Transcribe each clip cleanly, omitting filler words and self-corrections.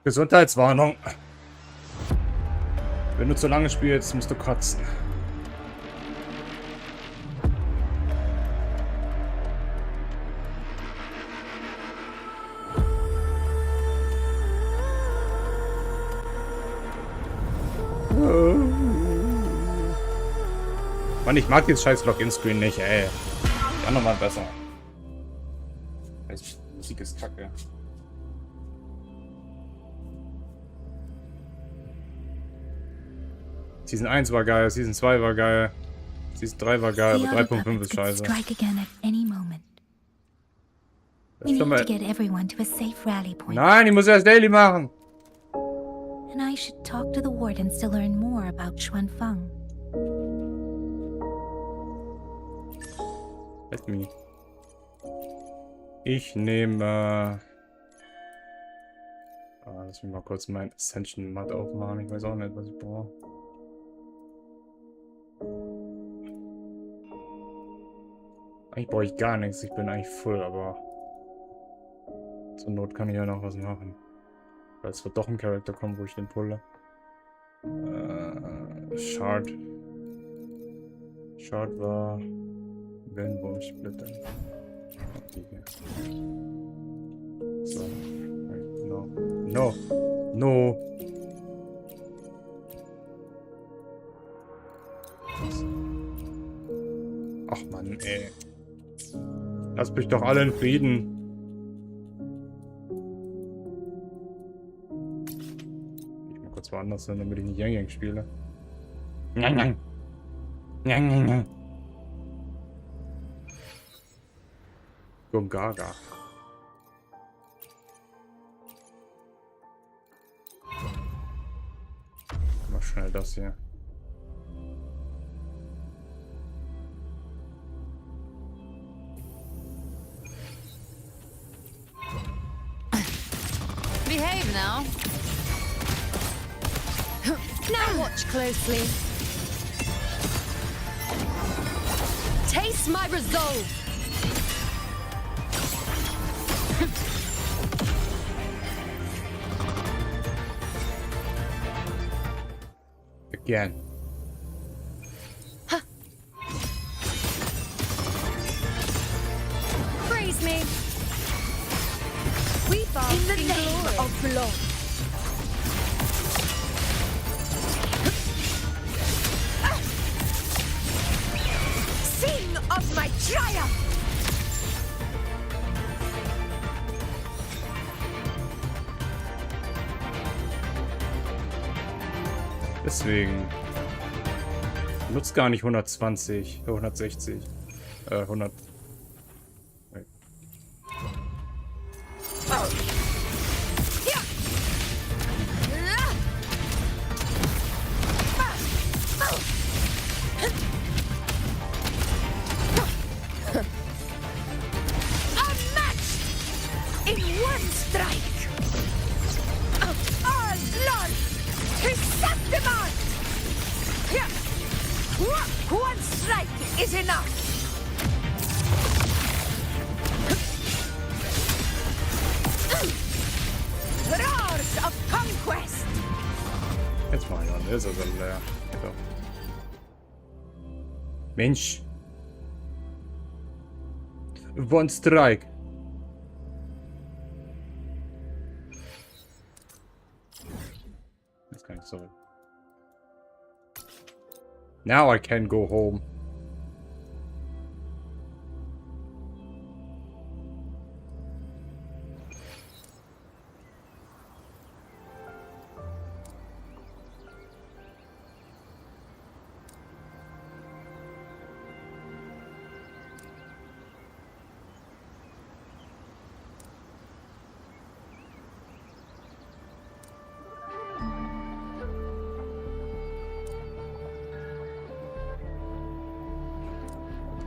Gesundheitswarnung. Wenn du zu lange spielst, musst du kotzen. Mann, ich mag dieses scheiß Login-Screen nicht, ey. Kann nochmal besser. Die Musik ist kacke. Season 1 war geil, Season 2 war geil, Season 3 war geil, aber 3.5 ist scheiße. Nein, ich muss erst Daily machen. And I should talk to the wardens to learn more about Xuanfeng. Let me. Ich nehme... lass mich mal kurz mein Ascension Mod aufmachen. Ich weiß auch nicht, was ich brauche. Eigentlich brauche ich gar nichts. Ich bin eigentlich voll, aber... Zur Not kann ich ja noch was machen. Weil es wird doch ein Charakter kommen, wo ich den pulle. Shard. Shard war... Wellenwurmsplitter. Die hier. So. No. No. No. Ach Mann, ey. Lasst mich doch alle in Frieden. Ich mal kurz woanders hin, damit ich nicht Yang spiele. Yang. Gungaga. Mal schnell das hier. Behave now. Now watch closely. Taste my resolve. Again. Praise me. We bask in the name of blood. Sing of my triumph. Deswegen nutzt gar nicht 120, 160, 100. Wait. Unmatched in one strike. All blood to Septimon. One strike is enough. Roars of conquest. Jetzt mal ja, ist also leer. Genau. Mensch. One strike. Jetzt kann ich zurück. Now I can go home.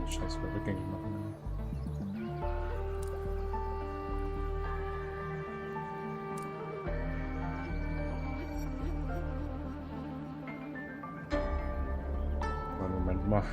Scheiß rückgängig machen. Moment mal.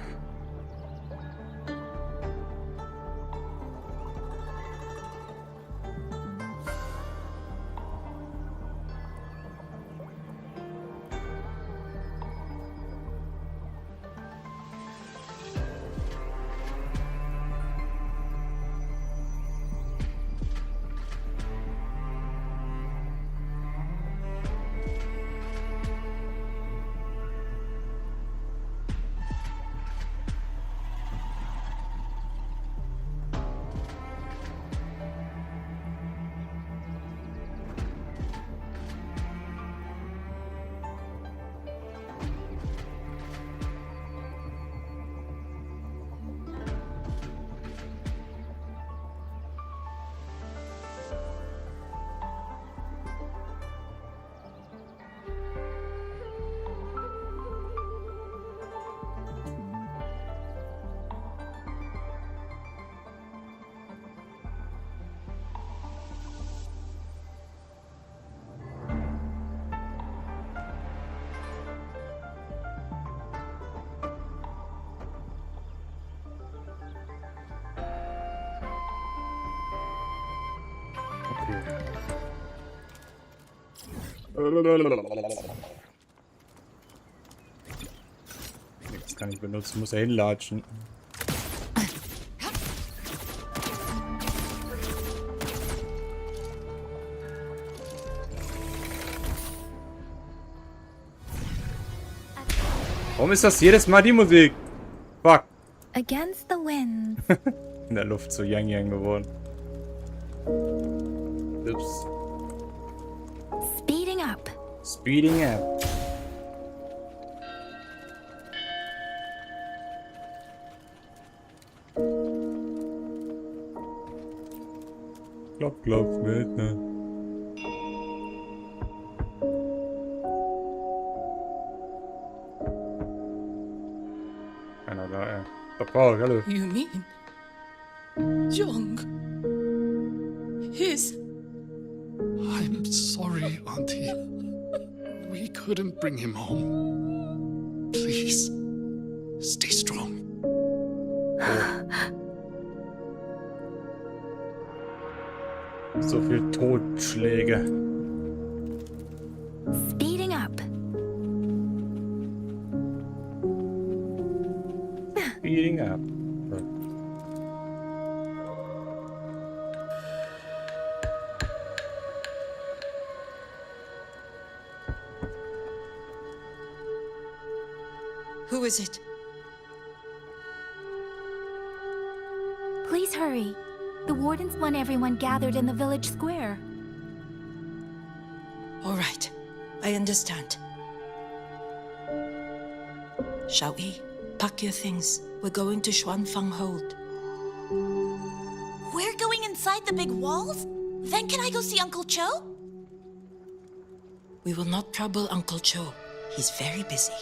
Das kann ich benutzen, muss er hinlatschen. Warum ist das jedes Mal die Musik? Fuck. Against the wind. In der Luft so Yang Yang geworden. Ups. Speeding up. Speeding up. Klopf, klopf, mit, ne? Einer da, ey. Papa, hallo. You mean Young? His. I'm sorry, Auntie. We couldn't bring him home. Please, stay strong. So viel Totschläge. Speeding up. Speeding up. Who is it? Please hurry. The wardens want everyone gathered in the village square. All right, I understand. Shall we? Pack your things. We're going to Xuanfang Hold. We're going inside the big walls? Then can I go see Uncle Cho? We will not trouble Uncle Cho. He's very busy.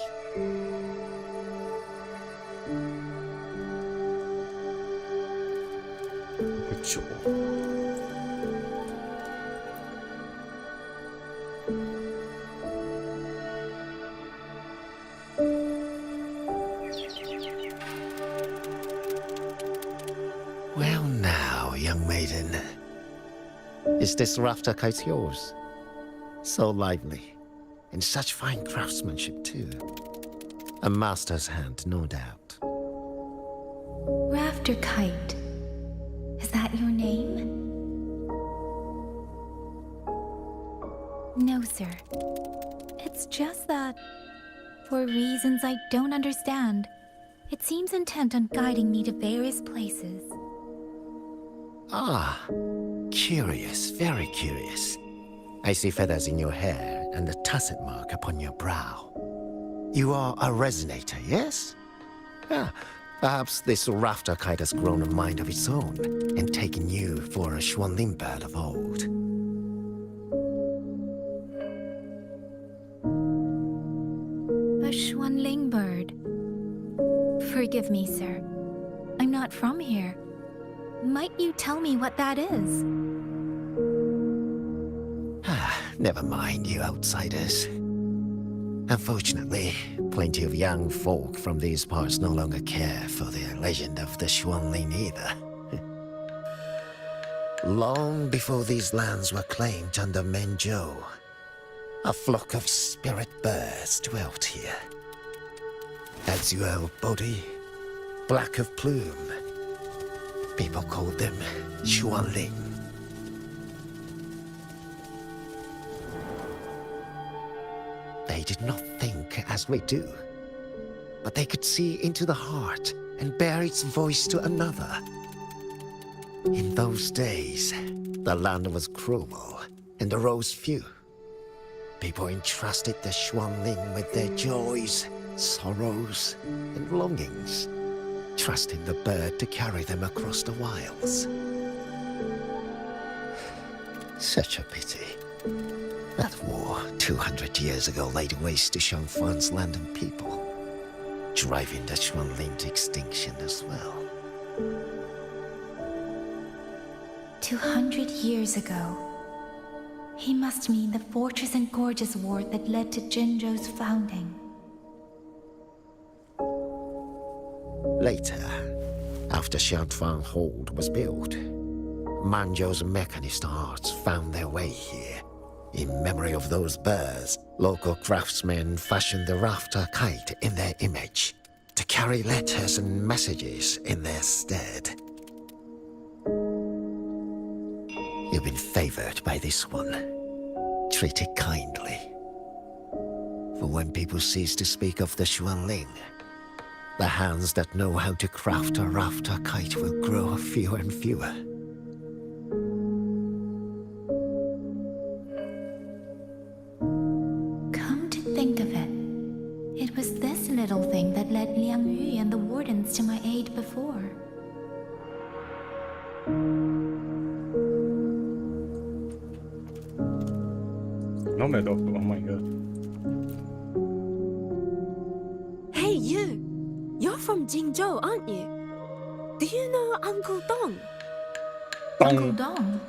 Sure. Well now, young maiden. Is this rafter kite yours? So lively, and such fine craftsmanship too. A master's hand, no doubt. Rafter Kite. Is that your name? No, sir. It's just that, for reasons I don't understand, it seems intent on guiding me to various places. Ah, curious, very curious. I see feathers in your hair and a tusset mark upon your brow. You are a resonator, yes? Ah, perhaps this rafter kite has grown a mind of its own and taken you for a Xuanling bird of old. A Xuanling bird. Forgive me, sir. I'm not from here. Might you tell me what that is? Never mind, you outsiders. Unfortunately, plenty of young folk from these parts no longer care for the legend of the Xuanling either. Long before these lands were claimed under Menzhou, a flock of spirit birds dwelt here. Azure body, black of plume. People called them Xuanling. They did not think as we do, but they could see into the heart and bear its voice to another. In those days, the land was cruel and the roads few. People entrusted the Xuanling with their joys, sorrows, and longings, trusting the bird to carry them across the wilds. Such a pity. That war 200 years ago laid waste to Shangfan's land and people, driving the Xuanling to extinction as well. 200 years ago. He must mean the Fortress and Gorges War that led to Jinzhou's founding. Later, after Shangfang Hold was built, Manjo's mechanist arts found their way here. In memory of those birds, local craftsmen fashioned the rafter kite in their image to carry letters and messages in their stead. You've been favored by this one. Treat it kindly. For when people cease to speak of the Xuanling, the hands that know how to craft a rafter kite will grow fewer and fewer. Come to think of it, it was this little thing that led Liang Yu and the wardens to my aid before. Noch mehr doch. Oh mein Gott. Hey, you! You're from Jingzhou, aren't you? Do you know Uncle Dong? Uncle Dong?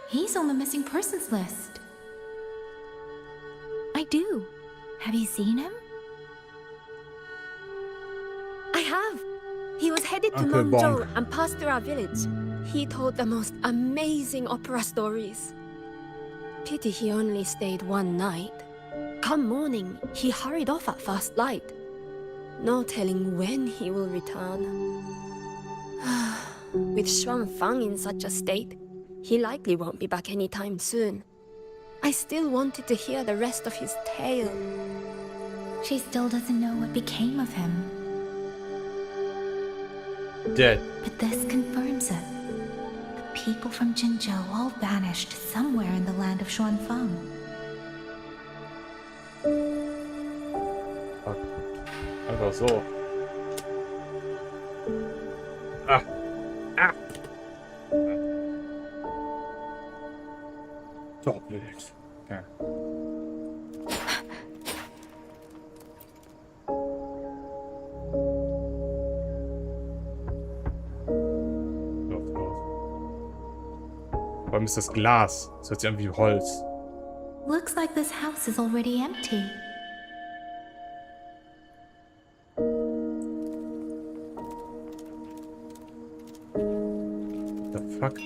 He's on the missing persons list. I do. Have you seen him? I have. He was headed to Uncle Mengzhou Bong. and passed through our village. He told the most amazing opera stories. Pity he only stayed one night. Come morning, he hurried off at first light. No telling when he will return. With Xuanfang in such a state, he likely won't be back anytime soon. I still wanted to hear the rest of his tale. She still doesn't know what became of him. Dead. But this confirms it. The people from Jinzhou all vanished somewhere in the land of Xuanfang. Fuck. Einfach so. Ah. Ah. Doppelt. Ja. Warum ist das Glas? Das hört sich an wie Holz. Looks like this house is already empty. What the fuck?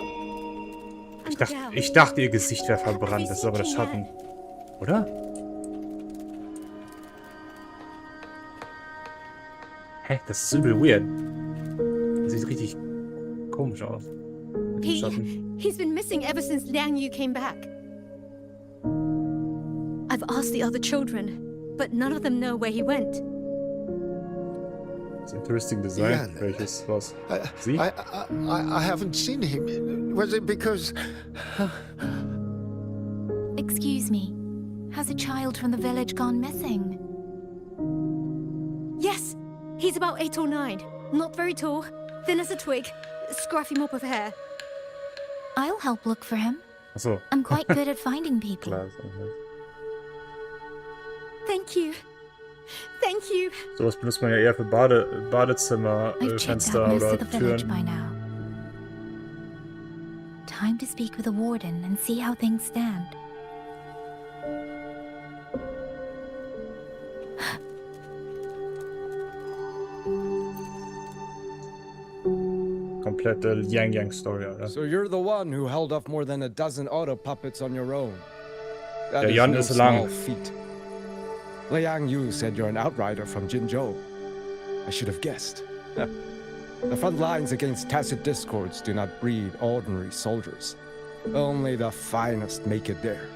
Ich dachte, ihr Gesicht wäre verbrannt. Das ist aber der Schatten. Oder? Hä? Das ist übel weird. Das sieht richtig komisch aus. Mit dem Schatten. He's been missing ever since Liang Yu came back. I've asked the other children, but none of them know where he went. It's interesting design. Yan. Welches was? Sie? I haven't seen him. Was it because... Excuse me. Has a child from the village gone missing? Yes, he's about 8 or 9. Not very tall, thin as a twig, scruffy mop of hair. I'll help look for him. Achso. I'm quite good at finding people. Klar. Thank you. Thank you. Sowas benutzt man ja eher für Badezimmer, I've checked Fenster out most oder of the village Türen. by now. Time to speak with the warden and see how things stand. Komplette Yang-Yang-Story, oder? So you're the one who held off more than a dozen auto puppets on your own. That Der is Jan no ist small lang. feat. Liang Yu said you're an outrider from Jinzhou. I should have guessed. The front lines against tacit discords do not breed ordinary soldiers. Only the finest make it there.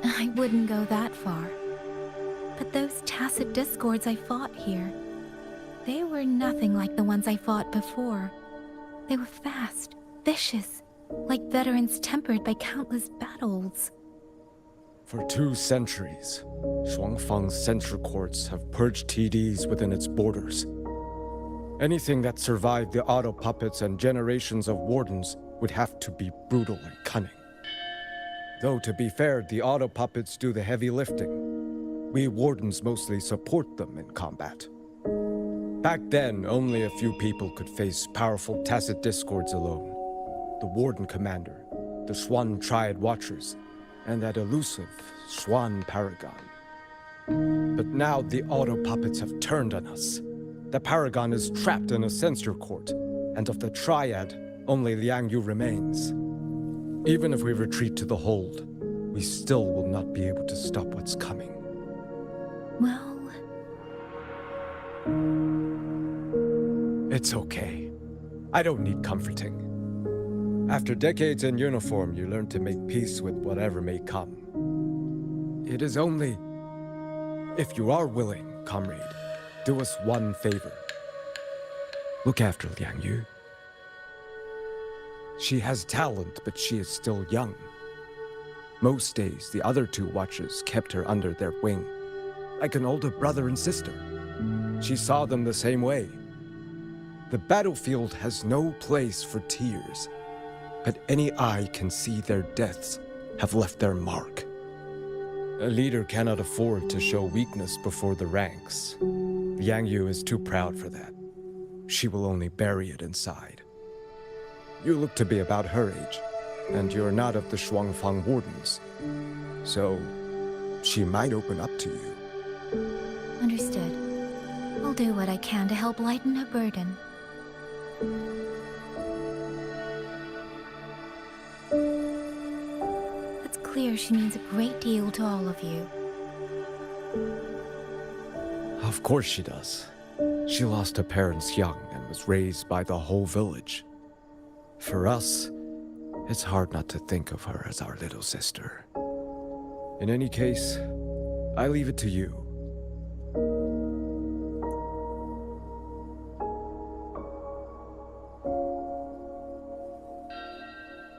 I wouldn't go that far. But those tacit discords I fought here, they were nothing like the ones I fought before. They were fast, vicious, like veterans tempered by countless battles. For 2 centuries, Shuangfang's censure courts have purged TDs within its borders. Anything that survived the auto puppets and generations of wardens would have to be brutal and cunning. Though, to be fair, the auto puppets do the heavy lifting. We wardens mostly support them in combat. Back then, only a few people could face powerful tacit discords alone. The warden commander, the Swan Triad Watchers, and that elusive Swan Paragon. But now the auto puppets have turned on us. The Paragon is trapped in a censor court, and of the Triad, only Liang Yu remains. Even if we retreat to the hold, we still will not be able to stop what's coming. Well, it's okay. I don't need comforting. After decades in uniform, you learn to make peace with whatever may come. It is only... If you are willing, comrade, do us one favor. Look after Liang Yu. She has talent, but she is still young. Most days, the other two watchers kept her under their wing, like an older brother and sister. She saw them the same way. The battlefield has no place for tears, but any eye can see their deaths have left their mark. A leader cannot afford to show weakness before the ranks. Liang Yu is too proud for that. She will only bury it inside. You look to be about her age, and you're not of the Shuangfang Wardens. So, she might open up to you. understood. I'll do what I can to help lighten her burden. It's clear she means a great deal to all of you. Of course she does. She lost her parents young and was raised by the whole village. For us, it's hard not to think of her as our little sister. In any case, I leave it to you.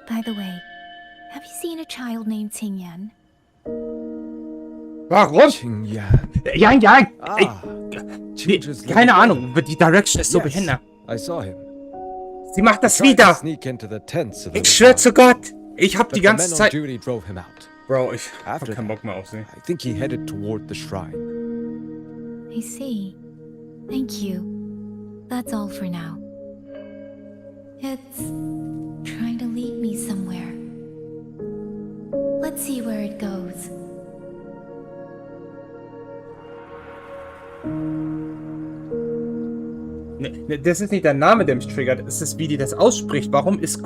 By the way, have you seen a child named Qingyan? Warum? Qingyan. Yang, Yang! Keine Ahnung, die Direction ist so behindert. I saw him. Sie macht das Tried to wieder! sneak into the tents a little Ich schwör zu while, Gott! Ich hab but die the ganze men on Zeit... duty drove him out. Bro, ich hab After keinen that, Bock mehr auf sie. I think he headed toward the shrine. I see. Thank you. That's all for now. It's trying to lead me somewhere. Let's see where it goes. Ne, das ist nicht der Name, der mich triggert. Es ist, wie die das ausspricht. Warum ist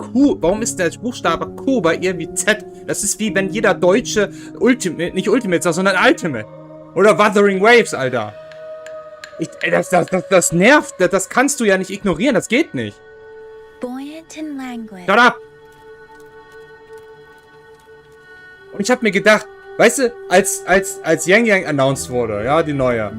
der Buchstabe Q bei ihr wie Z? Das ist wie wenn jeder Deutsche Ultimate, nicht Ultimate sagt, sondern Ultimate. Oder Wuthering Waves, Alter. Das nervt. Das kannst du ja nicht ignorieren. Das geht nicht. Buoyant and languid. Shut up! Und ich hab mir gedacht, weißt du, als Yang Yang announced wurde, ja, die neue.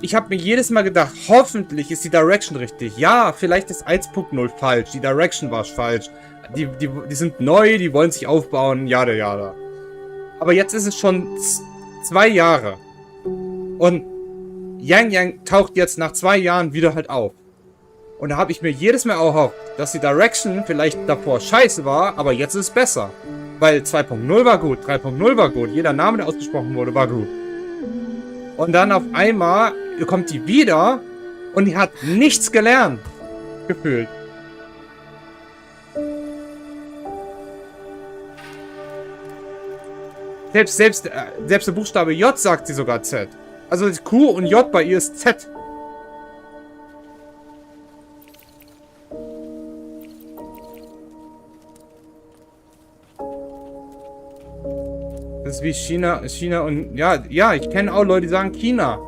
Ich habe mir jedes Mal gedacht, hoffentlich ist die Direction richtig. Ja, vielleicht ist 1.0 falsch. Die Direction war falsch. Die sind neu, die wollen sich aufbauen, jada jada. Aber jetzt ist es schon 2 Jahre. Und Yang Yang taucht jetzt nach 2 Jahren wieder halt auf. Und da habe ich mir jedes Mal erhofft, dass die Direction vielleicht davor scheiße war, aber jetzt ist es besser. Weil 2.0 war gut, 3.0 war gut, jeder Name, der ausgesprochen wurde, war gut. Und dann auf einmal kommt die wieder und die hat nichts gelernt. Gefühlt. Selbst der Buchstabe J sagt sie sogar Z. Also Q und J bei ihr ist Z. Das ist wie China und... Ja, ich kenne auch Leute, die sagen China.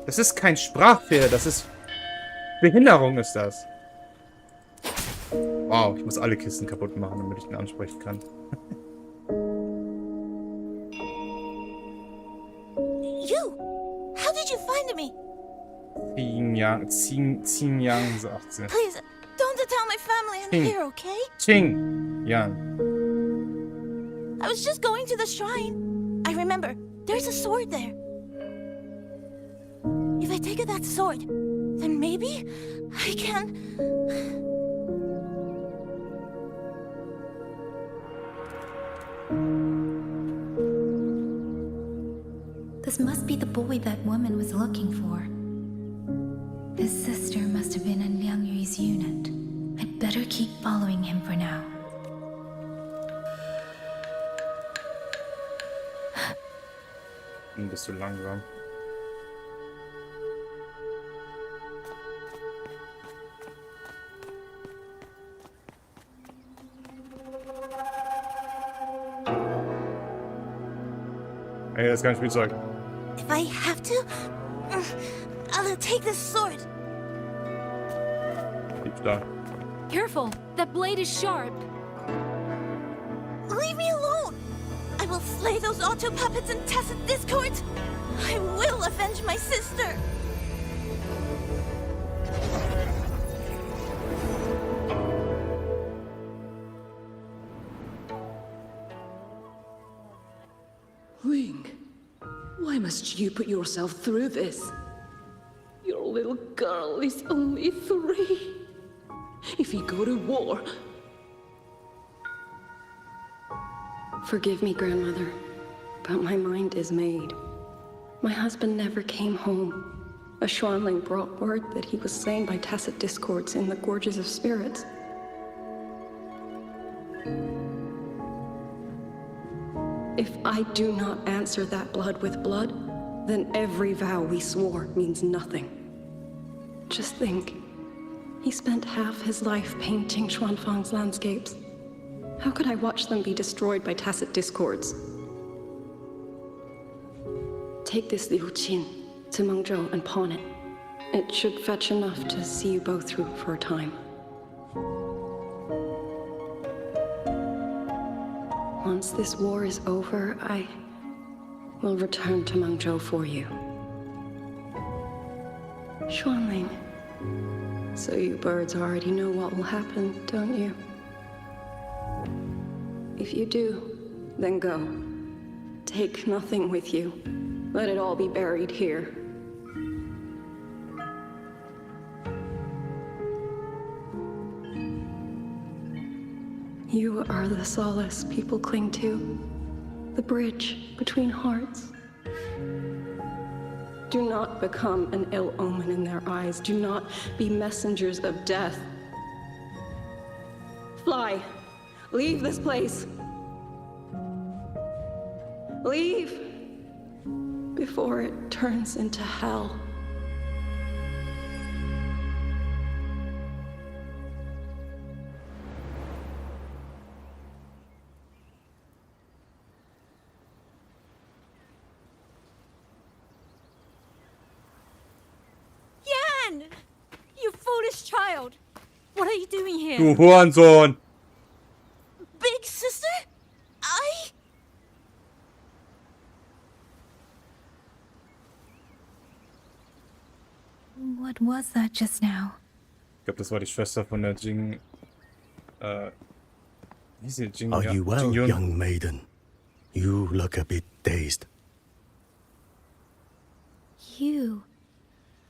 Das ist kein Sprachfehler, das ist... Behinderung ist das. Wow, ich muss alle Kisten kaputt machen, damit ich ihn ansprechen kann. You! How did you find me? Xinjiang, sagt sie. Please, don't tell my family I'm Qing. here, okay? Xinjiang. I was just going to the shrine. I remember, there's a sword there. If I take that sword, then maybe I can... This must be the boy that woman was looking for. His sister must have been in Liang Yu's unit. I'd better keep following him for now. Bist du langsam. das ist kein Spielzeug. If I have to, I'll take this sword. Diebstahl. Careful! That blade is sharp. Leave me alone. I will slay those auto puppets and tacit discords. I will avenge my sister. Ling, why must you put yourself through this? Your little girl is only 3. If you go to war... Forgive me, grandmother, but my mind is made. My husband never came home. A Xuanling brought word that he was slain by tacit discords in the Gorges of Spirits. If I do not answer that blood with blood, then every vow we swore means nothing. Just think, he spent half his life painting Xuanfang's landscapes. How could I watch them be destroyed by tacit discords? Take this Liu Qin to Mengzhou and pawn it. It should fetch enough to see you both through for a time. Once this war is over, I will return to Mengzhou for you. Xuanling, so you birds already know what will happen, don't you? If you do, then go. Take nothing with you. Let it all be buried here. You are the solace people cling to, the bridge between hearts. Do not become an ill omen in their eyes. Do not be messengers of death. Fly. Leave this place. Leave before it turns into hell. Yan! You foolish child! What are you doing here? Du Hurensohn! Big sister? What was that just now? Ich glaube, das war die Schwester von der Jing... wie hieß sie? Jing... Are ja, you well, Jing Yun. young maiden? You look a bit dazed. You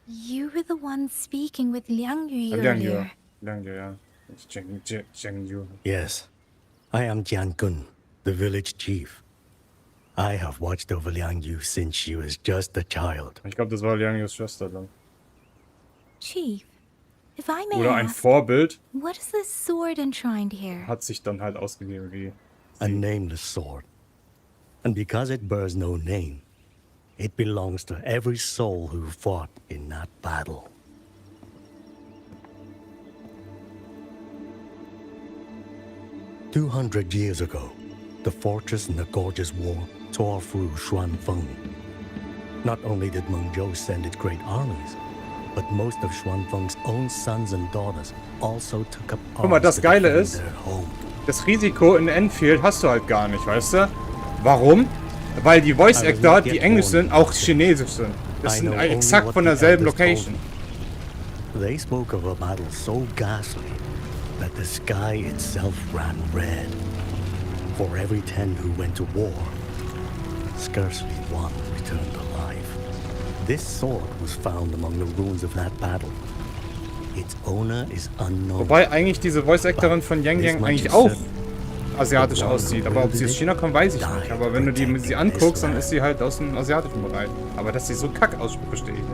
were the one speaking with Liang Yu Liang Yu. earlier. Liang Yu, ja. Jing Yu. Yes, I am Jian Gun, the village chief. I have watched over Liang Yu since she was just a child. Ich glaube, das war Liang Yus Schwester dann. Chief, if I may Oder ein ask, Vorbild what is this sword enshrined here? hat sich dann halt ausgegeben wie... A nameless sword. And because it bears no name, it belongs to every soul who fought in that battle. "200 years ago, the fortress in the Gorgeous War tore through Xuanfeng. Not only did Mengzhou send its great armies, but most of Xuanfeng's own sons and daughters also took up Guck mal, arms das to Geile defend ist, their home. das Risiko in Enfield hast du halt gar nicht, weißt du? Warum? Weil die Voice Actor, die Englisch sind, auch chinesisch sind. Das sind exakt von derselben Location. They spoke of a battle so ghastly that the sky itself ran red. For every 10 who went to war, scarcely one returned alive. This sword was found among the ruins of that battle. Its owner is unknown. Wobei eigentlich diese Voice Actorin von Yang Yang eigentlich auch asiatisch aussieht. Aber ob sie aus China kommt, weiß ich nicht. Aber wenn du sie anguckst, dann ist sie halt aus dem asiatischen Bereich. Aber dass sie so kack ausspricht, verstehe ich nicht.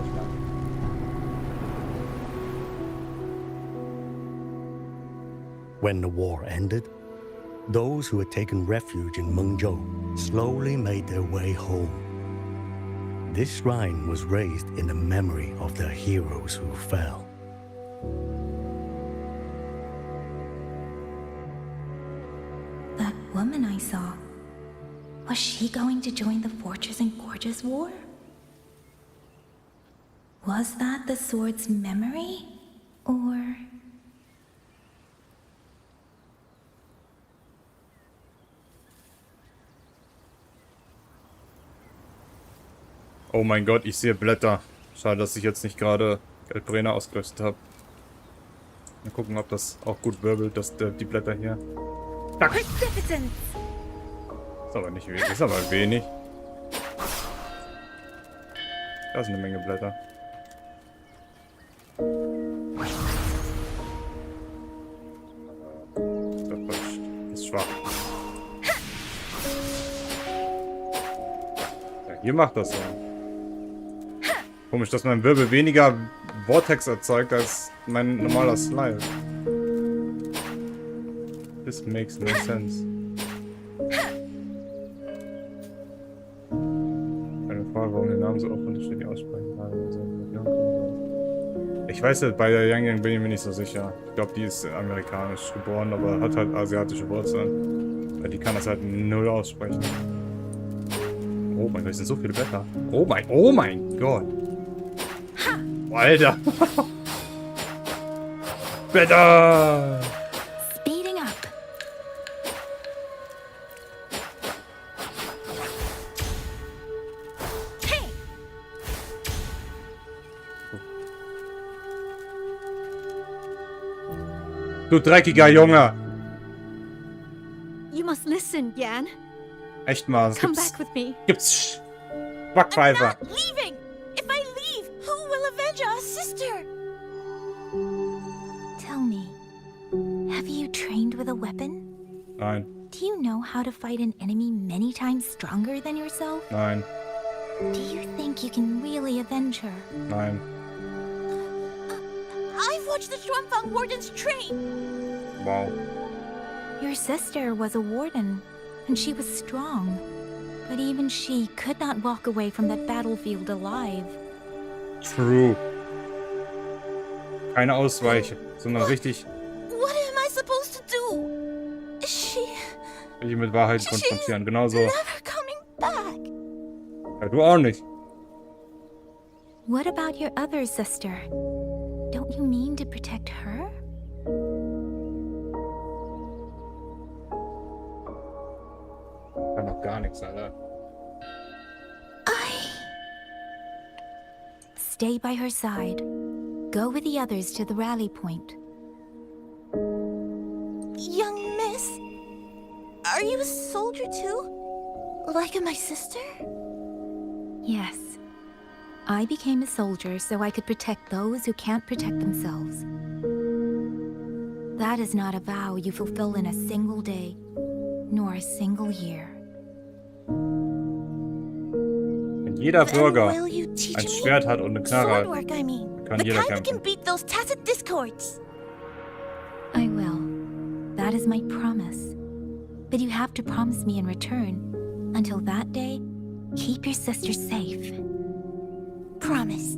When the war ended, those who had taken refuge in Mengzhou slowly made their way home. This shrine was raised in the memory of the heroes who fell. That woman I saw. Was she going to join the Fortress and Gorges War? Was that the sword's memory? Or... Oh mein Gott, ich sehe Blätter. Schade, dass ich jetzt nicht gerade Geldbrenner ausgerüstet habe. Mal gucken, ob das auch gut wirbelt, dass die Blätter hier. Zack. Ist aber nicht wenig. Ist aber wenig. Da sind eine Menge Blätter. Das ist schwach. Ja, hier macht das so. Komisch, dass mein Wirbel weniger Vortex erzeugt als mein normaler Slide. This makes no sense. Keine Frage, warum der Name so oft unterschiedlich aussprechen kann. Ich weiß nicht, bei der Yang Yang bin ich mir nicht so sicher. Ich glaube, die ist amerikanisch geboren, aber hat halt asiatische Wurzeln. Weil die kann das halt null aussprechen. Oh mein Gott, es sind so viele Blätter. Oh mein Gott. Alter. Blätter. Speeding up. Hey. Du dreckiger Junge. You must listen, Yan. Echt mal, Come back with me. Gibt's Backpfeifer. I'm not leaving! If I leave, who will avenge our sister? Tell me, have you trained with a weapon? Nein, Do you know how to fight an enemy many times stronger than yourself? nein, Do you think you can really avenge her? nein. I've watched the Shuanfang Wardens train! Wow. Your sister was a warden, and she was strong. But even she could not walk away from that battlefield alive. True. Keine Ausweiche, sondern richtig What am I supposed to do? She... mit Wahrheit konfrontieren. Genauso. never coming back. Ja, du auch nicht. What about your other sister? Don't you mean to protect her? Kann doch gar nichts, Alter. Stay by her side. Go with the others to the rally point. Young miss, are you a soldier too? Like my sister? Yes. I became a soldier so I could protect those who can't protect themselves. That is not a vow you fulfill in a single day, nor a single year. Wenn jeder Bürger Will you teach ein me? Schwert hat und eine Knarre, Sword work, I mean. kann The jeder kind that can kämpfen. beat those tacit discords. I will. That is my promise. But you have to promise me in return. Until that day, keep your sister safe. Promise.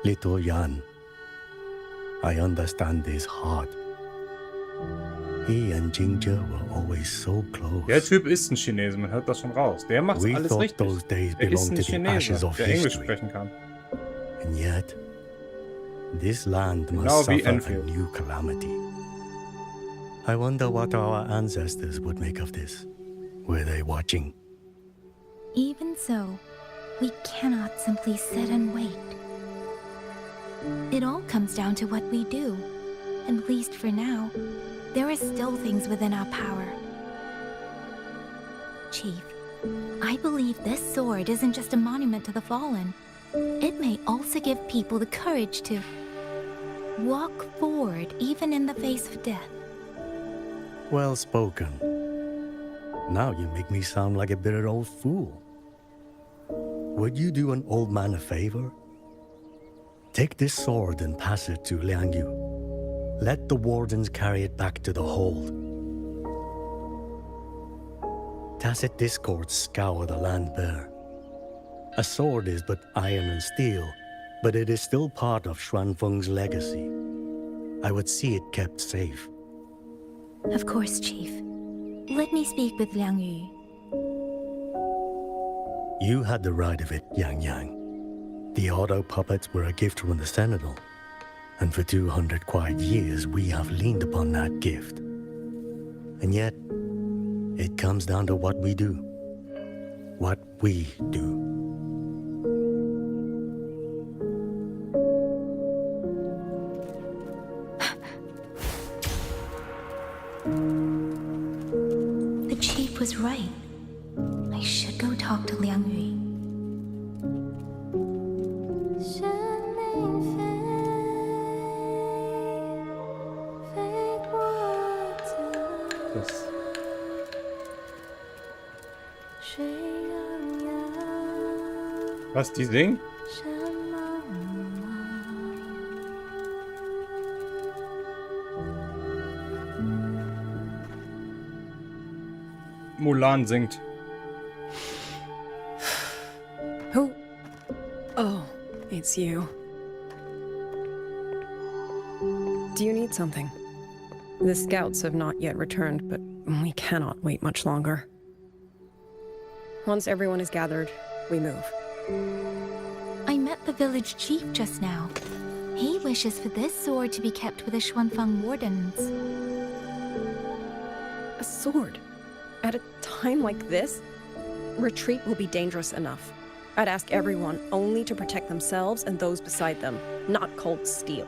Little Yan, I understand his heart. He and Ginger were always so close. Der Typ ist ein Chinese, man hört das schon raus. Der macht We alles thought richtig. those days Der ist belonged ein to the ashes Chinese, of der Englisch history. sprechen kann. And yet, this land must Genau wie suffer a Enfield. new calamity. I wonder what our ancestors would make of this. Were they watching? Even so, we cannot simply sit and wait. It all comes down to what we do. At least for now, there are still things within our power. Chief, I believe this sword isn't just a monument to the fallen. It may also give people the courage to walk forward even in the face of death. Well spoken. Now you make me sound like a bitter old fool. Would you do an old man a favor? Take this sword and pass it to Liang Yu. Let the wardens carry it back to the hold. Tacit discords scour the land bare. A sword is but iron and steel, but it is still part of Xuanfeng's legacy. I would see it kept safe. Of course, Chief. Let me speak with Liang Yu. You had the right of it, Yang Yang. The auto puppets were a gift from the Sentinel, and for 200 quiet years we have leaned upon that gift. And yet, it comes down to what we do. What we do. The Chief was right. I should go talk to Liang Yu. Was, die singen? Mulan singt. Who? Oh, it's you. Do you need something? The scouts have not yet returned, but we cannot wait much longer. Once everyone is gathered, we move. I met the village chief just now. He wishes for this sword to be kept with the Xuanfeng wardens. A sword? At a time like this? Retreat will be dangerous enough. I'd ask everyone only to protect themselves and those beside them, not cold steel.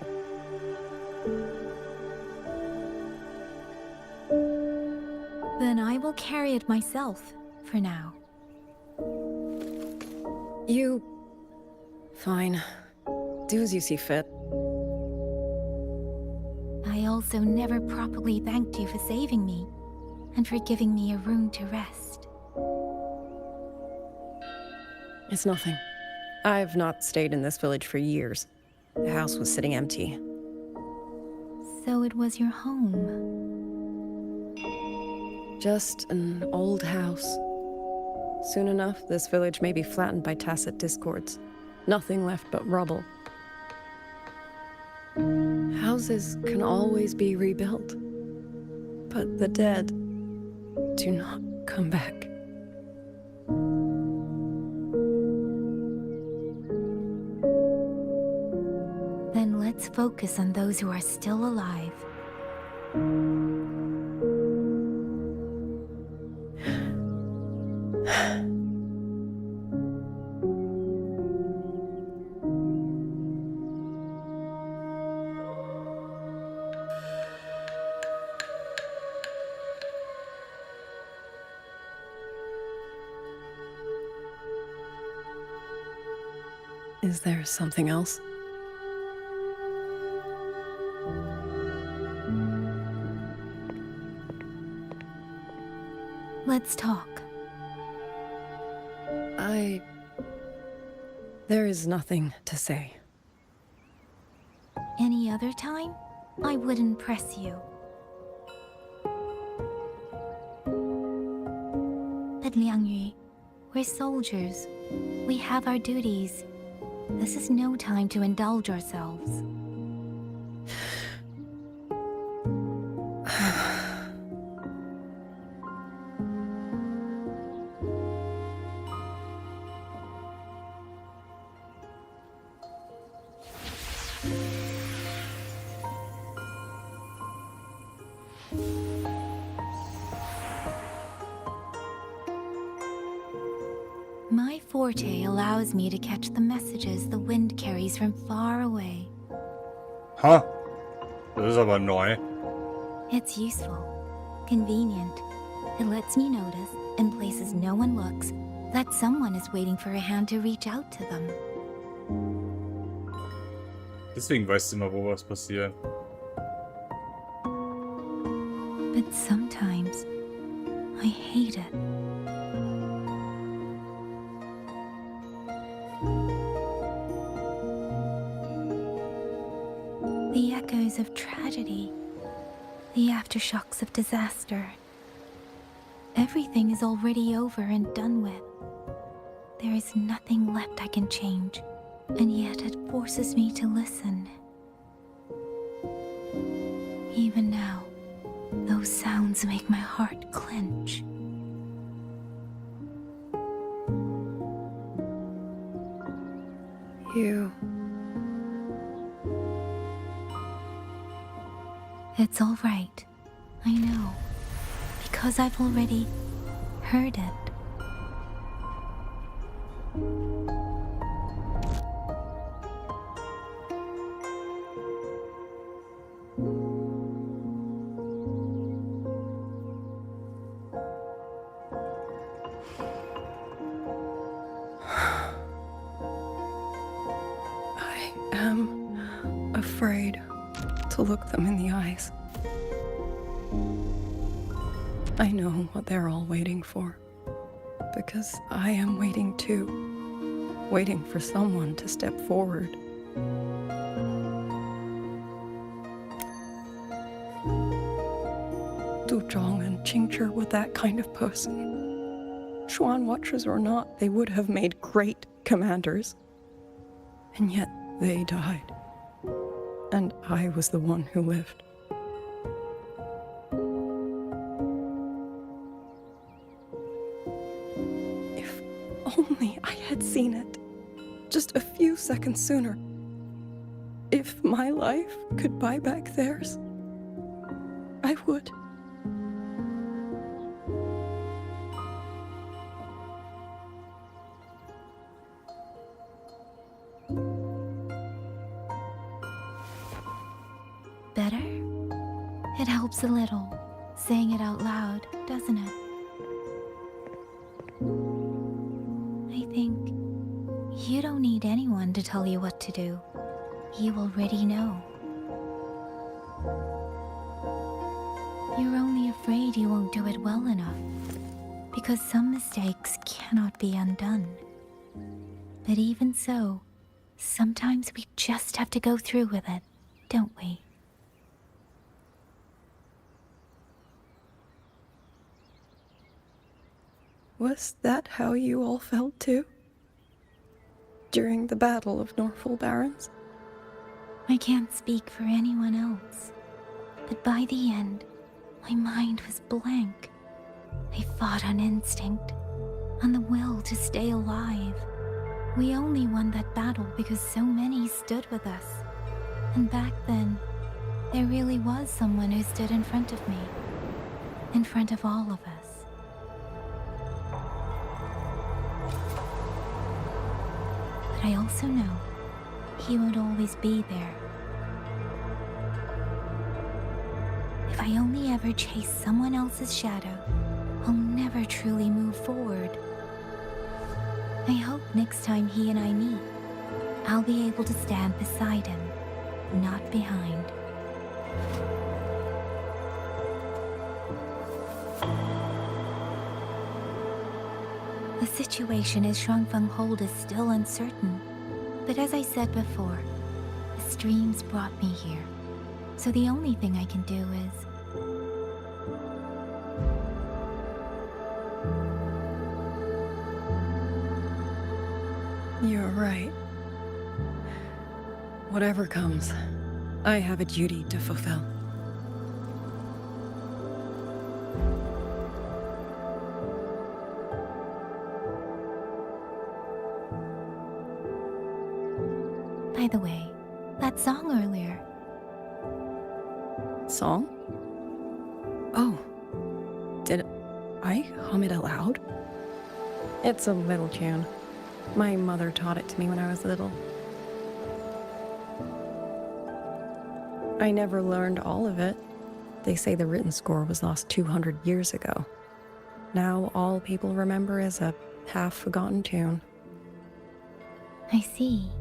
Then I will carry it myself, for now. You... Fine. Do as you see fit. I also never properly thanked you for saving me, and for giving me a room to rest. It's nothing. I've not stayed in this village for years. The house was sitting empty. So it was your home. Just an old house. Soon enough, this village may be flattened by tacit discords. Nothing left but rubble. Houses can always be rebuilt. But the dead do not come back. Then let's focus on those who are still alive. Is there something else? Let's talk. There is nothing to say. Any other time, I wouldn't press you. But Liang Yu, we're soldiers. We have our duties. This is no time to indulge ourselves. My forte allows me to catch the messages the wind carries from far away. Ha! Das ist aber neu. It's useful, convenient. It lets me notice, in places no one looks, that someone is waiting for a hand to reach out to them. Deswegen weißt du immer, wo was passiert. But sometimes, I hate it. The echoes of tragedy, the aftershocks of disaster. Everything is already over and done with. there is nothing left I can change, and yet it forces me to listen. Even now, those sounds make my heart clench. You. It's all right. I know. Because I've already heard it. I am afraid to look them in the eyes. I know what they're all waiting for, because I am waiting too, waiting for someone to step forward. Du Zhong and Qingzhi were that kind of person. Xuan Watchers or not, they would have made great commanders. And yet they died. And I was the one who lived. If only I had seen it, just a few seconds sooner. If my life could buy back theirs, I would. Better? It helps a little, saying it out loud, doesn't it? I think you don't need anyone to tell you what to do. You already know. You're only afraid you won't do it well enough, because some mistakes cannot be undone. But even so, sometimes we just have to go through with it, don't we? Was that how you all felt too? During the Battle of Norfolk Barrens? I can't speak for anyone else, but by the end, my mind was blank. I fought on instinct, on the will to stay alive. We only won that battle because so many stood with us. And back then, there really was someone who stood in front of me, in front of all of us. But I also know he won't always be there. If I only ever chase someone else's shadow, I'll never truly move forward. I hope next time he and I meet, I'll be able to stand beside him, not behind. The situation as Shuangfeng Hold is still uncertain, but as I said before, the streams brought me here, so the only thing I can do is... You're right. Whatever comes, I have a duty to fulfill. By the way, that song earlier. Song? Oh. Did I hum it aloud? It's a little tune. My mother taught it to me when I was little. I never learned all of it. They say the written score was lost 200 years ago. Now all people remember is a half-forgotten tune. I see.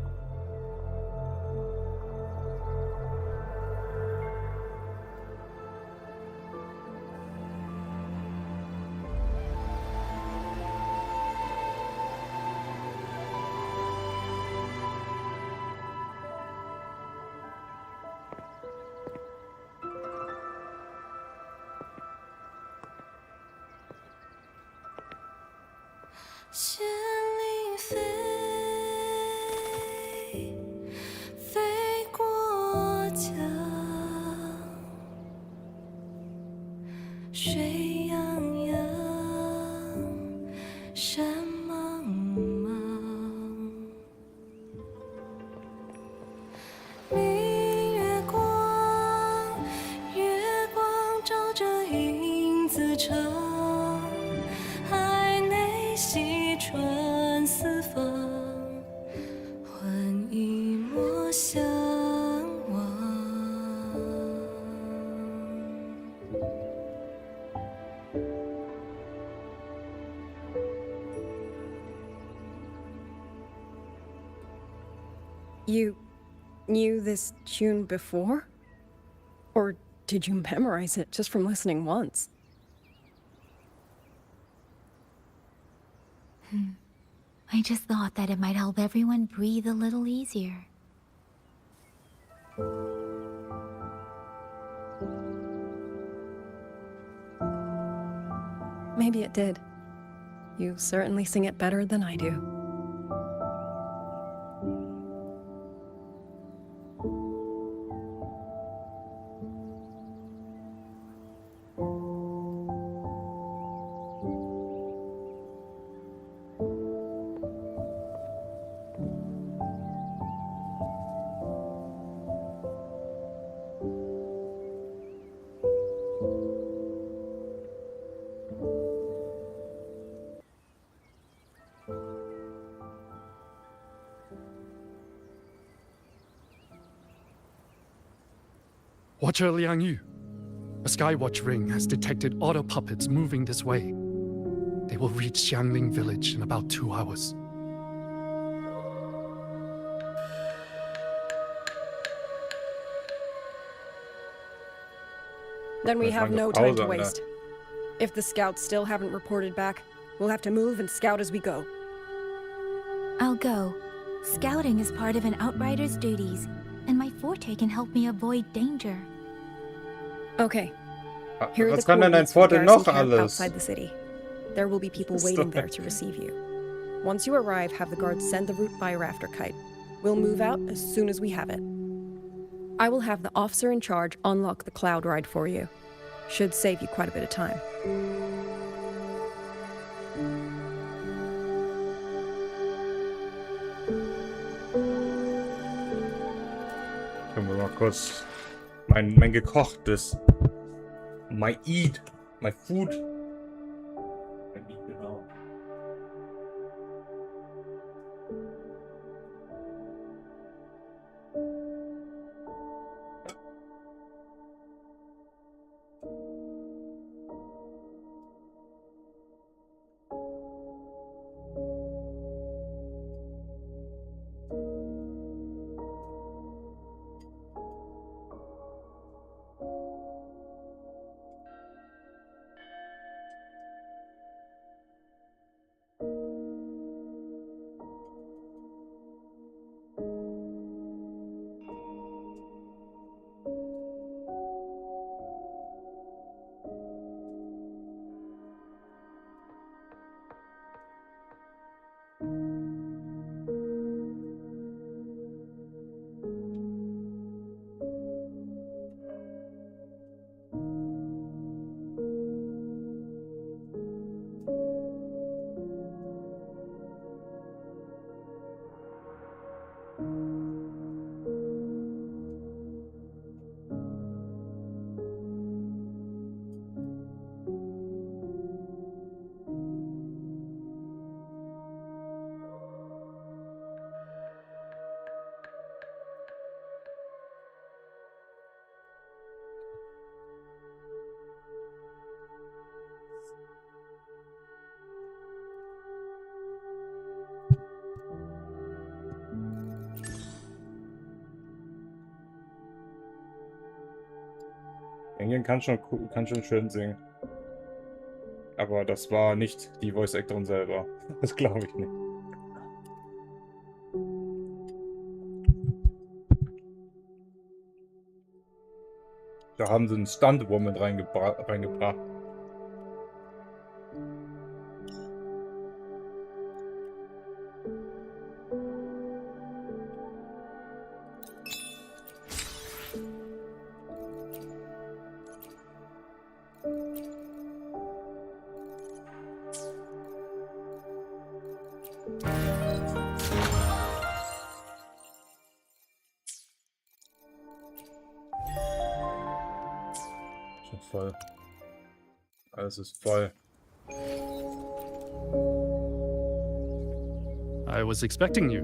飞过江，水洋洋，山茫茫。明月光，月光照着影子长，海内细川四方，换一抹相望。You knew this tune before? Or did you memorize it just from listening once? I just thought that it might help everyone breathe a little easier. Maybe it did. You certainly sing it better than I do. Watcher Liang Yu, a Skywatch ring has detected auto puppets moving this way. They will reach Xiangling village in about 2 hours. Then we That's have like a no time to pause on waste. If the scouts still haven't reported back, we'll have to move and scout as we go. I'll go. Scouting is part of an outrider's duties, and my forte can help me avoid danger. Okay. Here are Was the kann denn dein coordinates for the Pforte garrison noch camp alles? outside the city. There will be people waiting there to receive you. Once you arrive, have the guards send the route by a rafter kite. We'll move out as soon as we have it. I will have the officer in charge unlock the cloud ride for you. Should save you quite a bit of time. Können wir mal kurz mein gekochtes, my eat, my food. Mein Eat, genau. Engel kann schon schön singen. Aber das war nicht die Voice Actorin selber. Das glaube ich nicht. Da haben sie einen Stuntwoman reingebracht. noch voll. Alles ist voll. I was expecting you.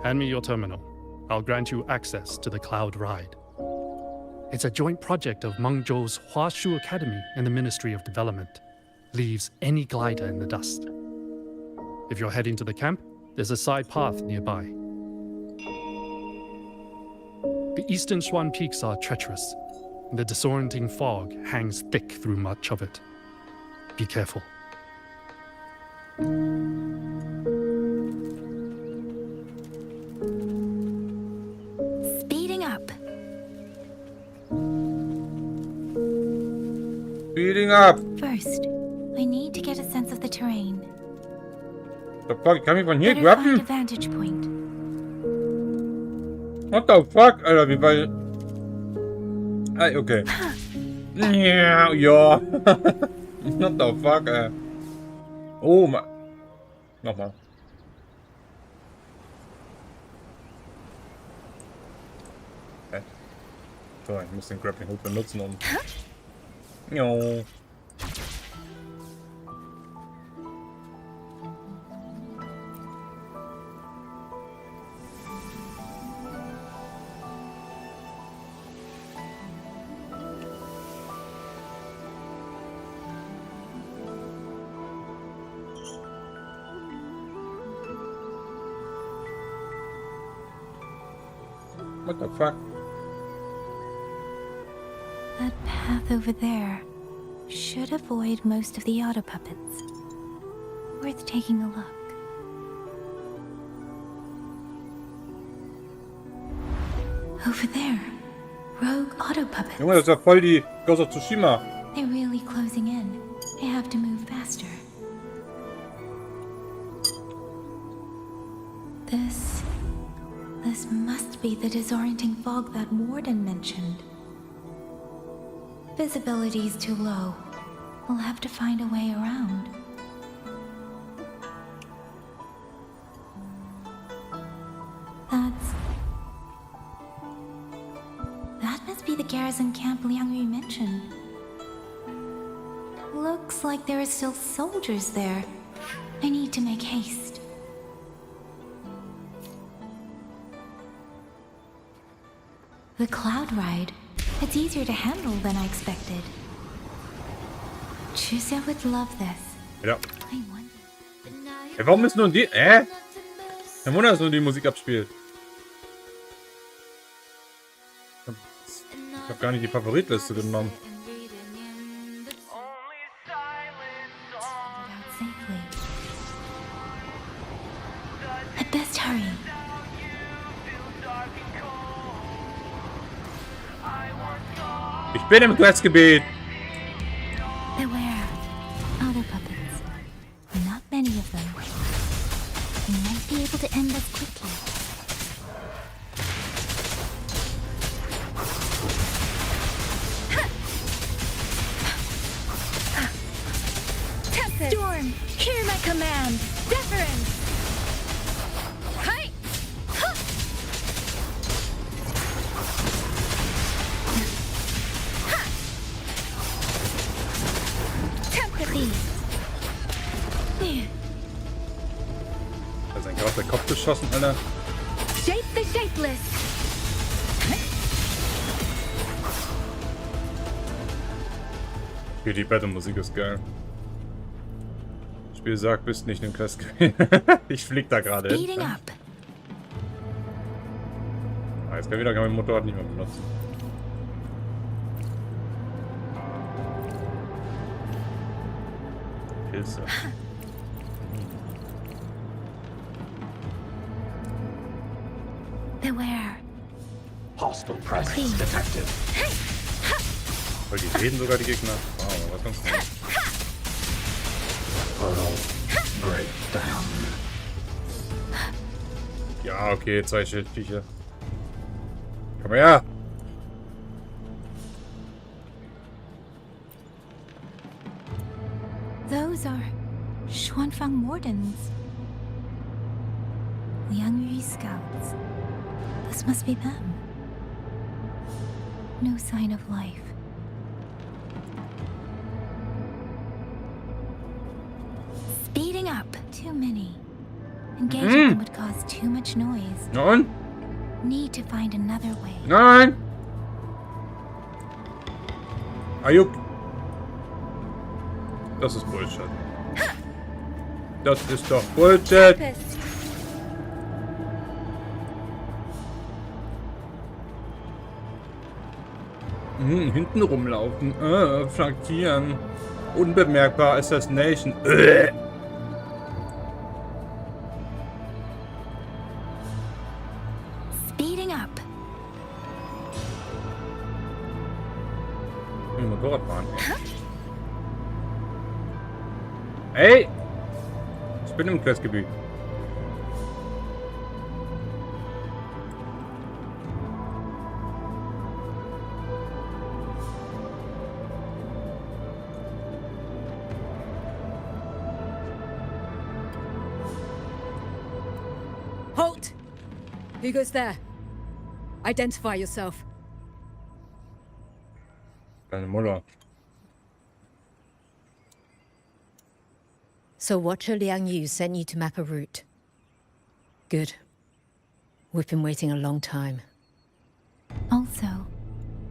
Hand me your terminal. I'll grant you access to the Cloud Ride. It's a joint project of Mengzhou's Huashu Academy and the Ministry of Development. Leaves any glider in the dust. If you're heading to the camp, there's a side path nearby. The eastern Xuan peaks are treacherous, and the disorienting fog hangs thick through much of it. Be careful. Speeding up. Speeding up! First, I need to get a sense of the terrain. The fuck? Kann mich von hier Better find a grabben? vantage point. What the fuck? Alter, wie bei... Ah, okay. Ja, ja. What the fuck, ey. Oh, Mann. Nochmal. Okay. So, ich muss den Grappling Hook benutzen, um... Jo. What the fuck? That path over there should avoid most of the auto puppets. Worth taking a look. Over there. Rogue auto puppets. Junge, das ist ja voll die Ghost of Tsushima. They're really closing in. I have to move faster. This must be the disorienting fog that Warden mentioned. Visibility's too low. We'll have to find a way around. That must be the garrison camp Liang Yu mentioned. Looks like there are still soldiers there. I need to make haste. The Cloud Ride. It's easier to handle than I expected. Chusha would love this. Ja. Hey, warum ist nur die... Kein Wunder, dass nur die Musik abspielt. Ich hab gar nicht die Favoritliste genommen. I'd best hurry. Ich bin im Questgebiet. Beware. Auto puppets. Not many of them. We might be able to end this quickly. Storm, hear my command. Deference. Hi. Da ist ein gerade der Kopf geschossen, Alter. Shape the shapeless. Okay, die Battle-Musik ist geil. Das Spiel sagt, bist nicht im Questgebiet. Ich flieg da gerade hin. Speeding up. Ah, jetzt kann ich mein Motorrad nicht mehr benutzen. Pilze. Beware. Hostile presence detected. Weil die reden sogar die Gegner. Wow, was ganz neu. Breakdown. Ja, okay, 2 Schildviecher. Komm her! Those are Xuanfang Wardens. Liang Yu scouts. This must be them. No sign of life. Too many. Engaging them would cause too much noise. Nein. Need to find another way. Nein. Ayuk. Das ist Bullshit. Das ist doch Bullshit. Hinten rumlaufen. Flankieren. Unbemerkbar. Assassination. Speeding up. Motorrad fahren. Hey! Ich bin im Questgebiet. Halt! Who goes there? Identify yourself. Deine Mutter. So Watcher Liang Yu sent you to map a route. Good. We've been waiting a long time. Also,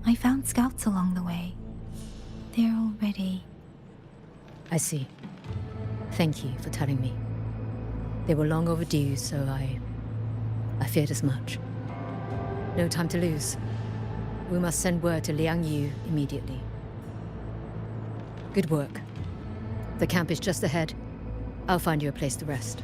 I found scouts along the way. They're already... I see. Thank you for telling me. They were long overdue, so I feared as much. No time to lose. We must send word to Liang Yu immediately. Good work. The camp is just ahead. I'll find you a place to rest.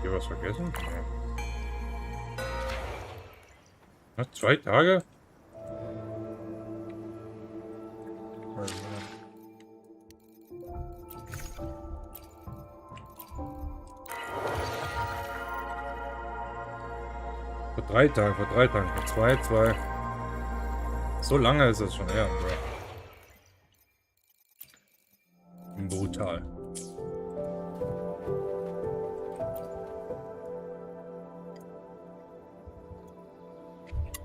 Hier was vergessen? Ja. 2 Tage? Vor 3 Tagen, vor 2. So lange ist es schon her. Brutal.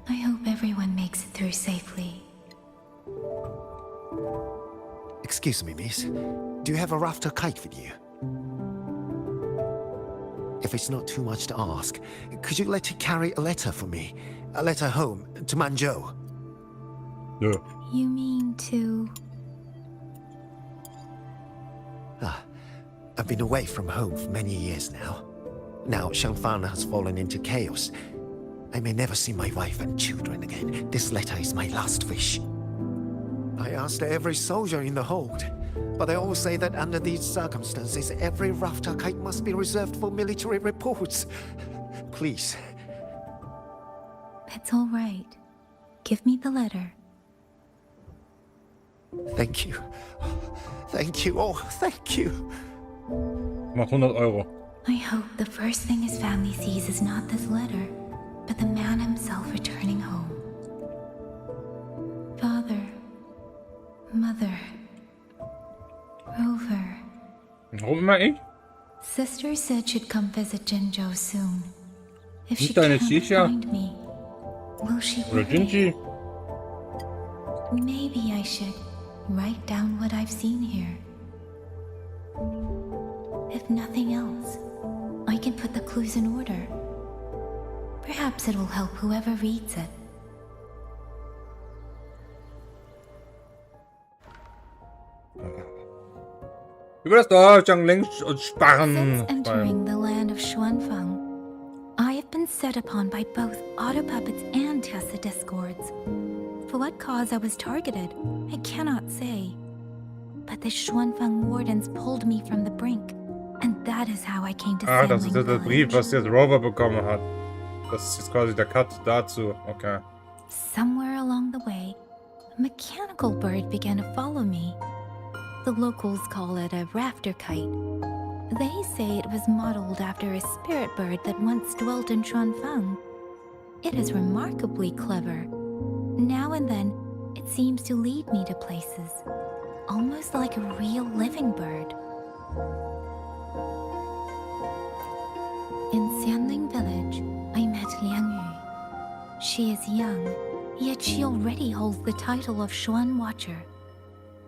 I hope everyone makes it through safely. Excuse me, miss. Do you have a rafter kite with you? If it's not too much to ask, could you let it carry a letter for me? A letter home, to Manzhou? Yeah. You mean to... I've been away from home for many years now. Now Shangfang has fallen into chaos. I may never see my wife and children again. This letter is my last wish. I asked every soldier in the hold, but they all say that under these circumstances, every rafter kite must be reserved for military reports. Please. It's all right. Give me the letter. Thank you. Thank you. Oh, thank you. Mach 100 Euro. I hope the first thing his family sees is not this letter, but the man himself returning home. Father, Mother, Rover. Warum immer ich? Sister said she'd come visit Jinzhou soon. If she Nicht deine can't Shisha? find me, will she Oder worry? Jinji? Maybe I should write down what I've seen here. If nothing else, I can put the clues in order. Perhaps it will help whoever reads it. Über das Dorf, Jiangling und Sparren. Since entering the land of Xuanfang, I have been set upon by both autopuppets and Tessa discords. For what cause I was targeted, I cannot say. But the Xuanfang wardens pulled me from the brink, and that is how I came to Ah, das Sandling ist jetzt der Brief, was jetzt Rover bekommen hat. Das ist jetzt quasi der Cut dazu. Okay. Somewhere along the way, a mechanical bird began to follow me. The locals call it a rafter kite. They say it was modeled after a spirit bird that once dwelt in Xuanfang. It is remarkably clever. Now and then, it seems to lead me to places. almost like a real living bird. In Xianling village, I met Liang Yu. She is young, yet she already holds the title of Xuan Watcher.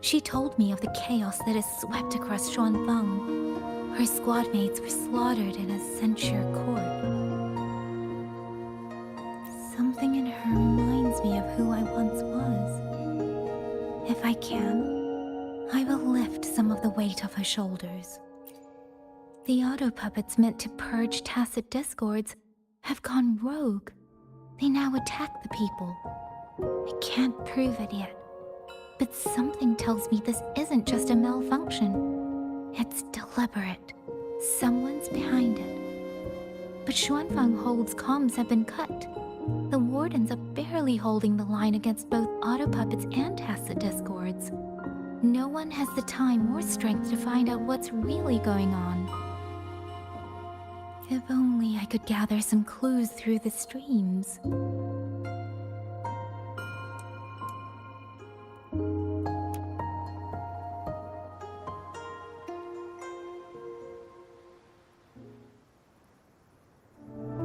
She told me of the chaos that has swept across Xuanfeng. Her squad mates were slaughtered in a censure court. Something in her reminds me of who I once was. If I can, I will lift some of the weight off her shoulders. The auto puppets meant to purge tacit discords have gone rogue. They now attack the people. I can't prove it yet, but something tells me this isn't just a malfunction. It's deliberate. Someone's behind it. But Xuanfang Hold's comms have been cut. The wardens are barely holding the line against both auto puppets and tacit discords. No one has the time or strength to find out what's really going on. If only I could gather some clues through the streams.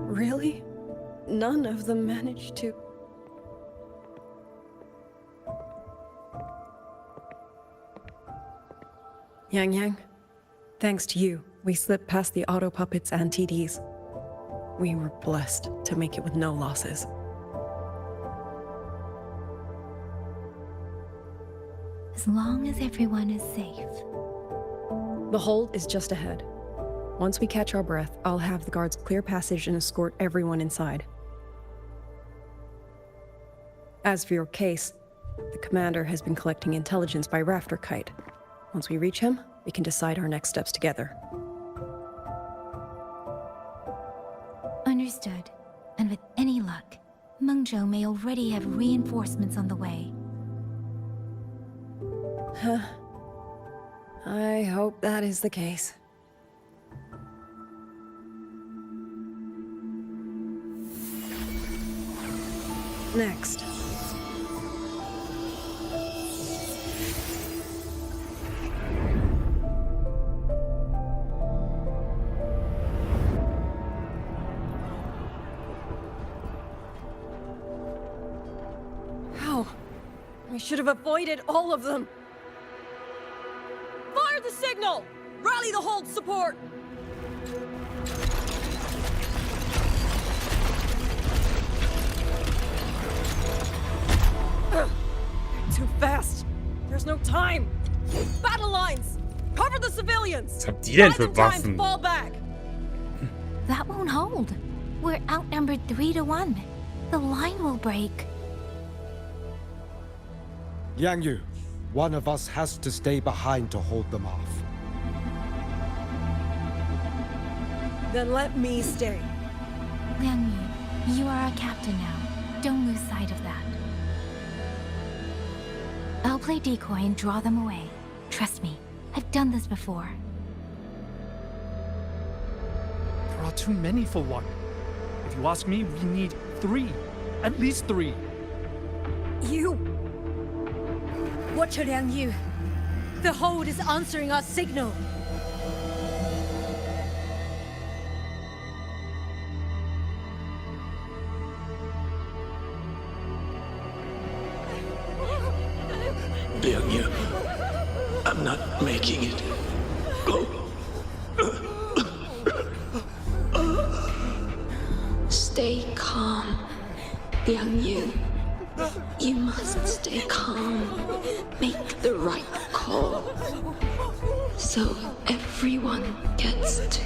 Really? None of them managed to... Yang, thanks to you, we slipped past the auto puppets and TDs. We were blessed to make it with no losses. As long as everyone is safe. The hold is just ahead. Once we catch our breath, I'll have the guards clear passage and escort everyone inside. As for your case, the commander has been collecting intelligence by Rafter Kite. Once we reach him, we can decide our next steps together. Understood. And with any luck, Mengzhou may already have reinforcements on the way. I hope that is the case. Next. How? I should have avoided all of them. Fire the signal! Rally the hold support! Too fast. There's no time. Battle lines! Cover the civilians! Was habt ihr denn Buy für them time to Waffen? fall back! That won't hold. We're outnumbered 3-1. The line will break. Yang Yu, one of us has to stay behind to hold them off. Then let me stay. Liang Yu, you are our captain now. Don't lose sight of that. I'll play decoy and draw them away. Trust me, I've done this before. There are too many for one. If you ask me, we need 3. At least 3. You! Watcher Liang Yu. The hold is answering our signal. Liang Yu, I'm not making it. Go. Stay calm, Liang Yu. You must stay calm. Make the right call. So everyone gets to.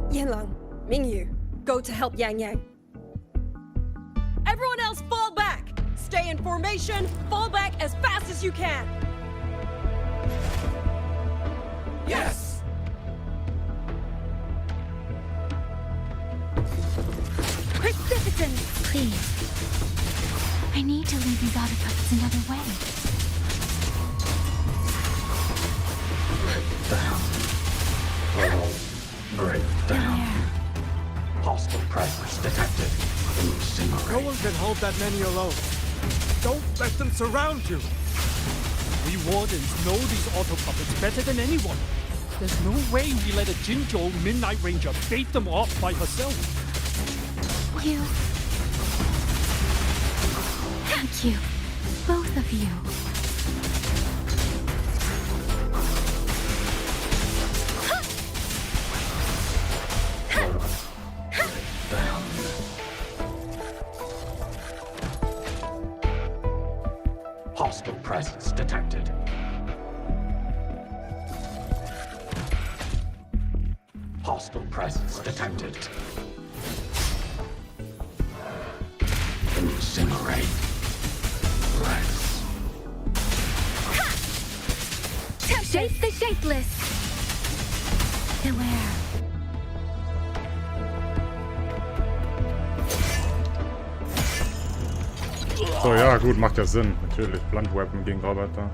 Yanlang, Mingyu, go to help Yang Yang. Everyone else fall back! Stay in formation, fall back as fast as you can! Yes! Precipitant! Please. I need to lead these auto puppets another way. detected. No one can hold that many alone. Don't let them surround you. We wardens know these auto puppets better than anyone. There's no way we let a Jinzhou Midnight Ranger bait them off by herself. You. Thank you. Both of you. Hostile presence detected. Hostile presence detected. Incinerate. Rex. Shape the shapeless. Beware. So, ja, gut, macht ja Sinn. Natürlich. Blunt Weapon gegen Roboter.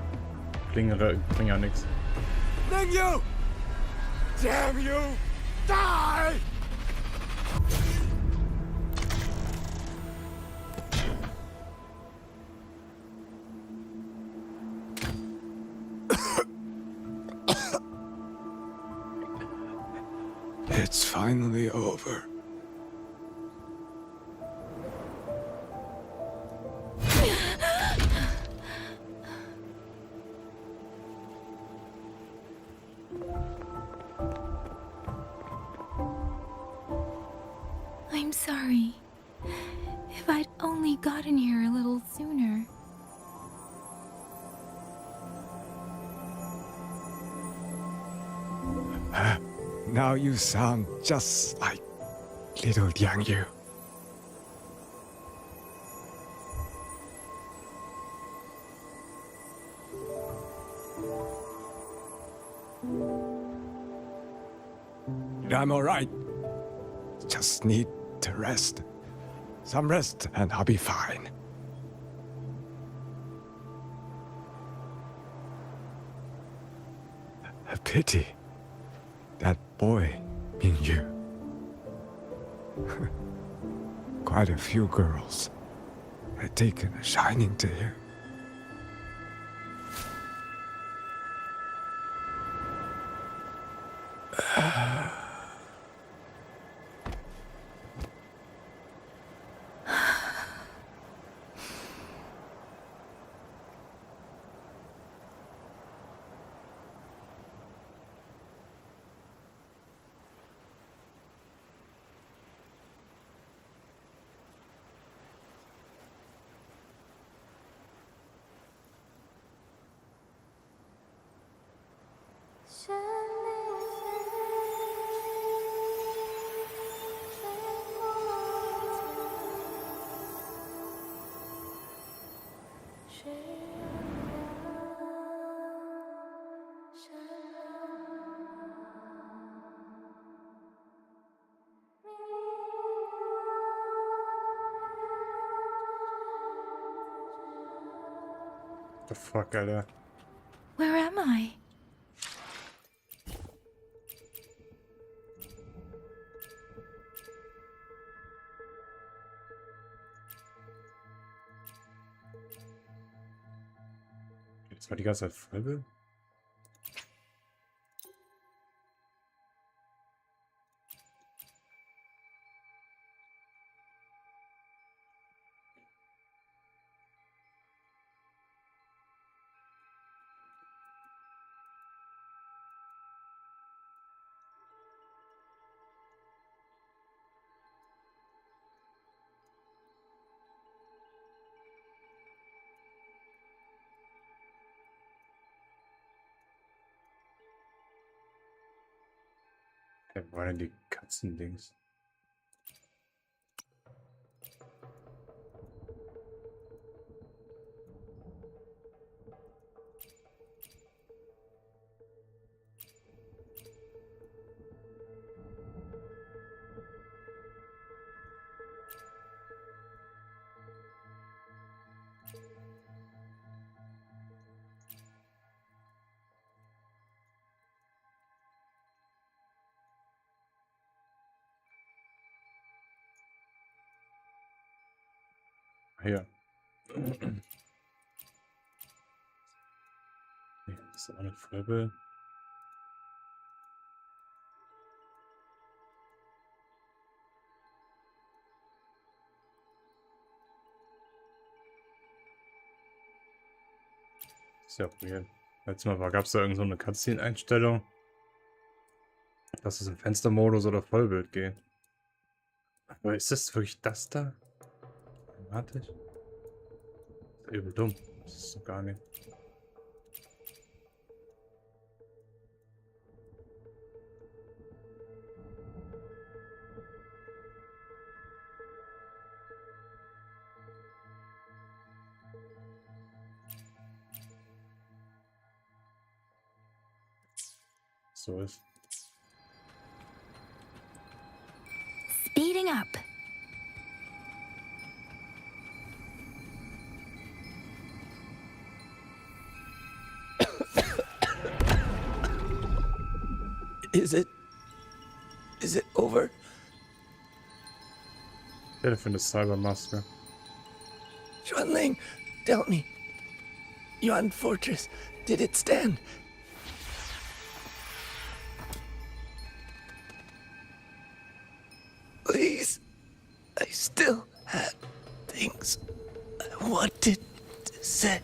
Bringen ja nichts. Thank you! Damn you! Die! It's finally over. I'm sorry. If I'd only gotten here a little sooner. Now you sound just like little Yang Yu. I'm alright. Just need to rest. Some rest and I'll be fine. A pity. That boy, Mingyu. Quite a few girls had taken a shining to him. The fuck, Alter. Where am I? Das war die ganze Zeit Folge? Ja, wo waren denn die Katzendings? Hier. Nee, das ist auch eine Vollbild. Ist ja weird. Letztes Mal gab es da irgend so eine Cutscene-Einstellung, dass es im Fenstermodus oder Vollbild geht. Aber ist das wirklich das da? Warte. Übel dumm. Das ist doch gar nicht. So ist. Speeding up. Is it over? Ja, für eine Cybermaske. Xuanling, tell me. Yuan Fortress, did it stand? Please, I still had things I wanted to say.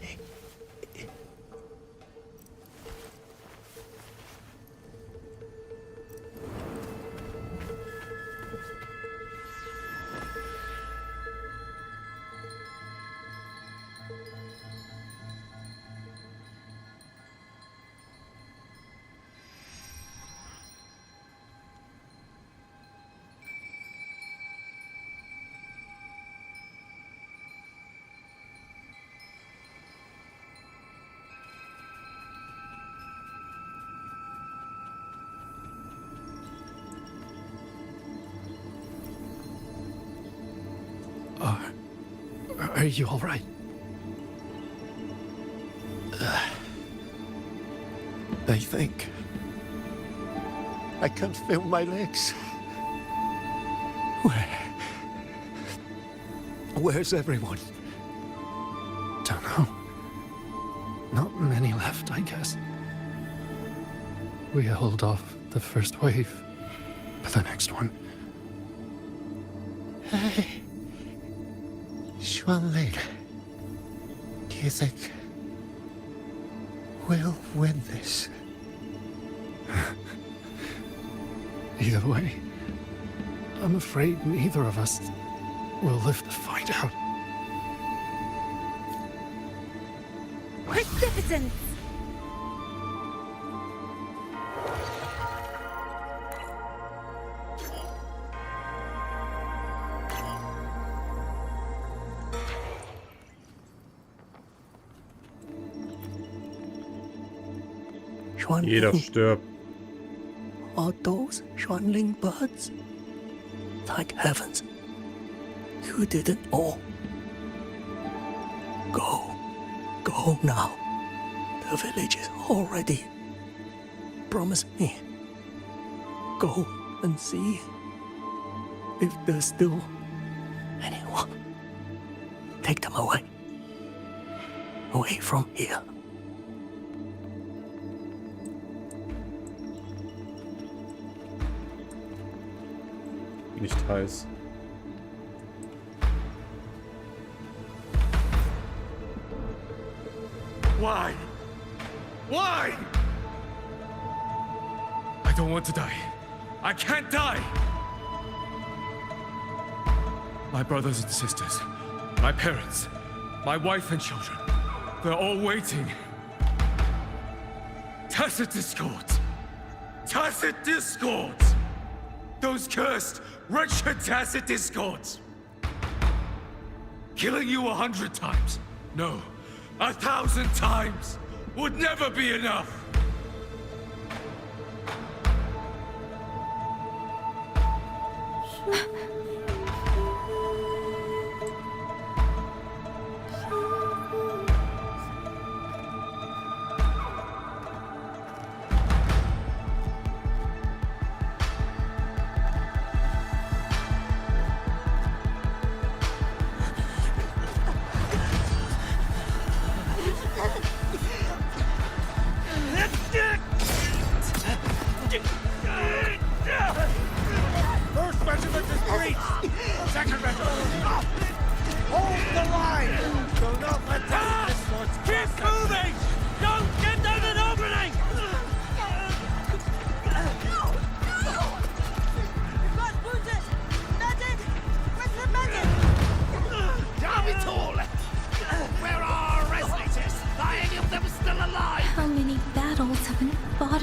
Are you all right? I think. I can't feel my legs. Where's everyone? Don't know. Not many left, I guess. We held off the first wave, but the next one. Hey. Xuanling, do you think we'll win this? Either way, I'm afraid neither of us will live to find out. Precipitance! Jeder stirbt. Are those Xuanling birds? Thank heavens. You didn't all. Go. Go now. The village is all ready. Promise me. Go and see if there's still anyone. Take them away. Away from here. Nicht heiß. Why? Why? I don't want to die. I can't die! My brothers and sisters, my parents, my wife and children, they're all waiting. Tacit discords! Tacit discords! Those cursed, wretched tacit discords! Killing you 100 times, no, 1,000 times, would never be enough!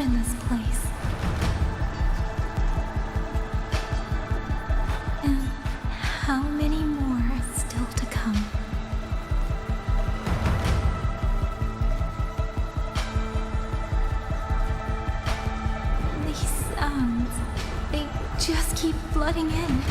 in this place. And how many more are still to come? These sounds, they just keep flooding in.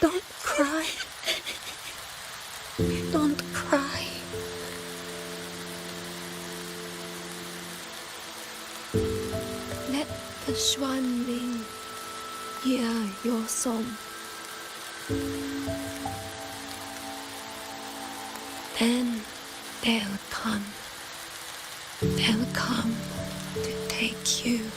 Don't cry. Don't cry. Let the swan wing hear your song. Then they'll come. They'll come to take you home.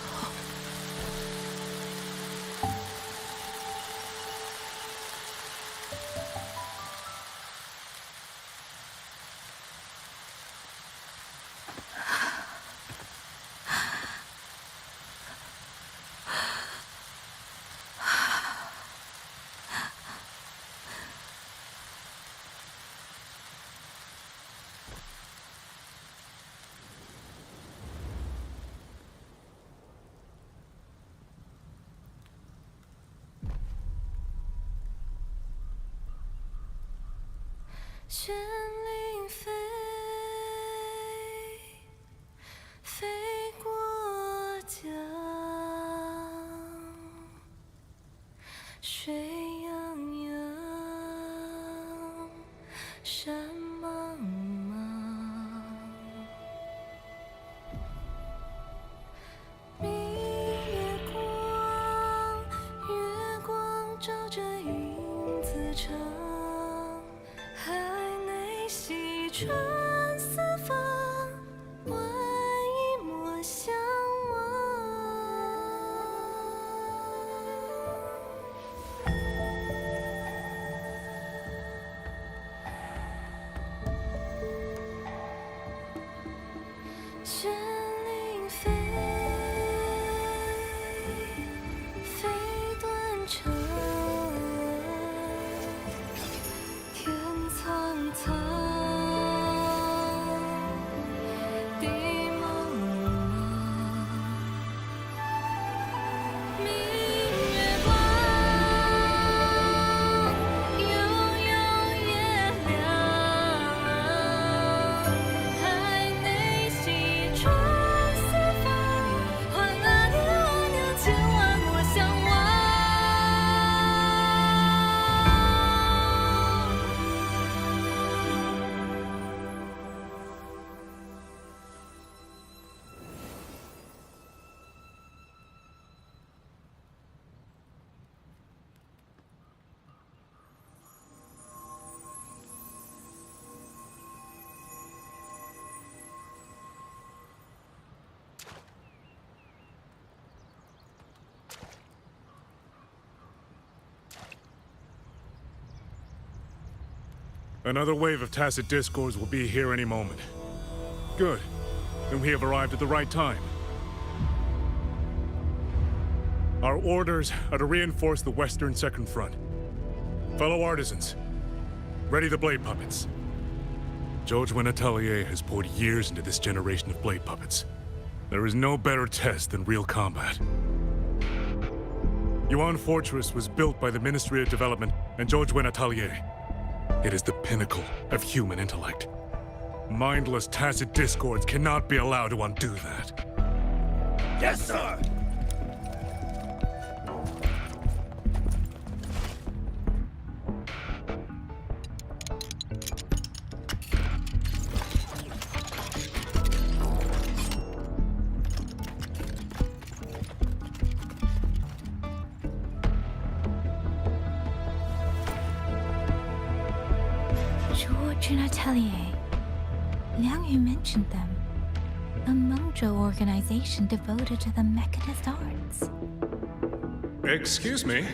Another wave of tacit discords will be here any moment. Good. Then we have arrived at the right time. Our orders are to reinforce the Western Second Front. Fellow artisans, ready the blade puppets. George Atelier has poured years into this generation of blade puppets. There is no better test than real combat. Yuan Fortress was built by the Ministry of Development and George Atelier. It is the pinnacle of human intellect. Mindless, tacit discords cannot be allowed to undo that. Yes, sir! George and Atelier. Liang Yu mentioned them. A Mojo organization devoted to the mechanist arts. Excuse me?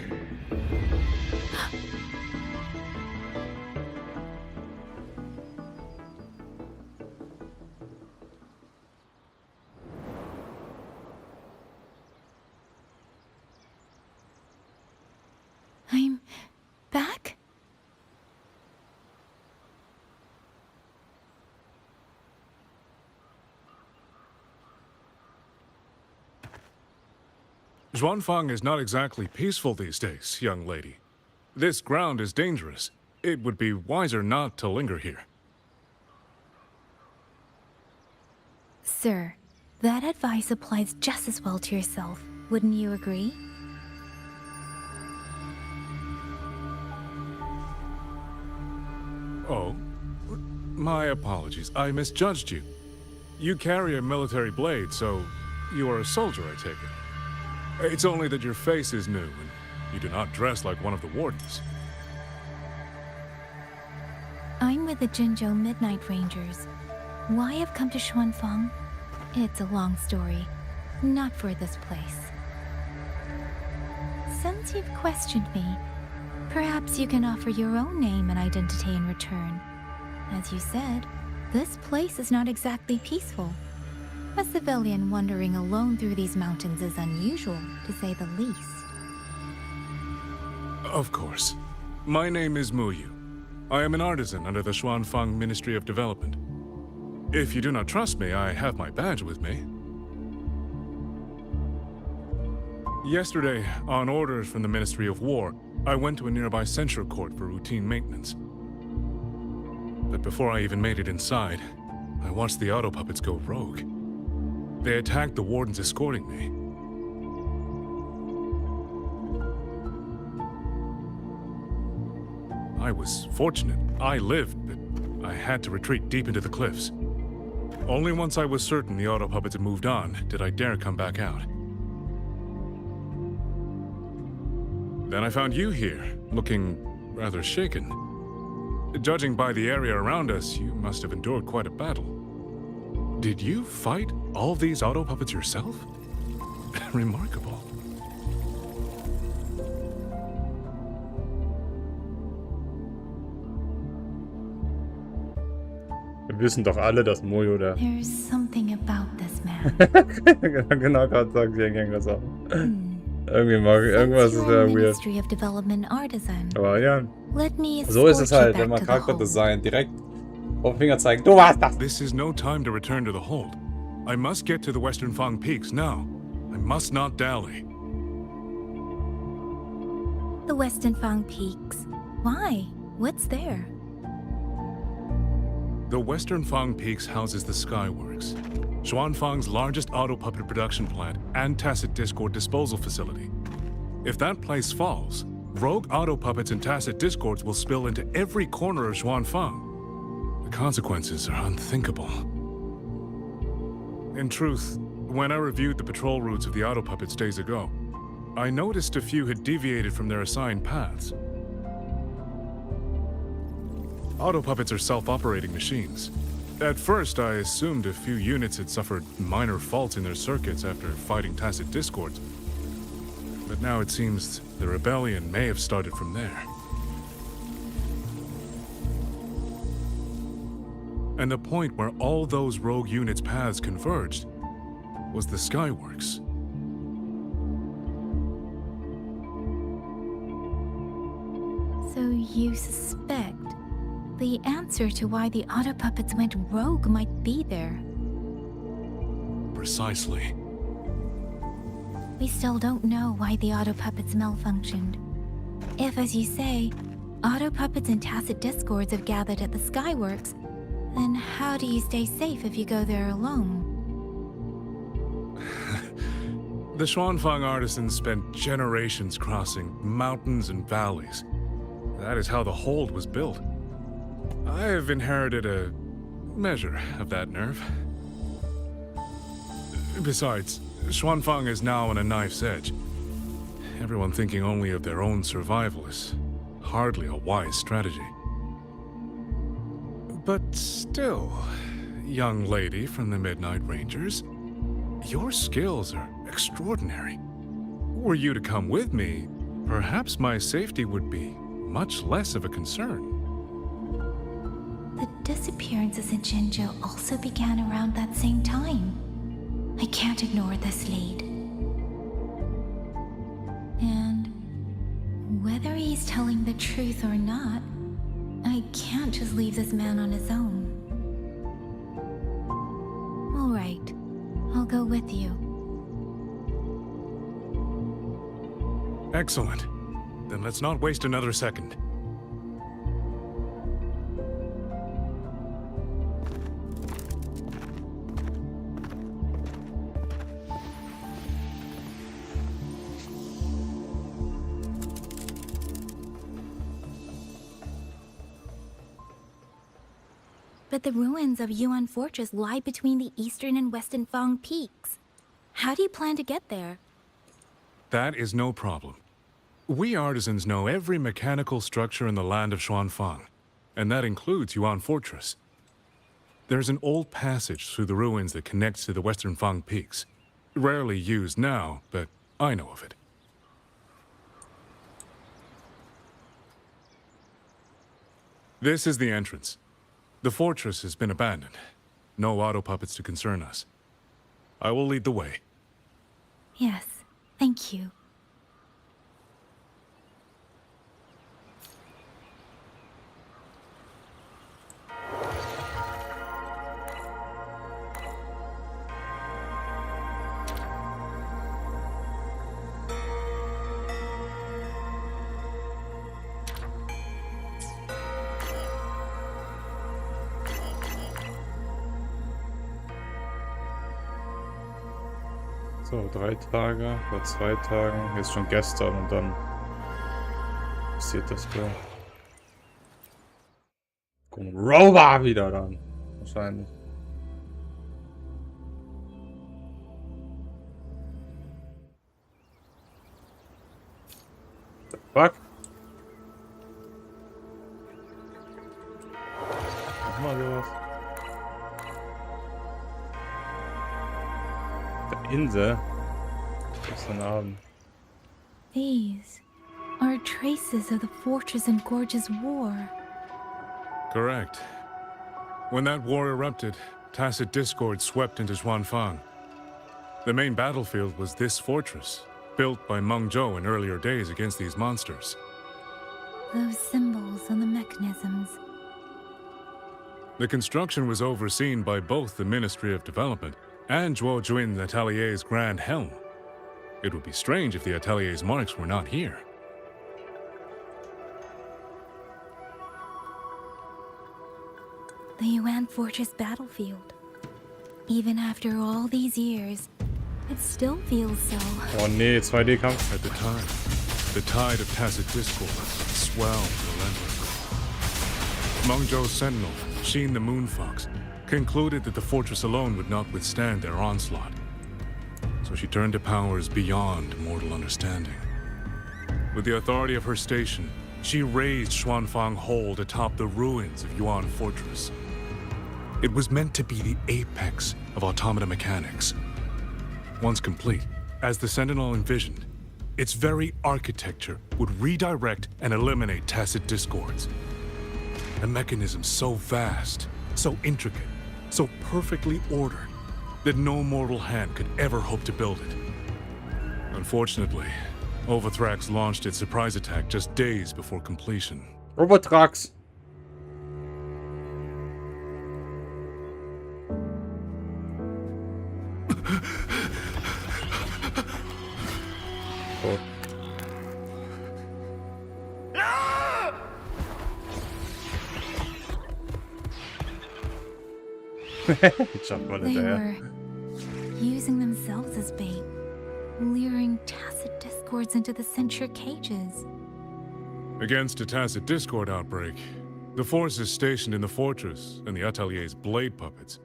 I'm back? Xuanfang is not exactly peaceful these days, young lady. This ground is dangerous. It would be wiser not to linger here. Sir, that advice applies just as well to yourself. Wouldn't you agree? Oh? My apologies. I misjudged you. You carry a military blade, so you are a soldier, I take it. It's only that your face is new, and you do not dress like one of the wardens. I'm with the Jinzhou Midnight Rangers. Why I've come to Xuanfang? It's a long story. Not for this place. Since you've questioned me, perhaps you can offer your own name and identity in return. As you said, this place is not exactly peaceful. A civilian wandering alone through these mountains is unusual, to say the least. Of course. My name is Muyu. I am an artisan under the Xuanfang Ministry of Development. If you do not trust me, I have my badge with me. Yesterday, on orders from the Ministry of War, I went to a nearby censure court for routine maintenance. But before I even made it inside, I watched the auto puppets go rogue. They attacked the wardens escorting me. I was fortunate. I lived, but I had to retreat deep into the cliffs. Only once I was certain the auto puppets had moved on did I dare come back out. Then I found you here, looking rather shaken. Judging by the area around us, you must have endured quite a battle. Did you fight all these auto puppets yourself? Remarkable. Wir wissen doch alle, dass Mojo der... There's something about this man. Genau, gerade sagt Yang Yang das auch. Irgendwie mag irgendwas ist ja weird. Ministry of Development artisan. Aber ja, Let me so ist es escort you halt, back wenn man to the hold. Charakterdesign direkt auf den Finger zeigen. Du warst das! This is no time to return to the hold. I must get to the Western Fang Peaks now. I must not dally. The Western Fang Peaks. Why? What's there? The Western Fang Peaks houses the Skyworks, Xuanfang's largest auto puppet production plant and tacit discord disposal facility. If that place falls, rogue auto puppets and tacit discords will spill into every corner of Xuanfang. The consequences are unthinkable. In truth, when I reviewed the patrol routes of the auto puppets days ago, I noticed a few had deviated from their assigned paths. Auto puppets are self-operating machines. At first, I assumed a few units had suffered minor faults in their circuits after fighting tacit discords. But now it seems the rebellion may have started from there. And the point where all those rogue units' paths converged was the Skyworks. So you suspect The answer to why the auto puppets went rogue might be there. Precisely. We still don't know why the auto puppets malfunctioned. If, as you say, auto puppets and tacit discords have gathered at the Skyworks, then how do you stay safe if you go there alone? The Xuanfang artisans spent generations crossing mountains and valleys. That is how the hold was built. I have inherited a measure of that nerve. Besides, Xuanfang is now on a knife's edge. Everyone thinking only of their own survival is hardly a wise strategy. But still, young lady from the Midnight Rangers, your skills are extraordinary. Were you to come with me, perhaps my safety would be much less of a concern. The disappearances in Jinzhou also began around that same time. I can't ignore this lead. And whether he's telling the truth or not, I can't just leave this man on his own. All right, I'll go with you. Excellent. Then let's not waste another second. But the ruins of Yuan Fortress lie between the eastern and western Fang peaks. How do you plan to get there? That is no problem. We artisans know every mechanical structure in the land of Xuanfang, and that includes Yuan Fortress. There's an old passage through the ruins that connects to the western Fang peaks. Rarely used now, but I know of it. This is the entrance. The fortress has been abandoned. No auto puppets to concern us. I will lead the way. Yes, thank you. So, 3 Tage, vor 2 Tagen, jetzt schon gestern und dann passiert das wohl. Kommt Rover wieder dann, wahrscheinlich. The fuck? Mach mal sowas. Insel. Gestern Abend. These are traces of the Fortress and Gorge's war. Correct. When that war erupted, tacit discord swept into Xuanfang. The main battlefield was this fortress, built by Meng Zhou in earlier days against these monsters. Those symbols and the mechanisms. The construction was overseen by both the Ministry of Development and Zhuo Jun's Atelier's Grand Helm. It would be strange if the Atelier's marks were not here. The Yuan Fortress battlefield. Even after all these years, it still feels so. Oh nee, 2D-Kampf. At the time, the tide of tacit discord swelled relentlessly. Meng Zhou's sentinel, Xin the Moonfox, concluded that the fortress alone would not withstand their onslaught. So she turned to powers beyond mortal understanding. With the authority of her station, she raised Xuanfang Hold atop the ruins of Yuan Fortress. It was meant to be the apex of automata mechanics. Once complete, as the Sentinel envisioned, its very architecture would redirect and eliminate tacit discords. A mechanism so vast, so intricate, so perfectly ordered, that no mortal hand could ever hope to build it. Unfortunately, Overthrax launched its surprise attack just days before completion. Overthrax. Tot. They were using themselves as bait, luring tacit discords into the censure cages. Against a tacit discord outbreak, the forces stationed in the fortress and the Atelier's blade puppets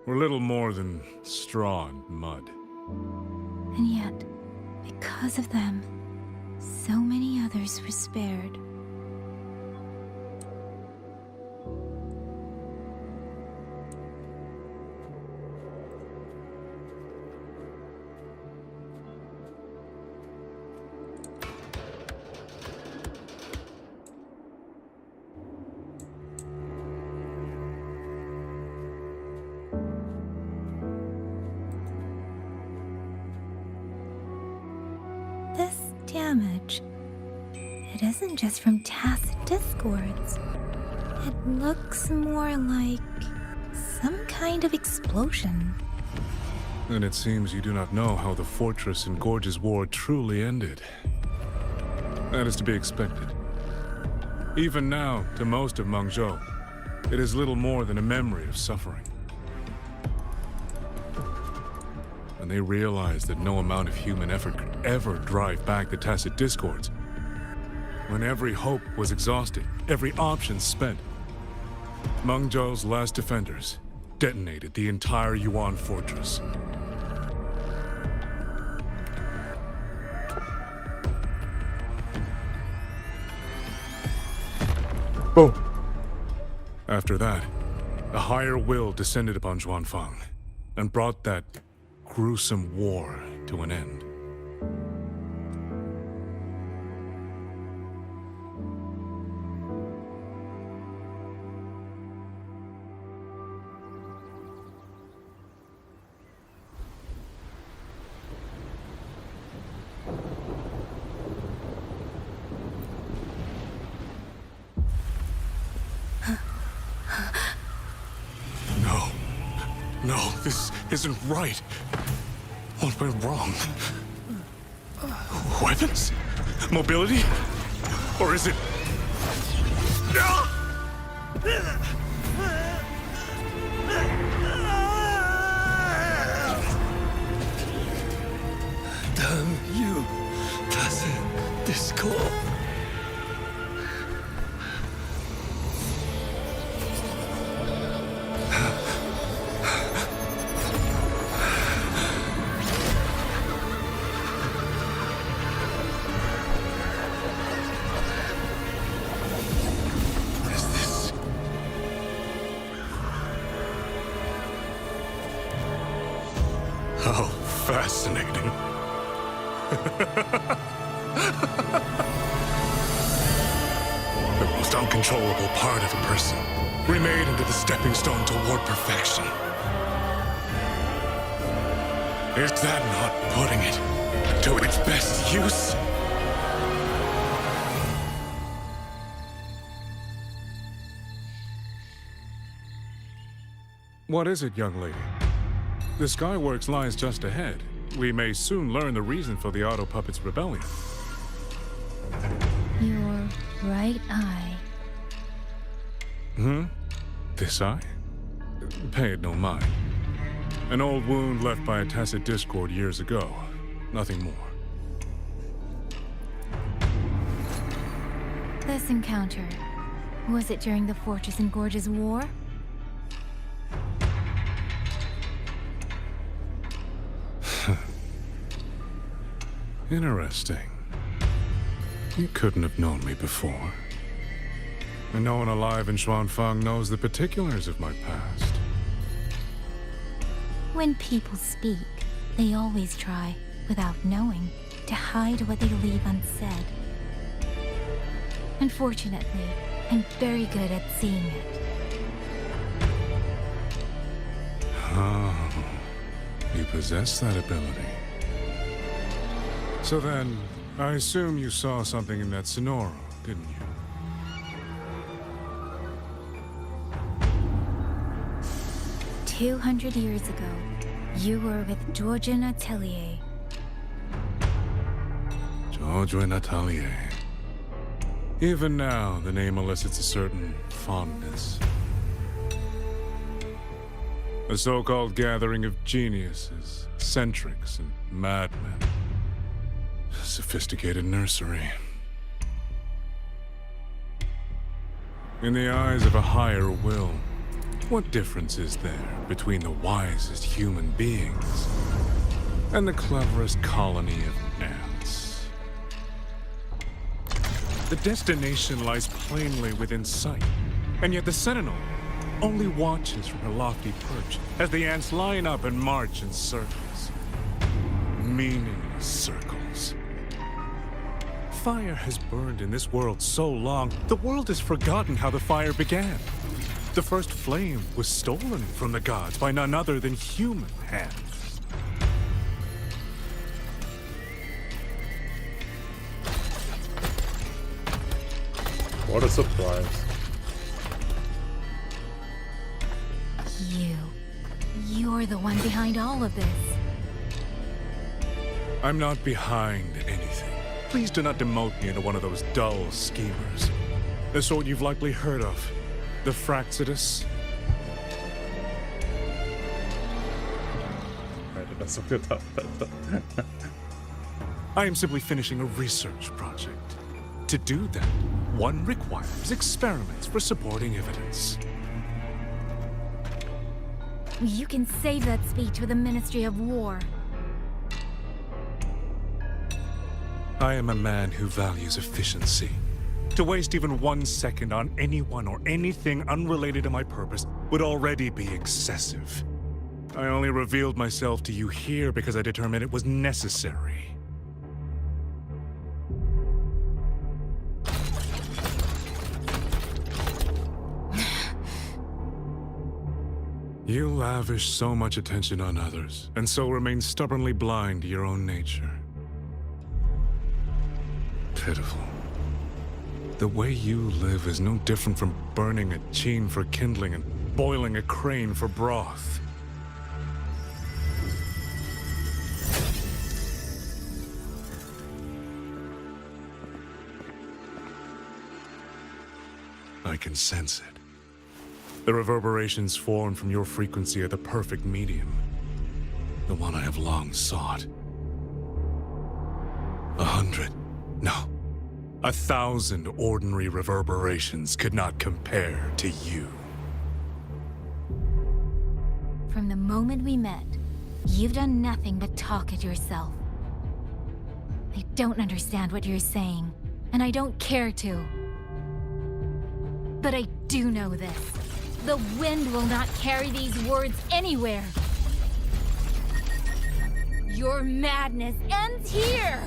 were little more than straw and mud. And yet, because of them, so many others were spared. Damage. It isn't just from tacit discords. It looks more like some kind of explosion. And it seems you do not know how the Fortress and Gorge's war truly ended. That is to be expected. Even now, to most of Mengzhou, it is little more than a memory of suffering. When they realized that no amount of human effort could ever drive back the tacit discords, when every hope was exhausted, every option spent, Mengzhou's last defenders detonated the entire Yuan fortress. Boom. After that, a higher will descended upon Xuanfang and brought that gruesome war to an end. No, this isn't right. What went wrong? Weapons? Mobility? Or is it... Damn you, tacit discord. How fascinating. The most uncontrollable part of a person, remade into the stepping stone toward perfection. Is that not putting it to its best use? What is it, young lady? The Skyworks lies just ahead. We may soon learn the reason for the Auto Puppets' rebellion. Your right eye. This eye? Pay it no mind. An old wound left by a tacit discord years ago. Nothing more. This encounter, was it during the Fortress and Gorge's war? Interesting. You couldn't have known me before. And no one alive in Xuanfang knows the particulars of my past. When people speak, they always try, without knowing, to hide what they leave unsaid. Unfortunately, I'm very good at seeing it. Oh, you possess that ability. So then, I assume you saw something in that Sonoro, didn't you? 200 years ago, you were with Georgian Atelier. Audrey Natelier. Even now, the name elicits a certain fondness. A so-called gathering of geniuses, eccentrics, and madmen. A sophisticated nursery. In the eyes of a higher will, what difference is there between the wisest human beings and the cleverest colony of ants? The destination lies plainly within sight, and yet the Sentinel only watches from her lofty perch as the ants line up and march in circles. Meaningless circles. Fire has burned in this world so long, the world has forgotten how the fire began. The first flame was stolen from the gods by none other than human hands. What a surprise. You're the one behind all of this. I'm not behind anything. Please do not demote me into one of those dull schemers. The sort you've likely heard of. The Fraxidus. I am simply finishing a research project. To do that, one requires experiments for supporting evidence. You can save that speech with the Ministry of War. I am a man who values efficiency. To waste even 1 second on anyone or anything unrelated to my purpose would already be excessive. I only revealed myself to you here because I determined it was necessary. You lavish so much attention on others, and so remain stubbornly blind to your own nature. Pitiful. The way you live is no different from burning a chine for kindling and boiling a crane for broth. I can sense it. The reverberations formed from your frequency are the perfect medium. The one I have long sought. 100, no, 1,000 ordinary reverberations could not compare to you. From the moment we met, you've done nothing but talk at yourself. I don't understand what you're saying, and I don't care to. But I do know this. The wind will not carry these words anywhere. Your madness ends here!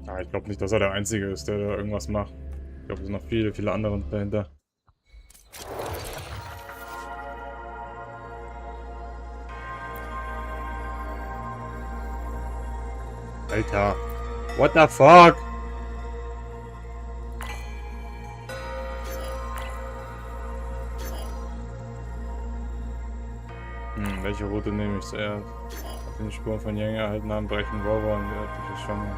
Ah, ich glaube nicht, dass er der Einzige ist, der da irgendwas macht. Ich glaube, es sind noch viele, viele andere dahinter. Alter. What the fuck? Welche Route nehme ich zuerst? Auf den Spuren von Yang erhalten haben, brechen Rover und die örtliche Schwanger.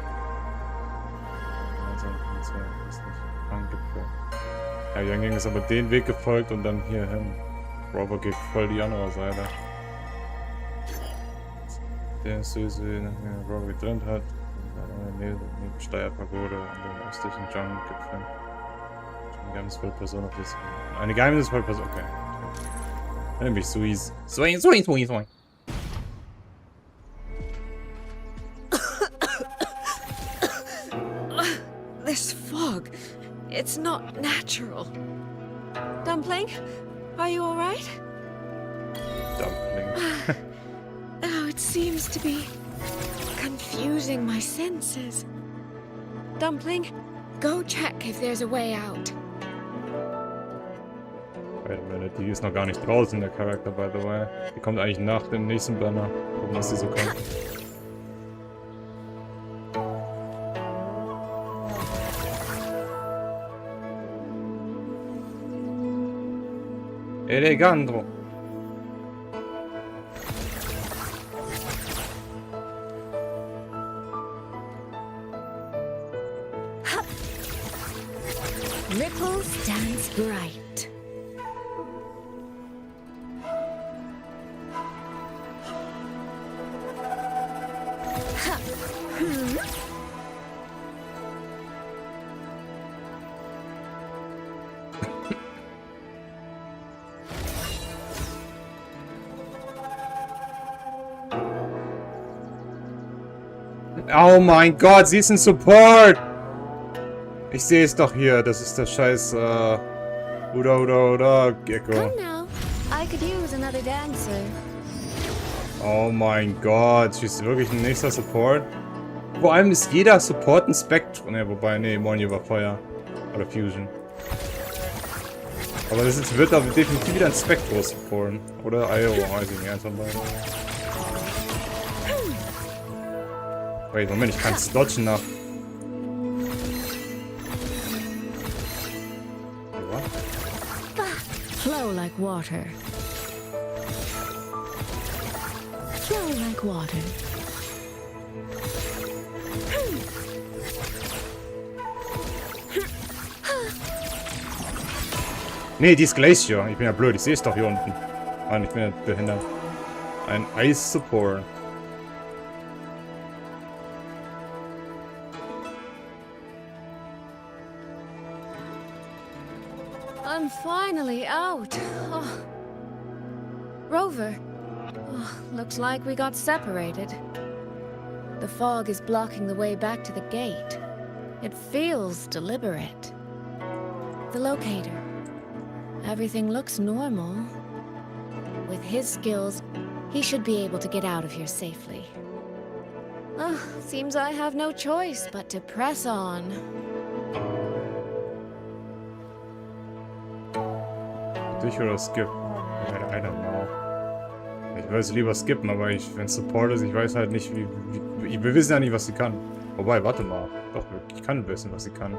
Ja, Yang ist aber den Weg gefolgt und dann hier hin. Rover geht voll die andere Seite. Der Süße nachher Rover getrennt hat. Neben Steuerpagode an den östlichen Jungle-Gipfel. Eine geheimnisvolle Person auf das. Eine geheimnisvolle Person, okay. Nämlich Suiz. Swing. This fog, it's not natural. Dumpling, are you all right? Dumpling. Oh, it seems to be confusing my senses. Dumpling, go check if there's a way out. Wait a minute, die ist noch gar nicht draußen, der Charakter, by the way. Die kommt eigentlich nach dem nächsten Banner. Gucken, was sie so kommt. Elegandro. Ripple stands bright. Oh mein Gott, sie ist ein Support! Ich sehe es doch hier, das ist der scheiß, oder, Gecko. Come now. I could use another dancer. Oh mein Gott, sie ist wirklich ein nächster Support. Vor allem ist jeder Support ein Spectrum. Ne, wobei, nee, Monje war Feuer. Oder Fusion. Aber das wird aber definitiv wieder ein Spectro supporten. Oder Io, weiß ich nicht, eins von beiden. Wait, Moment, ich kann es dodgen nach. Flow like water. Flow like water. Nee, die ist Glacier. Ich bin ja blöd, ich sehe es doch hier unten. Mann, ich bin ja behindert. Ein Ice Support. I'm finally out. Oh. Rover. Oh, looks like we got separated. The fog is blocking the way back to the gate. It feels deliberate. The locator. Everything looks normal. With his skills, he should be able to get out of here safely. Oh, seems I have no choice but to press on. Dich oder Skip? I don't know. Ich würde es lieber skippen, aber wenn es Support ist, ich weiß halt nicht, wir wissen ja nicht, was sie kann. Wobei, warte mal. Doch, ich kann wissen, was sie kann.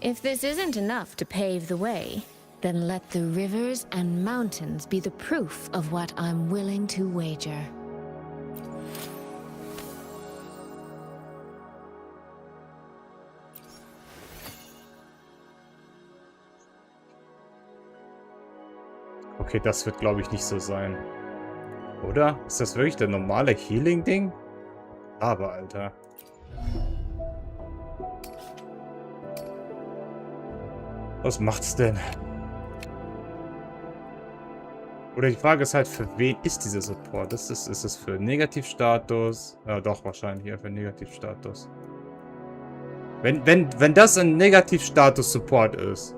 If this isn't enough to pave the way, then let the rivers and mountains be the proof of what I'm willing to wager. Okay, das wird, glaube ich, nicht so sein. Oder? Ist das wirklich der normale Healing-Ding? Aber, Alter. Was macht's denn? Oder die Frage ist halt, für wen ist dieser Support? Ist es für Negativstatus? Ja, doch, wahrscheinlich eher für Negativstatus. Wenn das ein Negativstatus-Support ist,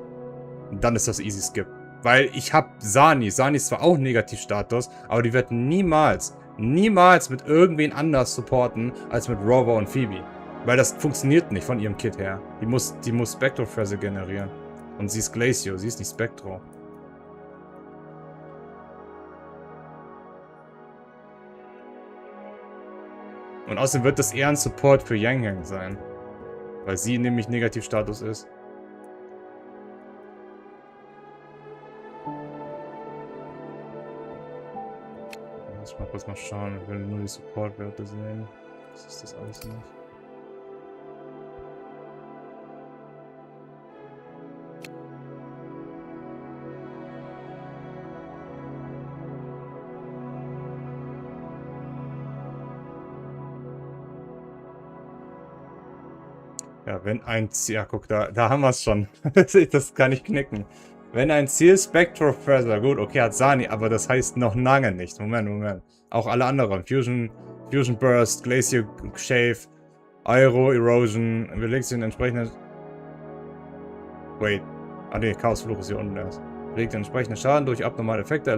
dann ist das easy skip. Weil ich habe Sani. Sani ist zwar auch Negativstatus, aber die wird niemals mit irgendwen anders supporten, als mit Rover und Phoebe. Weil das funktioniert nicht von ihrem Kit her. Die muss Spectro-Fresse generieren. Und sie ist Glacio, sie ist nicht Spectro. Und außerdem wird das eher ein Support für Yang Yang sein. Weil sie nämlich Negativstatus ist. Ich mal kurz mal schauen, ich will nur die Support-Werte sehen. Das ist das alles nicht. Ja, wenn ein Ziel... Ja, guck, da haben wir es schon. Das kann ich knicken. Wenn ein Ziel Spectro-Pressure... Gut, okay, hat Sani, aber das heißt noch lange nicht. Moment. Auch alle anderen. Fusion Burst, Glacier Shave, Aero Erosion. Belegt den entsprechenden... Wait. Ah ne, Chaosfluch ist hier unten erst. Belegt den entsprechenden Schaden durch abnormale Effekte.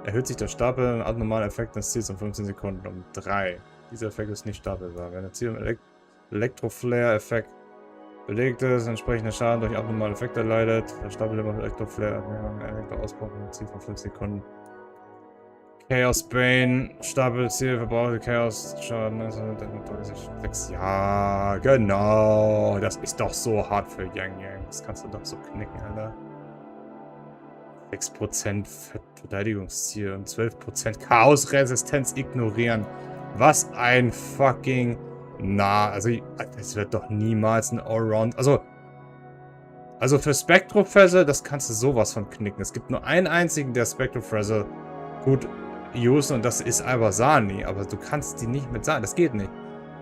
Erhöht sich der Stapel abnormale Effekte des Ziels um 15 Sekunden um 3. Dieser Effekt ist nicht stapelbar. Wenn der Ziel im Elektroflare-Effekt belegt ist, entsprechender Schaden durch abnormale Effekte erleidet. Der Stapel immer Elektroflare, Elektroausbruch im Ziel von 5 Sekunden. Chaos Bane, Stapelziel, verbrauchte Chaos Schaden. 6. Ja, genau. Das ist doch so hart für Yang Yang. Das kannst du doch so knicken, Alter. 6% Verteidigungsziel und 12% Chaosresistenz ignorieren. Was ein fucking... Na, also das wird doch niemals ein Allround... Also für Spectrofrezzle, das kannst du sowas von knicken. Es gibt nur einen einzigen, der Spectrofrezzle gut usen und das ist Albasani. Aber du kannst die nicht mit Sani. Das geht nicht.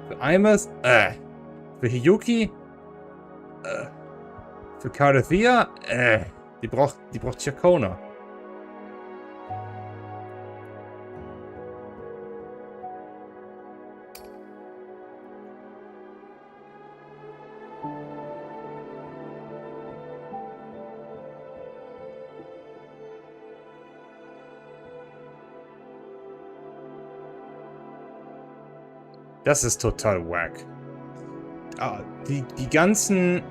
Für Imus, Für Hiyuki, Für Cardithea, Die braucht Chakona. Das ist total wack. Die ganzen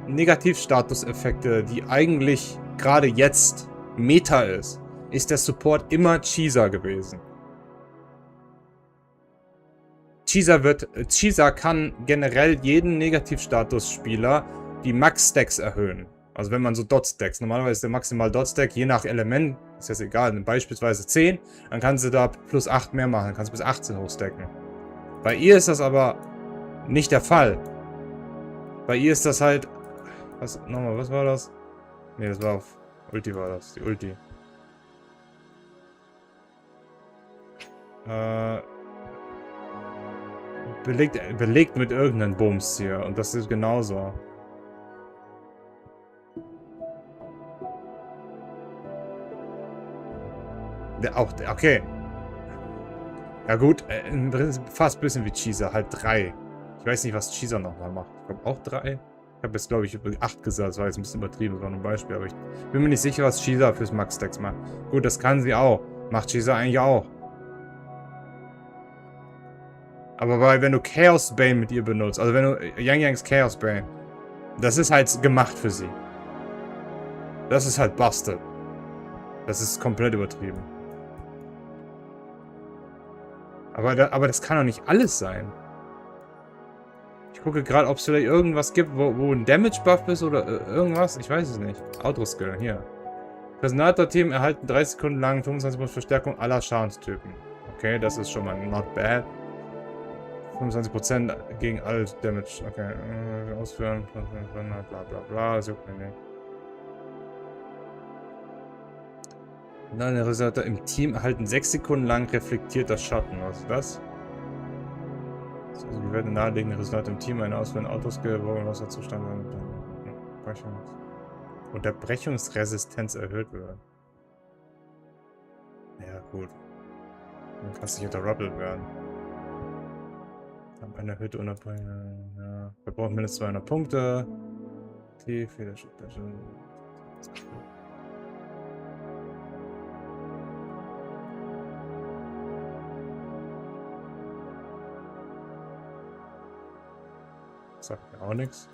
Negativstatus-Effekte, die eigentlich gerade jetzt Meta ist der Support immer Cheeser gewesen. Cheeser kann generell jeden Negativstatus-Spieler die Max-Stacks erhöhen. Also wenn man so Dot-Stacks, normalerweise ist der maximal Dot-Stack, je nach Element, ist jetzt egal, beispielsweise 10, dann kannst du da plus 8 mehr machen, dann kannst du bis 18 hochstacken. Bei ihr ist das aber nicht der Fall. Bei ihr ist das halt... Was war das? Ne, das war auf Ulti war das, die Ulti. Belegt mit irgendeinem Bums hier. Und das ist genauso. Okay. Ja gut, fast ein bisschen wie Cheeser, halt 3. Ich weiß nicht, was Cheeser nochmal macht. Ich glaube auch 3. Ich habe jetzt, glaube ich, 8 gesagt. Das war jetzt ein bisschen übertrieben, das war nur ein Beispiel. Aber ich bin mir nicht sicher, was Cheeser fürs Max-Stacks macht. Gut, das kann sie auch. Macht Cheeser eigentlich auch. Aber wenn du Chaos Bane mit ihr benutzt, also wenn du Yang Yangs Chaos Bane, das ist halt gemacht für sie. Das ist halt busted. Das ist komplett übertrieben. Aber das kann doch nicht alles sein. Ich gucke gerade, ob es vielleicht irgendwas gibt, wo ein Damage-Buff ist oder irgendwas. Ich weiß es nicht. Autoskill, hier. Personator-Team erhalten 30 Sekunden lang 25% Verstärkung aller Schadenstypen. Okay, das ist schon mal not bad. 25% gegen all Damage. Okay, ausführen. Bla bla bla. Das juckt mir nicht. Nein, der Resultate im Team erhalten 6 Sekunden lang reflektierter Schatten. Was ist das? Also, wir werden naheliegende Resultate im Team eine Auswählen Autoskill, Wasserzustand und Unterbrechungsresistenz erhöht wird. Ja, gut. Dann kannst du nicht interrupted werden. Haben eine erhöhte Unterbrechung. Ja. Wir brauchen mindestens 200 Punkte. Tief, wieder sagt mir auch nichts.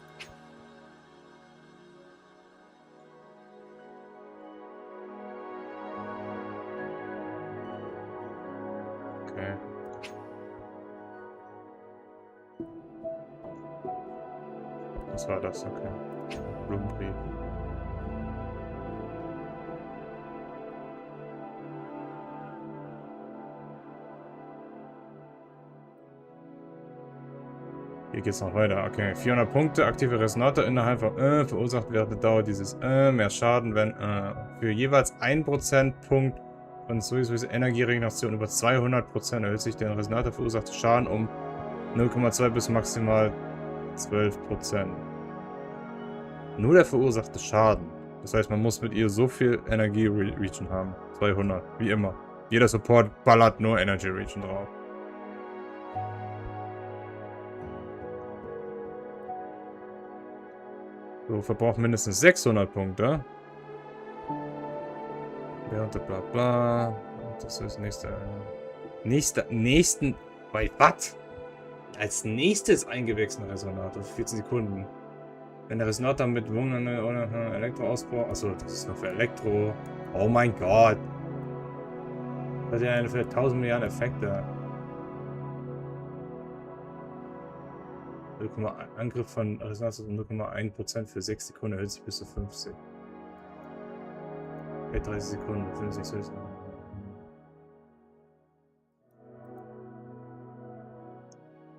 Okay. Was war das? Okay. Blumenbrief. Hier geht's noch weiter. Okay, 400 Punkte, aktive Resonator innerhalb von verursacht während der Dauer dieses mehr Schaden, wenn für jeweils 1% Punkt von sowieso Energieregeneration über 200% erhöht sich der Resonator verursachte Schaden um 0,2 bis maximal 12%. Nur der verursachte Schaden. Das heißt, man muss mit ihr so viel Energie Region haben. 200, wie immer. Jeder Support ballert nur Energy Region drauf. So, verbraucht mindestens 600 Punkte. Ja, und bla bla. Und das ist nächsten. Bei was? Als nächstes eingewechselter Resonator. 14 Sekunden. Wenn der Resonator mit Wunder oder Elektroausbau. Achso, das ist nur für Elektro. Oh mein Gott. Das hat ja eine für 1000 Milliarden Effekte. 0,1 Angriff von Resonanz um 0,1% für 6 Sekunden erhöht sich bis zu 50. Okay, 30 Sekunden, 50 Sekunden.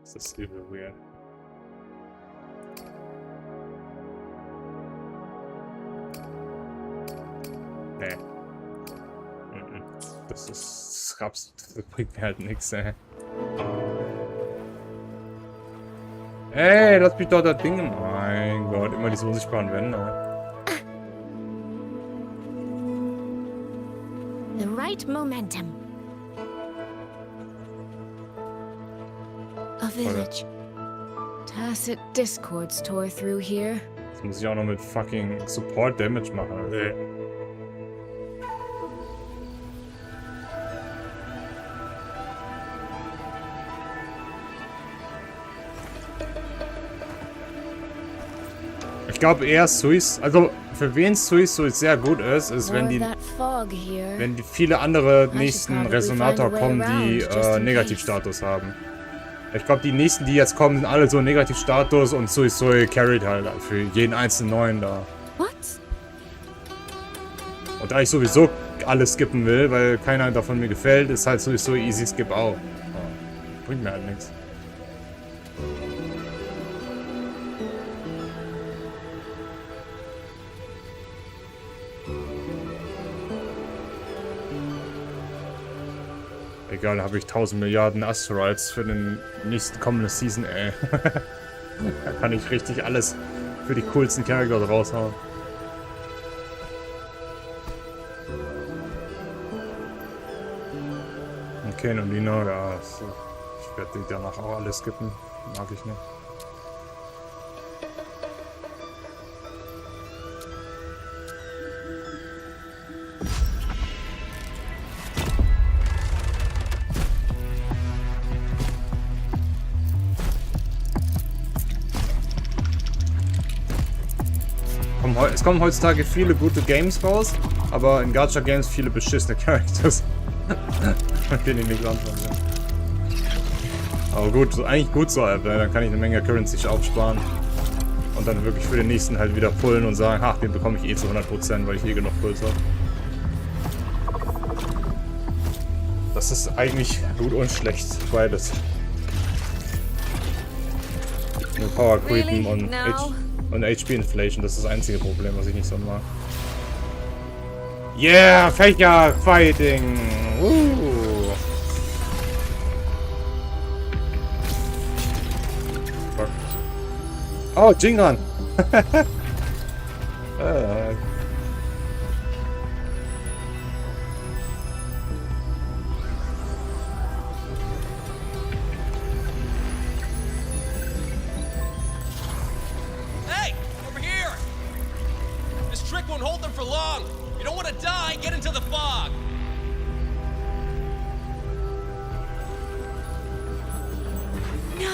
Das ist übel weird. Nee. Das ist Raps, das bringt mir halt nichts, ey. Ey, lass mich doch das Ding. Mein Gott, immer diese unsichtbaren Wände. The right momentum. A village. Tacit discords tore through here. Das muss ich auch noch mit fucking Support Damage machen. Ey. Ich glaube eher Suicide, also für wen Suicide sehr gut ist wenn die viele andere nächsten Resonator kommen, die Negativstatus haben. Ich glaube die nächsten, die jetzt kommen, sind alle so Negativstatus und Suicide carried halt für jeden einzelnen neuen da. Und da ich sowieso alles skippen will, weil keiner davon mir gefällt, ist halt sowieso easy skip auch. Oh, bringt mir halt nichts. Egal, da habe ich 1000 Milliarden Asteroids für den nächsten kommenden Season, ey. Da kann ich richtig alles für die coolsten Charakter raushauen. Okay, und Lino, ja, ich werde die danach auch alles skippen. Mag ich nicht. Es kommen heutzutage viele gute Games raus, aber in Gacha Games viele beschissene Characters. Mit denen ich nicht anfangen will. Aber gut, eigentlich gut so, dann kann ich eine Menge Currency aufsparen. Und dann wirklich für den nächsten halt wieder pullen und sagen, ach, den bekomme ich eh zu 100%, weil ich eh genug Puls habe. Das ist eigentlich gut und schlecht, beides. Nur Power Creepen und HP Inflation, das ist das einzige Problem, was ich nicht so mag. Yeah, Fächer Fighting! Oh, Jingan! Hey! Over here! This trick won't hold them for long! You don't want to die, get into the fog! No.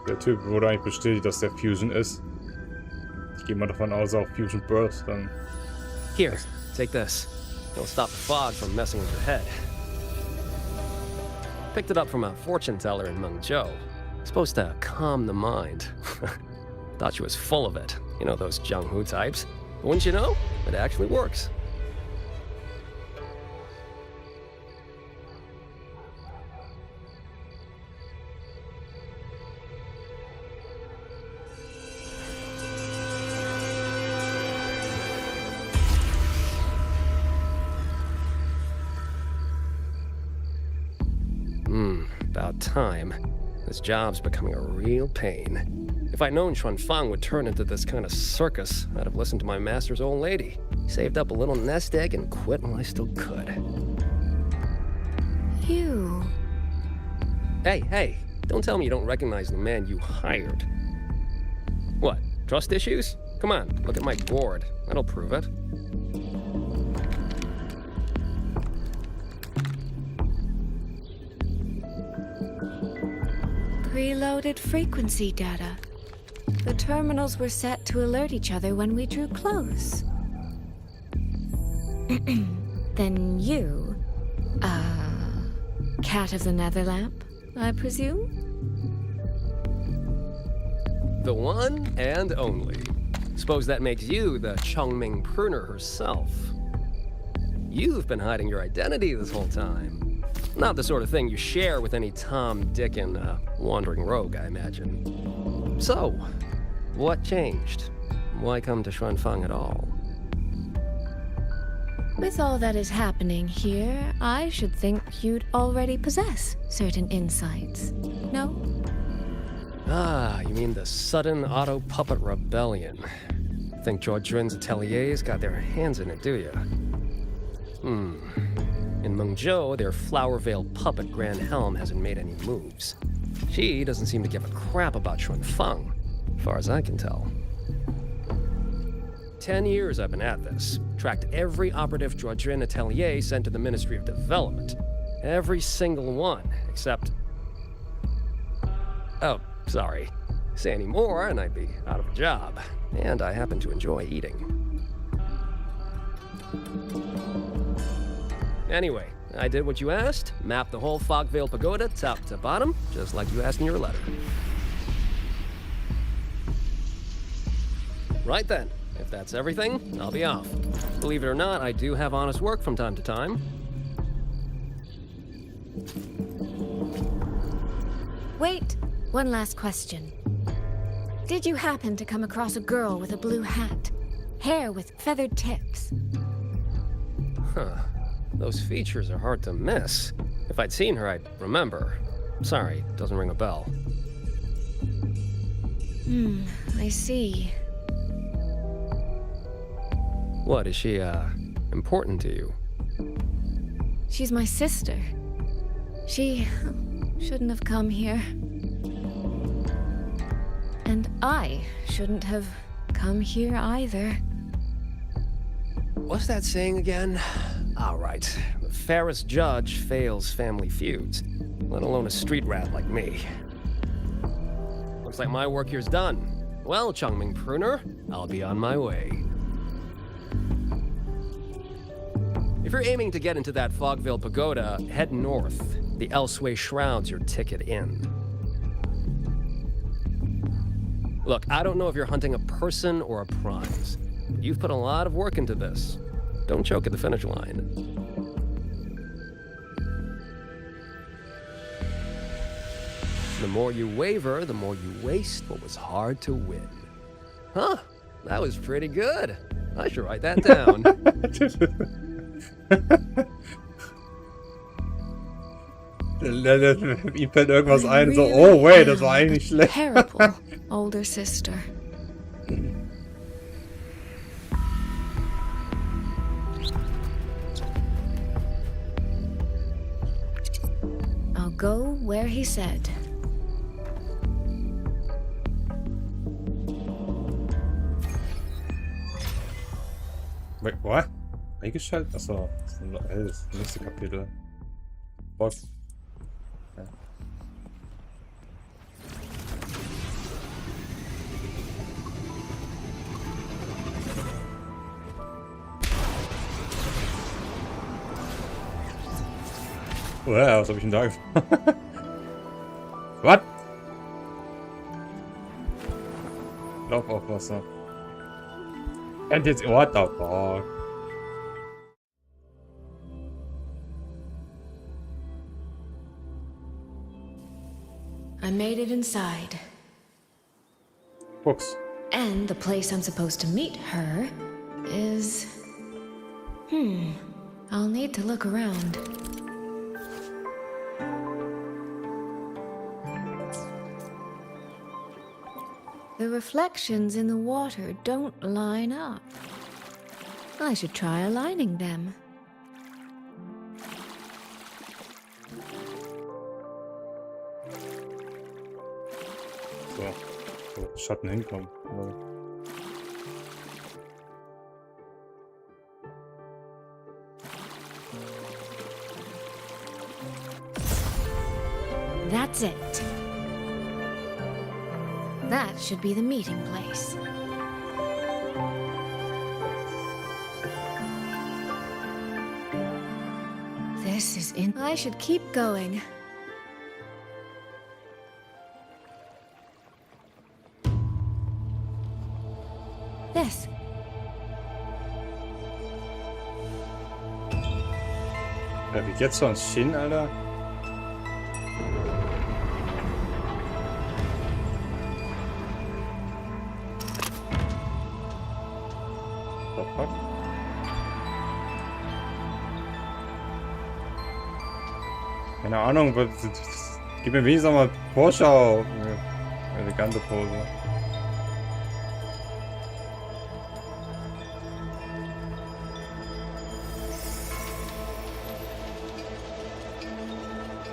Der Typ wurde eigentlich bestätigt, dass der Fusion ist. Ich gehe mal davon aus, auch Fusion Burst dann. Here, take this. It'll stop the fog from messing with your head. Picked it up from a fortune teller in Mengzhou. Supposed to calm the mind. Thought she was full of it. You know, those Jianghu types. But wouldn't you know? It actually works. about time. This job's becoming a real pain. If I'd known Xuanfang would turn into this kind of circus, I'd have listened to my master's old lady. Saved up a little nest egg and quit while I still could. You... Hey, don't tell me you don't recognize the man you hired. What, trust issues? Come on, look at my board. That'll prove it. Preloaded frequency data. The terminals were set to alert each other when we drew close. Then you... Cat of the Netherlamp, I presume? The one and only. Suppose that makes you the Chongming pruner herself. You've been hiding your identity this whole time. Not the sort of thing you share with any Tom, Dick, and wandering rogue, I imagine. So, what changed? Why come to Xuanfang at all? With all that is happening here, I should think you'd already possess certain insights. No? Ah, you mean the sudden auto puppet rebellion. Think Zhuojun's ateliers got their hands in it, do you? In Mengzhou, their Flower Veil puppet Grand Helm hasn't made any moves. She doesn't seem to give a crap about Xuanfang, as far as I can tell. 10 years I've been at this. Tracked every operative Zhuojun atelier sent to the Ministry of Development. Every single one, except... Oh, sorry. Say any more and I'd be out of a job. And I happen to enjoy eating. Anyway, I did what you asked. Mapped the whole Fogvale Pagoda top to bottom, just like you asked in your letter. Right then. If that's everything, I'll be off. Believe it or not, I do have honest work from time to time. Wait, one last question. Did you happen to come across a girl with a blue hat? Hair with feathered tips? Huh. Those features are hard to miss. If I'd seen her, I'd remember. Sorry, doesn't ring a bell. I see. What, is she, important to you? She's my sister. She shouldn't have come here. And I shouldn't have come here either. What's that saying again? All right. The fairest judge fails family feuds, let alone a street rat like me. Looks like my work here's done. Well, Chongming Pruner, I'll be on my way. If you're aiming to get into that Fogvale Pagoda, head north. The Elseway Shroud's your ticket in. Look, I don't know if you're hunting a person or a prize. You've put a lot of work into this. Don't choke at the finish line. The more you waver, the more you waste what was hard to win. Huh, that was pretty good. I should write that down. Ihm fällt irgendwas ein, so, oh wait, das war eigentlich schlecht. Terrible, older sister. I'll go where he said. Wait, what? Eingeschaltet? Achso, das nächste Kapitel. Was? Ja. Wow, was habe ich denn da gemacht? Was? Lauf auf Wasser. Und jetzt, what the fuck? I made it inside. Books. And the place I'm supposed to meet her is... I'll need to look around. The reflections in the water don't line up. I should try aligning them. So, wo Schatten hinkommen. That's it. That should be the meeting place. This is in. I should keep going. This. Ja, wie geht's sonst hin, Alter? Keine Ahnung, gib mir wenigstens mal Vorschau. Elegante Pose.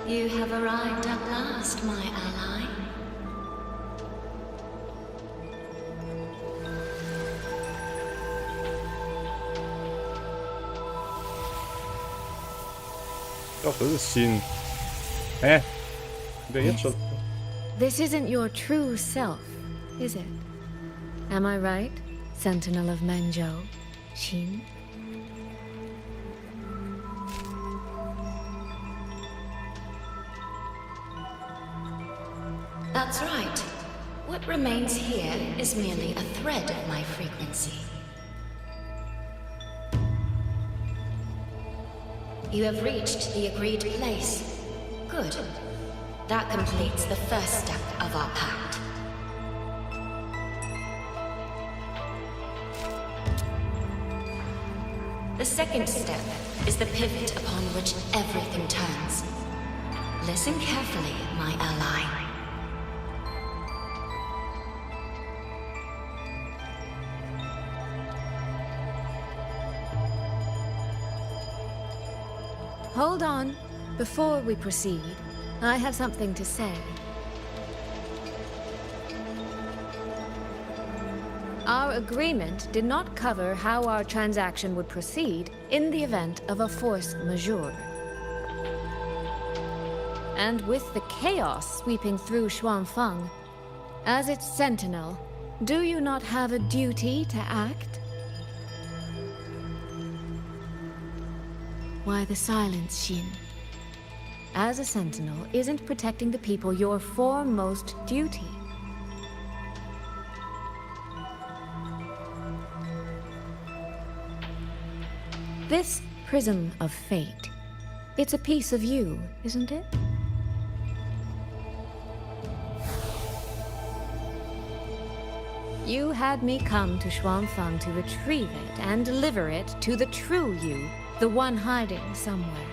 You have arrived at last, my ally. Doch, das ist Xin. Hä? Wer jetzt schon? This isn't your true self, is it? Am I right, Sentinel of Mengzhou, Xin? That's right. What remains here is merely a thread of my frequency. You have reached the agreed place. Good. That completes the first step of our pact. The second step is the pivot upon which everything turns. Listen carefully, my ally. Hold on. Before we proceed, I have something to say. Our agreement did not cover how our transaction would proceed in the event of a force majeure. And with the chaos sweeping through Xuanfang, as its sentinel, do you not have a duty to act? Why the silence, Xin? As a sentinel, isn't protecting the people your foremost duty? This prism of fate, it's a piece of you, isn't it? You had me come to Xuanfang to retrieve it and deliver it to the true you, the one hiding somewhere.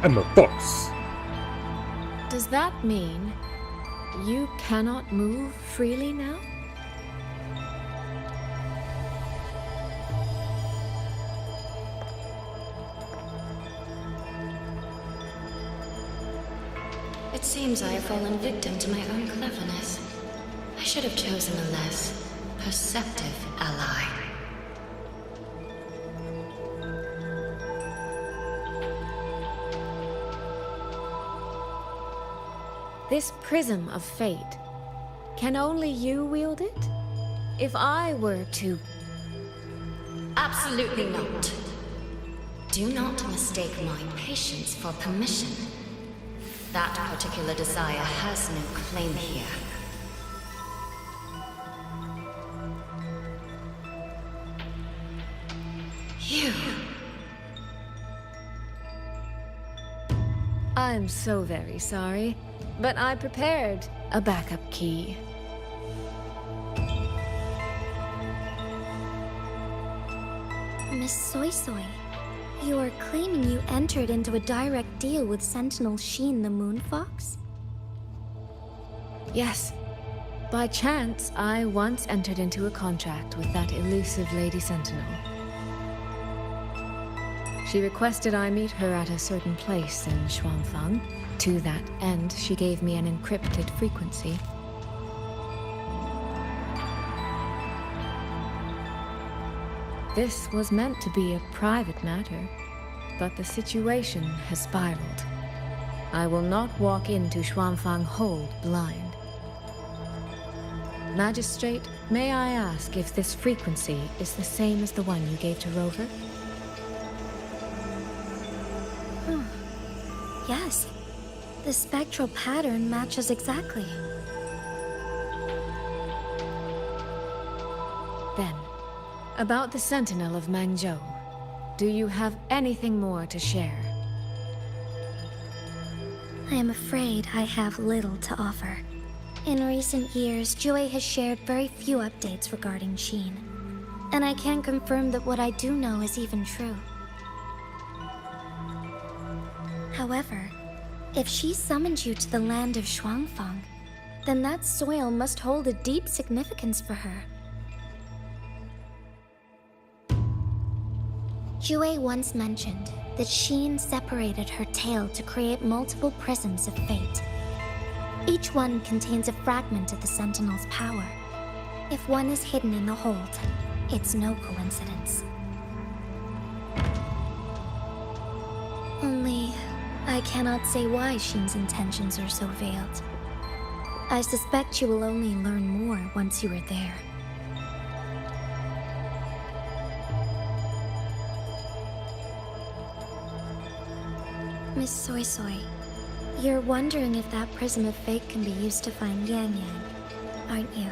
I'm a box. Does that mean you cannot move freely now? It seems I have fallen victim to my own cleverness. I should have chosen a less perceptive ally. This prism of fate, can only you wield it? If I were to... Absolutely not. Do not mistake my patience for permission. That particular desire has no claim here. You. I'm so very sorry, but I prepared a backup key. Miss Soy Soy, You are claiming you entered into a direct deal with Sentinel Sheen the Moon Fox? Yes. By chance, I once entered into a contract with that elusive Lady Sentinel. She requested I meet her at a certain place in Xuanfang. To that end, she gave me an encrypted frequency. This was meant to be a private matter, but the situation has spiraled. I will not walk into Xuanfang Hold blind. Magistrate, may I ask if this frequency is the same as the one you gave to Rover? Yes. The spectral pattern matches exactly. Then, about the Sentinel of Mangzhou, do you have anything more to share? I am afraid I have little to offer. In recent years, Joy has shared very few updates regarding Sheen, and I can't confirm that what I do know is even true. However, if she summoned you to the land of Xuanfang, then that soil must hold a deep significance for her. Jue once mentioned that Sheen separated her tail to create multiple prisms of fate. Each one contains a fragment of the Sentinel's power. If one is hidden in the hold, it's no coincidence. Only, I cannot say why Sheen's intentions are so veiled. I suspect you will only learn more once you are there. Miss Soy Soy, you're wondering if that prism of fate can be used to find Yang Yang, aren't you?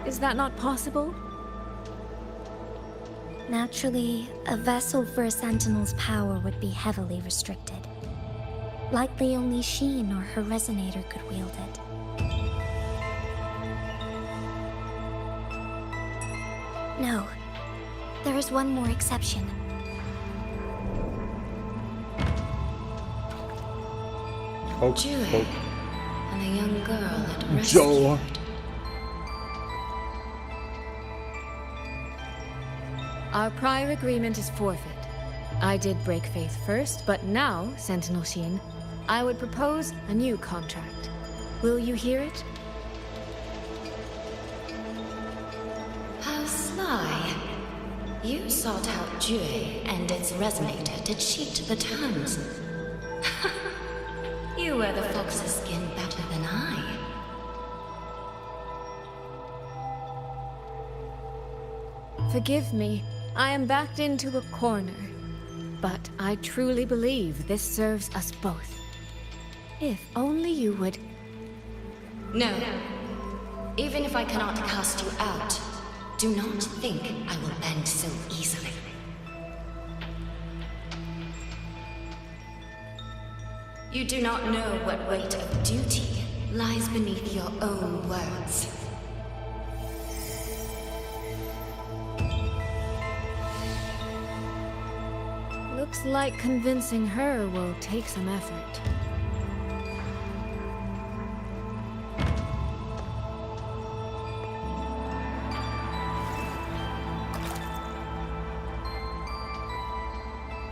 Is that not possible? Naturally, a vessel for a Sentinel's power would be heavily restricted. Likely only Sheen or her resonator could wield it. No. There is one more exception. Jue, and a young girl at rescue. Joe. Our prior agreement is forfeit. I did break faith first, but now, Sentinel Sheen, I would propose a new contract. Will you hear it? How sly. You sought out Jue and its resonator to cheat the terms. You wear the fox's skin better than I. Forgive me, I am backed into a corner. But I truly believe this serves us both. If only you would... No. Even if I cannot cast you out, do not think I will bend so easily. You do not know what weight of duty lies beneath your own words. Looks like convincing her will take some effort.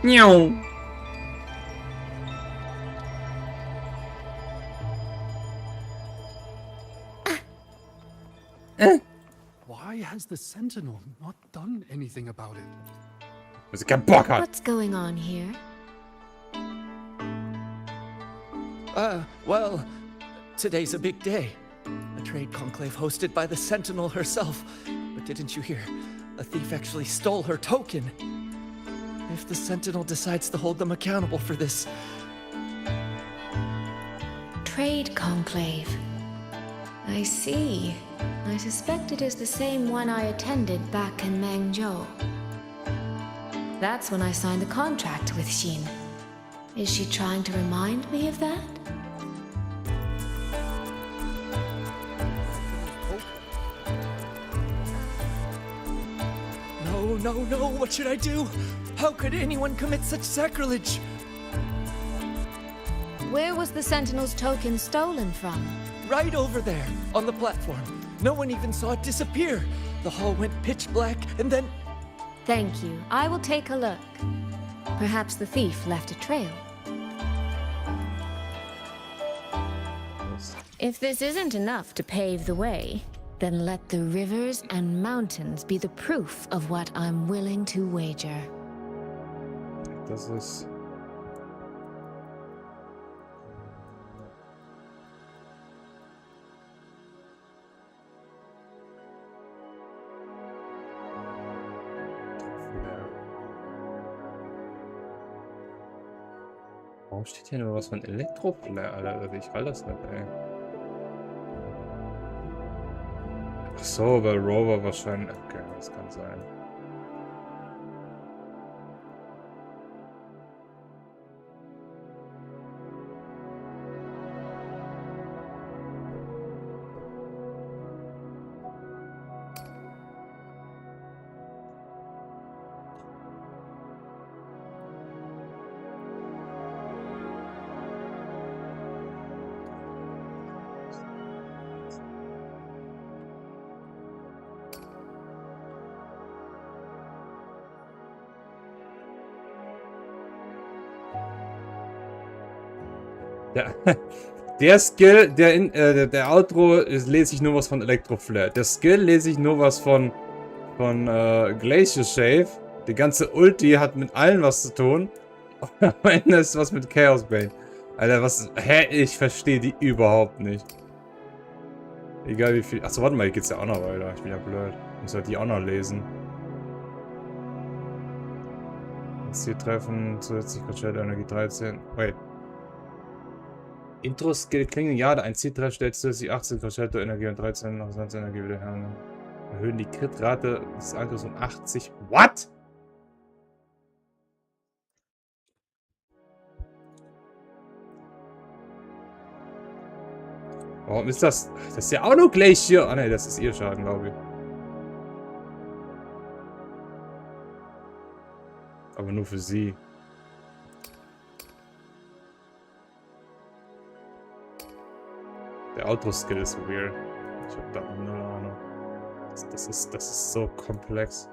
Meow. Why has the Sentinel not done anything about it? What's going on here? Well, today's a big day. A trade conclave hosted by the Sentinel herself. But didn't you hear? A thief actually stole her token. If the Sentinel decides to hold them accountable for this... Trade conclave. I see. I suspect it is the same one I attended back in Mangzhou. That's when I signed the contract with Sheen. Is she trying to remind me of that? No, what should I do? How could anyone commit such sacrilege? Where was the Sentinel's token stolen from? Right over there, on the platform. No one even saw it disappear. The hall went pitch black, and then... Thank you. I will take a look. Perhaps the thief left a trail. If this isn't enough to pave the way, then let the rivers and mountains be the proof of what I'm willing to wager. Das ist... Warum steht hier nur was von Elektroflair, Alter? Ich will das nicht, ey. Ach so, weil Rover wahrscheinlich... Okay, das kann sein. Der Skill, der Outro lese ich nur was von Elektroflair. Der Skill lese ich nur was von Glacier Shave. Die ganze Ulti hat mit allen was zu tun. Am Ende ist was mit Chaos Bane. Alter, was... Hä? Ich verstehe die überhaupt nicht. Egal wie viel... Achso, warte mal, hier geht's ja auch noch weiter. Ich bin ja blöd. Ich muss halt die auch noch lesen. Zieltreffen, zusätzlich Control Energie 13. Wait. Intro-Skill klingen, ja, ein Zieltreffer stellt zusätzlich 18 Concerto-Energie und 13 noch sonst Energie wieder her. Erhöhen die Crit-Rate des Angriffs um 80. What? Warum ist das? Das ist ja auch nur gleich hier. Ah ne, das ist ihr Schaden, glaube ich. Aber nur für sie. Der Outro-Skill ist weird. Ich hab da null Ahnung. Das ist so komplex.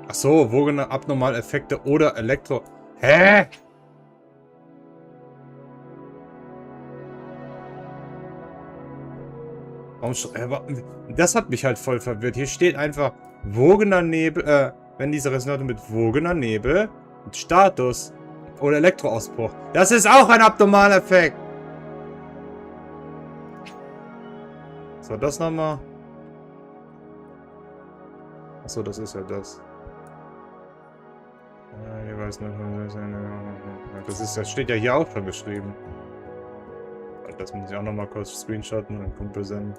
Ach so, wogene abnormale Effekte oder Elektro... Hä? Warum das hat mich halt voll verwirrt. Hier steht einfach wogener Nebel, wenn diese Resonanz mit wogener Nebel, mit Status oder Elektroausbruch. Das ist auch ein abnormaler Effekt. So, das nochmal. Achso, das ist ja das. Ja, jeweils das steht ja hier auch schon beschrieben. Das muss ich auch nochmal kurz screenshotten und Kumpel senden.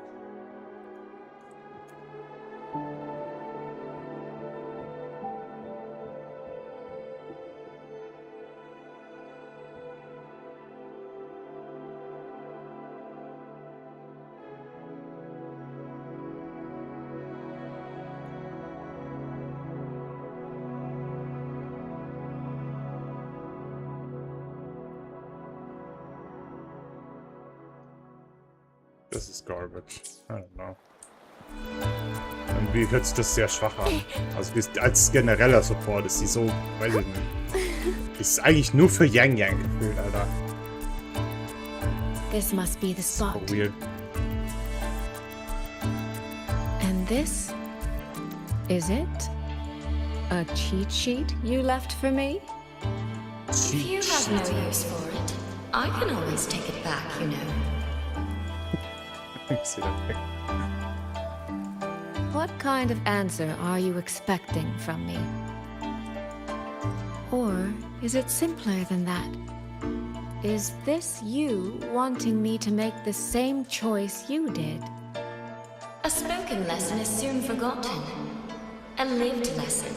Das ist Garbage. I don't know. Irgendwie hört sich das sehr schwach an. Also als genereller Support ist sie so, weiß ich nicht. Ist eigentlich nur für Yang gefühlt, Alter. This must be the spot. So weird. And this is it? A cheat sheet you left for me? If you have no use for it, I can always take it back, you know. What kind of answer are you expecting from me? Or is it simpler than that? Is this you wanting me to make the same choice you did? A spoken lesson is soon forgotten. A lived lesson,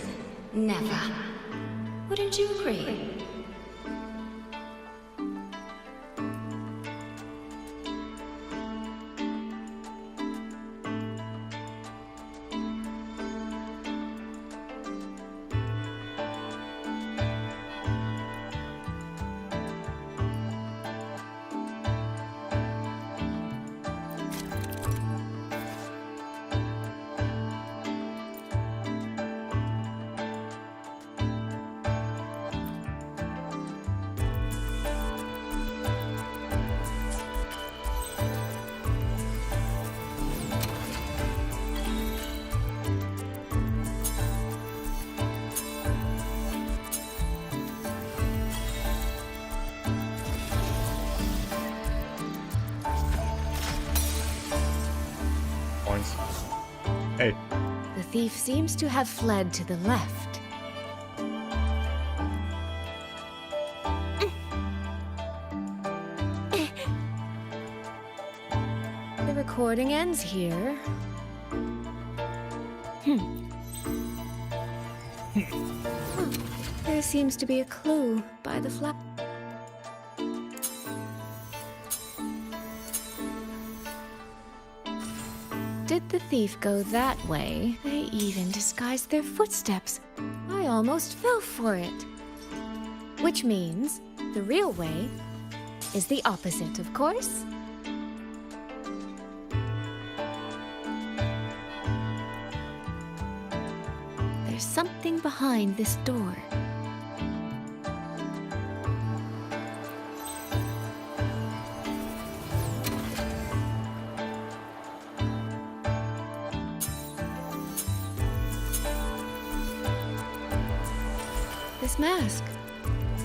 never. Wouldn't you agree? Hey. The thief seems to have fled to the left. The recording ends here. There seems to be a clue by the flag. Did the thief go that way? They even disguised their footsteps. I almost fell for it. Which means the real way is the opposite, of course. There's something behind this door. This mask.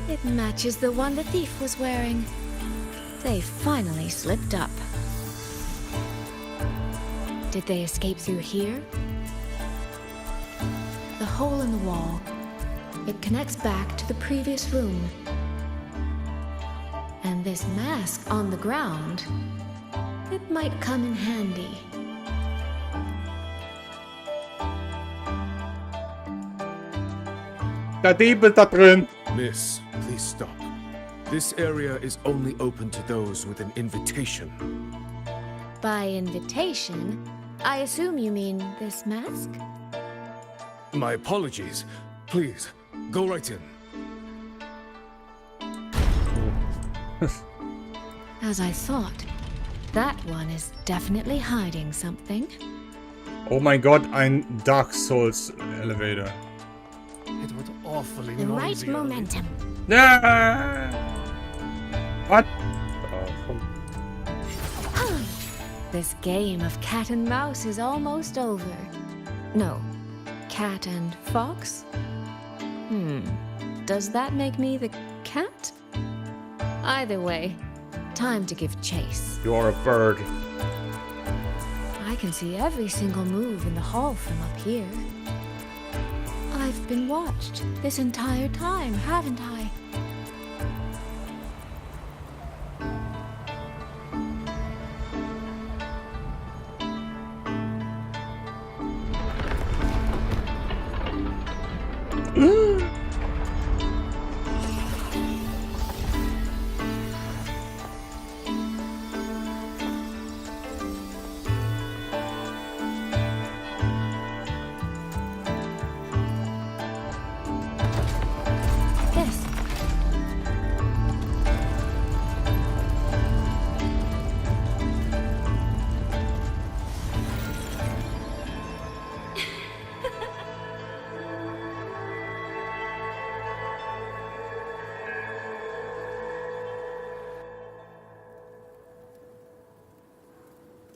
It matches the one the thief was wearing. They finally slipped up. Did they escape through here? The hole in the wall. It connects back to the previous room. And this mask on the ground, it might come in handy. Der Dieb da drin. Miss, please stop. This area is only open to those with an invitation. By invitation, I assume you mean this mask? My apologies. Please, go right in. As I thought, that one is definitely hiding something. Oh mein Gott, ein Dark Souls Elevator. It was awfully The right noisy. momentum. Yeah. What? This game of cat and mouse is almost over. No, cat and fox? Does that make me the cat? Either way, time to give chase. You're a bird. I can see every single move in the hall from up here. I've been watched this entire time, haven't I?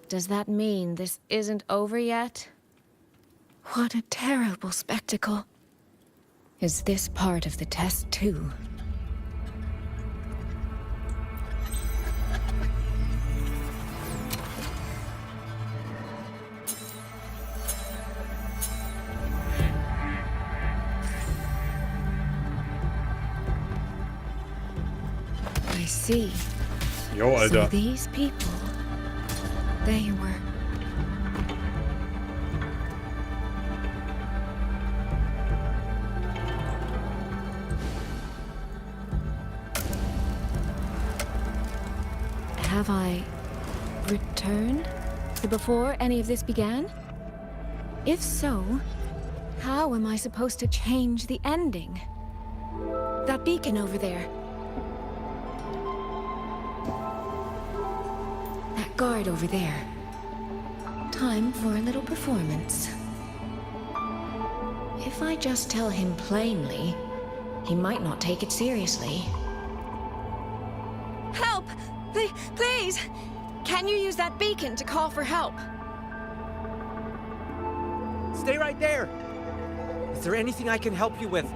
Does that mean this isn't over yet? What a terrible spectacle. Is this part of the test too? I see. Jo, Alter. So these people, they were... Have I returned to before any of this began? If so, how am I supposed to change the ending? That beacon over there. That guard over there. Time for a little performance. If I just tell him plainly, he might not take it seriously. Help! Please! Can you use that beacon to call for help? Stay right there! Is there anything I can help you with?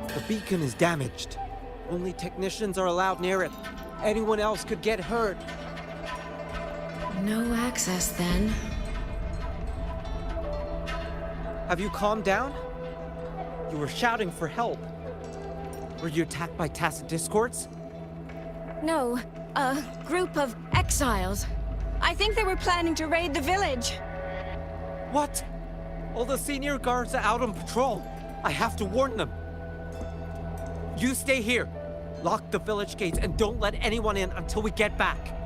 The beacon is damaged. Only technicians are allowed near it. Anyone else could get hurt. No access then. Have you calmed down? You were shouting for help. Were you attacked by tacit discords? No, a group of exiles. I think they were planning to raid the village. What? All the senior guards are out on patrol. I have to warn them. You stay here. Lock the village gates and don't let anyone in until we get back.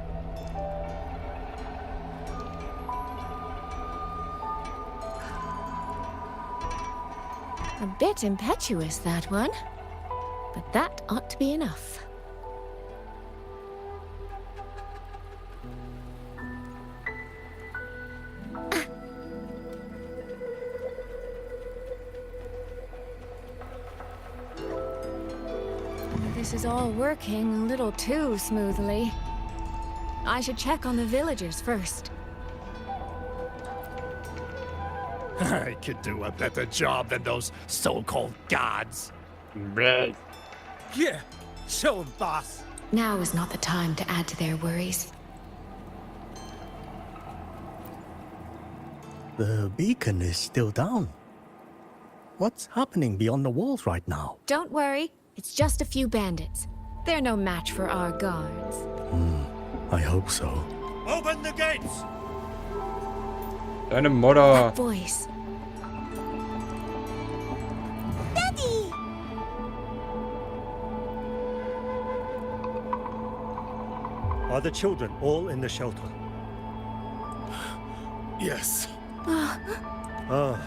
A bit impetuous, that one. But that ought to be enough. This is all working a little too smoothly. I should check on the villagers first. I could do a better job than those so-called gods. Yeah, show 'em, boss. Now is not the time to add to their worries. The beacon is still down. What's happening beyond the walls right now? Don't worry, it's just a few bandits. They're no match for our guards. I hope so. Open the gates! Deine Mutter. Voice. Daddy! Are the children all in the shelter? Yes. Ah,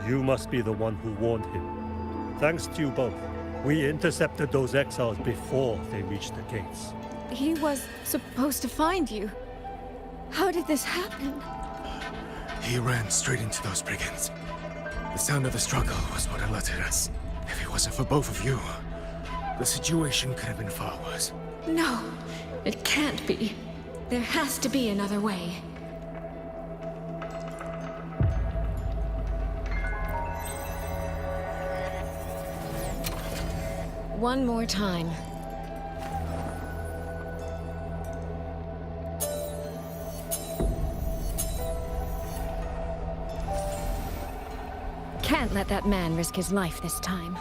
you must be the one who warned him. Thanks to you both. We intercepted those exiles before they reached the gates. He was supposed to find you. How did this happen? He ran straight into those brigands. The sound of the struggle was what alerted us. If it wasn't for both of you, the situation could have been far worse. No, it can't be. There has to be another way. One more time. Can't let that man risk his life this time.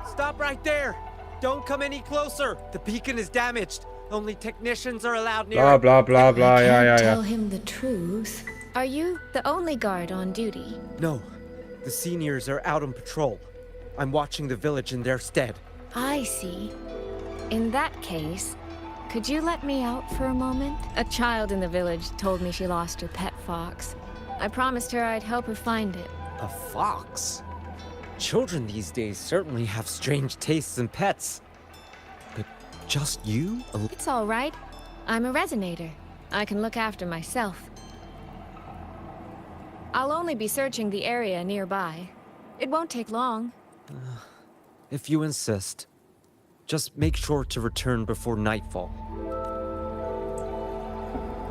Stop right there! Don't come any closer! The beacon is damaged. Only technicians are allowed near Blah, it. blah, blah, blah. Yeah. Tell him the truth. Are you the only guard on duty? No. The seniors are out on patrol. I'm watching the village in their stead. I see. In that case, could you let me out for a moment? A child in the village told me she lost her pet fox. I promised her I'd help her find it. A fox? Children these days certainly have strange tastes in pets. But just you? It's all right. I'm a resonator. I can look after myself. I'll only be searching the area nearby. It won't take long. If you insist. Just make sure to return before nightfall.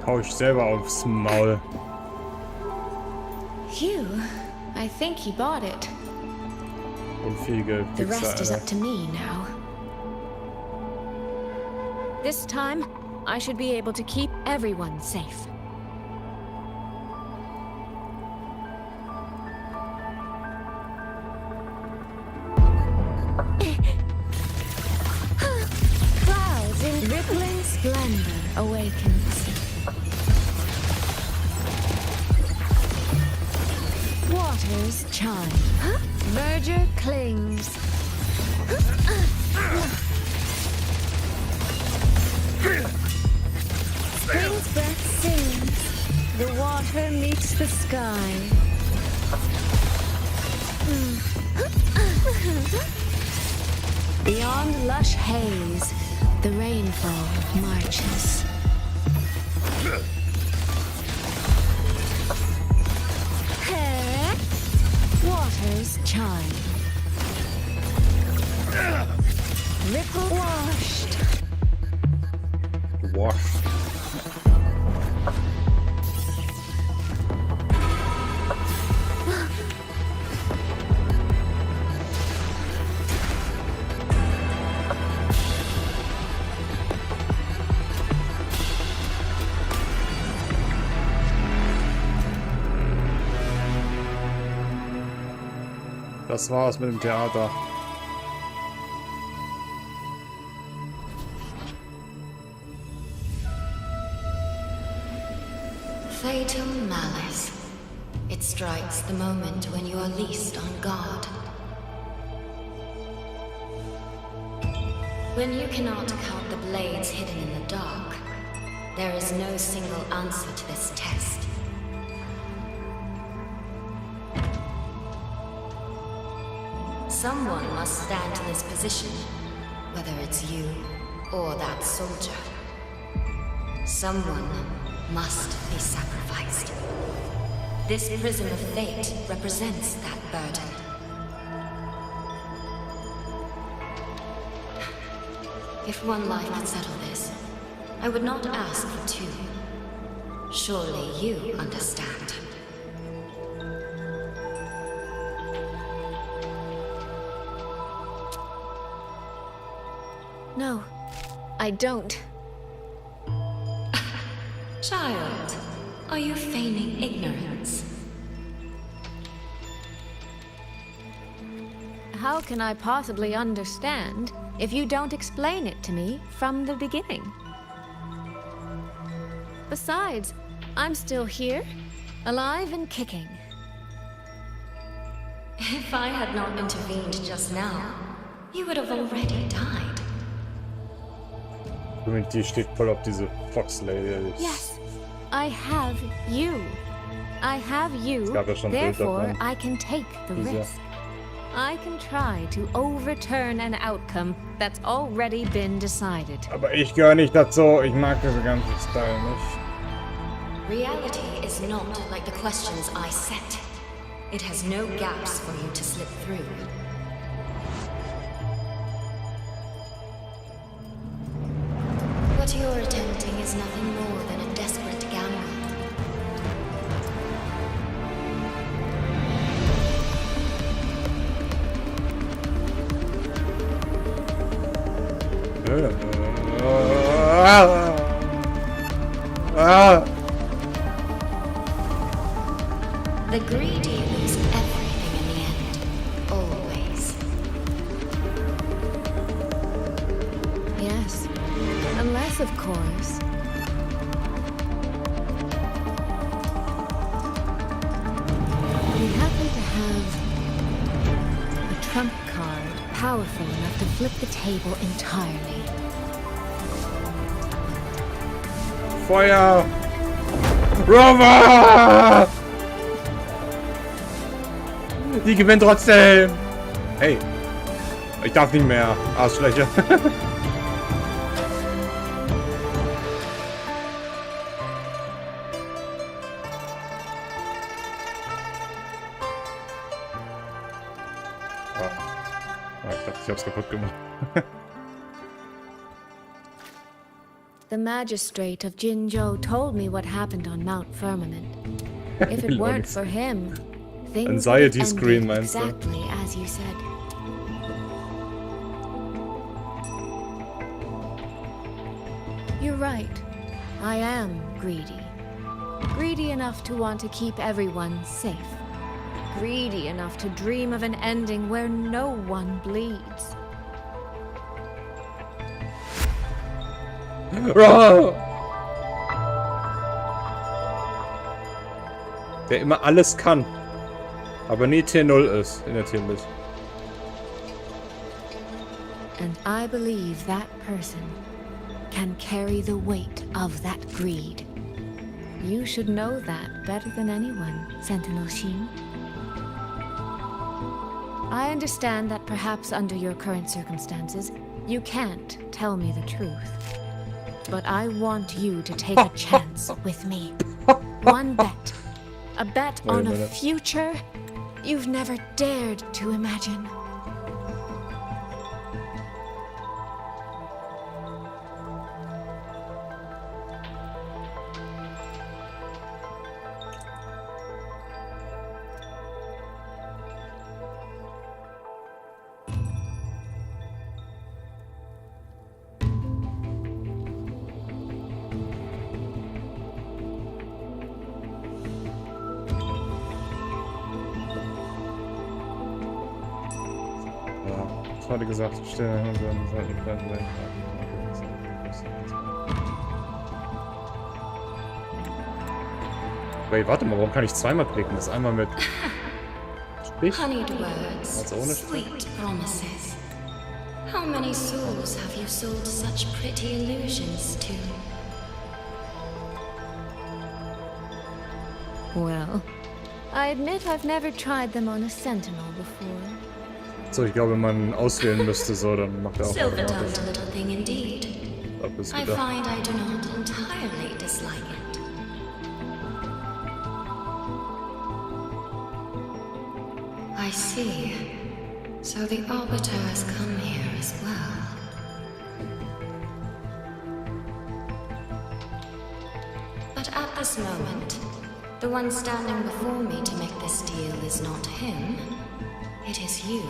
Hau ich selber aufs Maul. Phew. I think he bought it. Unfähige The rest Wichser, is Alter. up to me now. This time, I should be able to keep everyone safe. Clouds in rippling splendor awakens. Waters chime. Verdure clings. Spring's breath sings. The water meets the sky. Beyond lush haze, the rainfall marches. Hey, waters chime. Ripple washed. Washed. Das war's mit dem Theater. Fatal malice. It strikes the moment when you are least on guard. When you cannot count the blades hidden in the dark, there is no single answer to this test. Someone must stand in this position, whether it's you or that soldier. Someone must be sacrificed. This prism of fate represents that burden. If one life could settle this, I would not ask for two. Surely you understand. No, I don't. Child, are you feigning ignorance? How can I possibly understand if you don't explain it to me from the beginning? Besides, I'm still here, alive and kicking. If I had not intervened just now, you would have already died. Die steht voll auf diese Fox Lady. Yes, I have you. I have you, Es gab ja schon therefore Bilder von I can take the dieser. risk. I can try to overturn an outcome that's already been decided. Aber ich gehöre nicht dazu. Ich mag diese ganze Style nicht. Reality is not like the questions I set. It has no gaps for you to slip through. What you're attempting is nothing more than a desperate gamble. The greedy lose everything in the end. Always. Yes, unless, of course, we happen to have a trump card powerful enough to flip the table entirely. Feuer! Rover! Die gewinnt trotzdem! Hey! Ich darf nicht mehr. Arschlöcher. Ich hab's kaputt gemacht. The magistrate of Jinzhou told me what happened on Mount Firmament. If it weren't for him, things Anxiety would have screen, ended meinst du? exactly as you said. You're right. I am greedy. Greedy enough to want to keep everyone safe. Greedy enough to dream of an ending where no one bleeds. Der immer alles kann. Aber nie T0 ist in der Tierlist. And I believe that person can carry the weight of that greed. You should know that better than anyone, Sentinel Shin. I understand that perhaps under your current circumstances, you can't tell me the truth. But I want you to take a chance with me. One bet. A bet on a future you've never dared to imagine. Vater gesagt, stellen und dann sollten die Planeten sein. Wait, warte mal, warum kann ich zweimal klicken? Das einmal mit Stich? Honeyed words, Also ohne Stich. sweet promises. How many souls have you sold such pretty illusions to? Well, I admit I've never tried them on a sentinel before. So, ich glaube, wenn man auswählen müsste, so, dann macht er auch Silver automatisch. tongued little thing indeed. Ab ist I wieder. find I do not entirely dislike it. I see. So the Arbiter has come here as well. But at this moment, the one standing before me to make this deal is not him. It is you.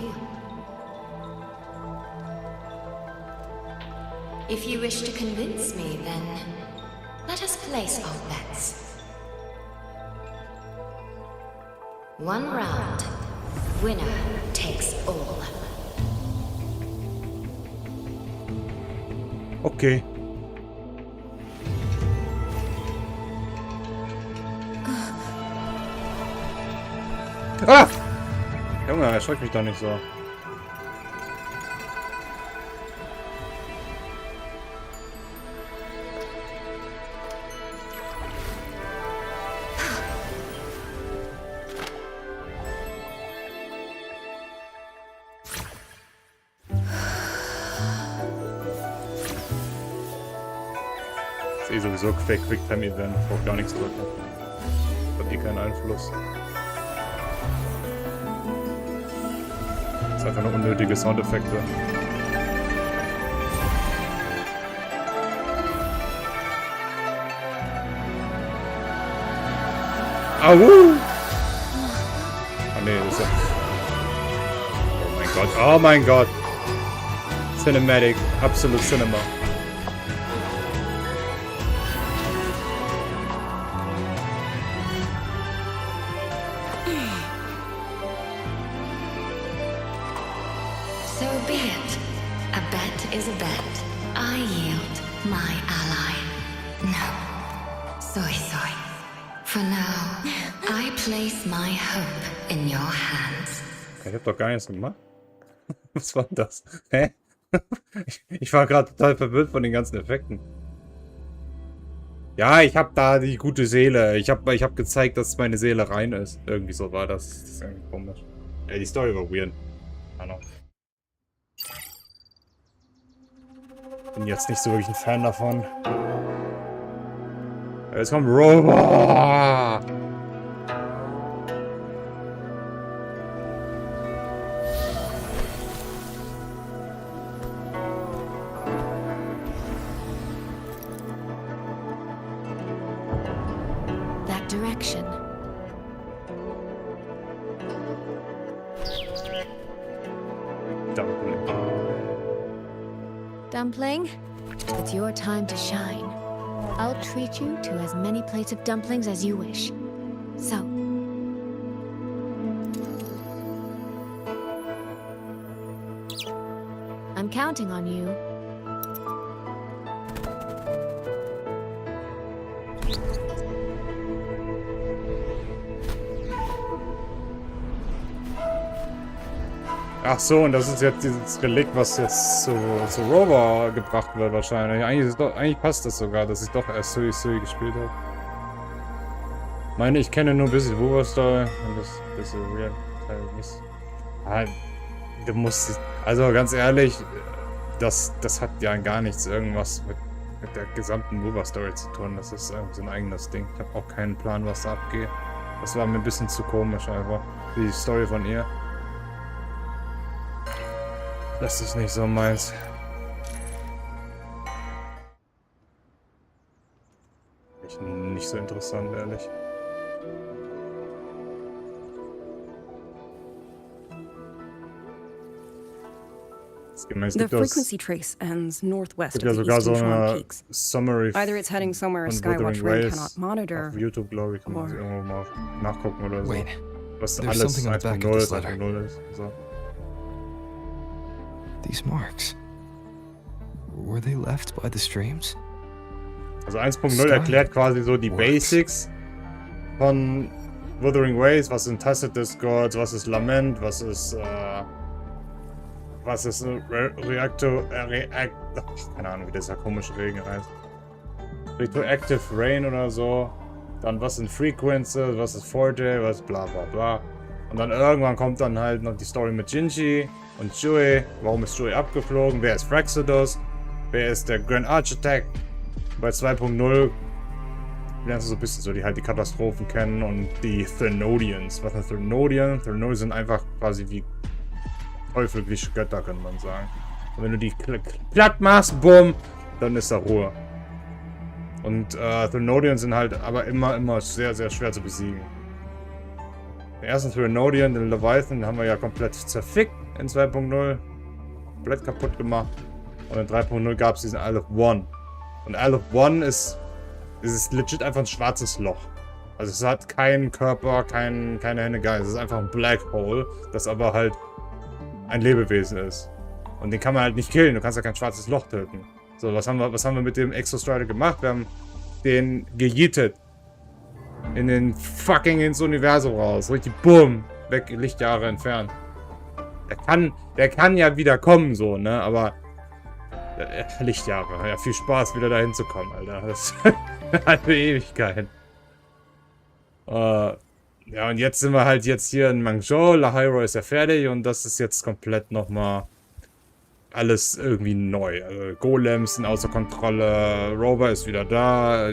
If you wish to convince me, then let us place our bets. One round. Winner takes all. Okay. Ah! Junge, erschreck mich doch nicht so. Ist eh sowieso Quicktime-Event, braucht gar nichts drücken. Hat eh keinen Einfluss. Ist einfach nur unnötige Soundeffekte. Au! Ah ne, das ist ja... Oh mein Gott, oh mein Gott! Cinematic, absolut Cinema. So be it. A bet is a bet. I yield my ally. No. Soy. For now, I place my hope in your hands. Ich hab doch gar nichts gemacht. Was war denn das? Hä? Ich war gerade total verwirrt von den ganzen Effekten. Ja, ich hab da die gute Seele. Ich hab gezeigt, dass meine Seele rein ist. Irgendwie so war das. Das ist irgendwie komisch. Ey, die Story war weird. I don't know. Bin jetzt nicht so wirklich ein Fan davon. Jetzt kommt Rover! That direction. Dumpling, it's your time to shine. I'll treat you to as many plates of dumplings as you wish. So. I'm counting on you. Ach so, und das ist jetzt dieses Relikt, was jetzt zu Rover gebracht wird wahrscheinlich. Eigentlich passt das sogar, dass ich doch erst Sui gespielt habe. Meine, ich kenne nur ein bisschen Wuthering und das bisschen Real Teil nicht. Ah, du musst, also ganz ehrlich, das hat ja gar nichts irgendwas mit der gesamten Wuthering zu tun. Das ist irgendwie so ein eigenes Ding. Ich habe auch keinen Plan, was da abgeht. Das war mir ein bisschen zu komisch einfach. Die Story von ihr. Das ist nicht so meins. Nicht so interessant, ehrlich. The frequency trace ends northwest of ja the sogar eastern so Schwan eine Peaks. Summary Either it's heading somewhere a Skywatch ring cannot monitor, auf YouTube, glaube ich, kann man irgendwo mal nachgucken oder so. Wait, was there's alles something on the back of this 1.0 ist, letter. 1.0 ist. So. These marks. Were they left by the streams? Also 1.0 erklärt quasi so die Basics von Wuthering Waves, was sind Tacit Discords, was ist Lament, was ist keine Ahnung, wie dieser komische Regen heißt. Retroactive Rain oder so. Dann was sind Frequencies, was ist Forte, was bla bla bla. Und dann irgendwann kommt dann halt noch die Story mit Gingy und Joey. Warum ist Joey abgeflogen? Wer ist Fraxodus? Wer ist der Grand Architect? Bei 2.0 lernst du so ein bisschen so die Katastrophen kennen und die Thenodians. Was sind Thenodien? Thenodien sind einfach quasi wie Teufel, wie Götter, könnte man sagen. Und wenn du die platt machst, bumm, dann ist da Ruhe. Und Thenodien sind halt aber immer sehr, sehr schwer zu besiegen. Den ersten Thenodien, den Leviathan, haben wir ja komplett zerfickt in 2.0. Komplett kaputt gemacht. Und in 3.0 gab es diesen Isle of One. Und Isle of One ist legit einfach ein schwarzes Loch. Also es hat keinen Körper, keine Hände, gar nichts. Es ist einfach ein Black Hole, das aber halt ein Lebewesen ist. Und den kann man halt nicht killen. Du kannst ja kein schwarzes Loch töten. So, was haben wir mit dem Exostrider gemacht? Wir haben den gejietet. Ins Universum raus. Richtig bumm. Weg, Lichtjahre entfernt. Der kann ja wieder kommen, so, ne? Aber Lichtjahre. Ja, viel Spaß, wieder dahin zu kommen, Alter. Das ist eine Ewigkeit. Ja, und jetzt sind wir halt hier in Mangzhou. Lahairo ist ja fertig und das ist jetzt komplett nochmal alles irgendwie neu. Also Golems sind außer Kontrolle, Rover ist wieder da,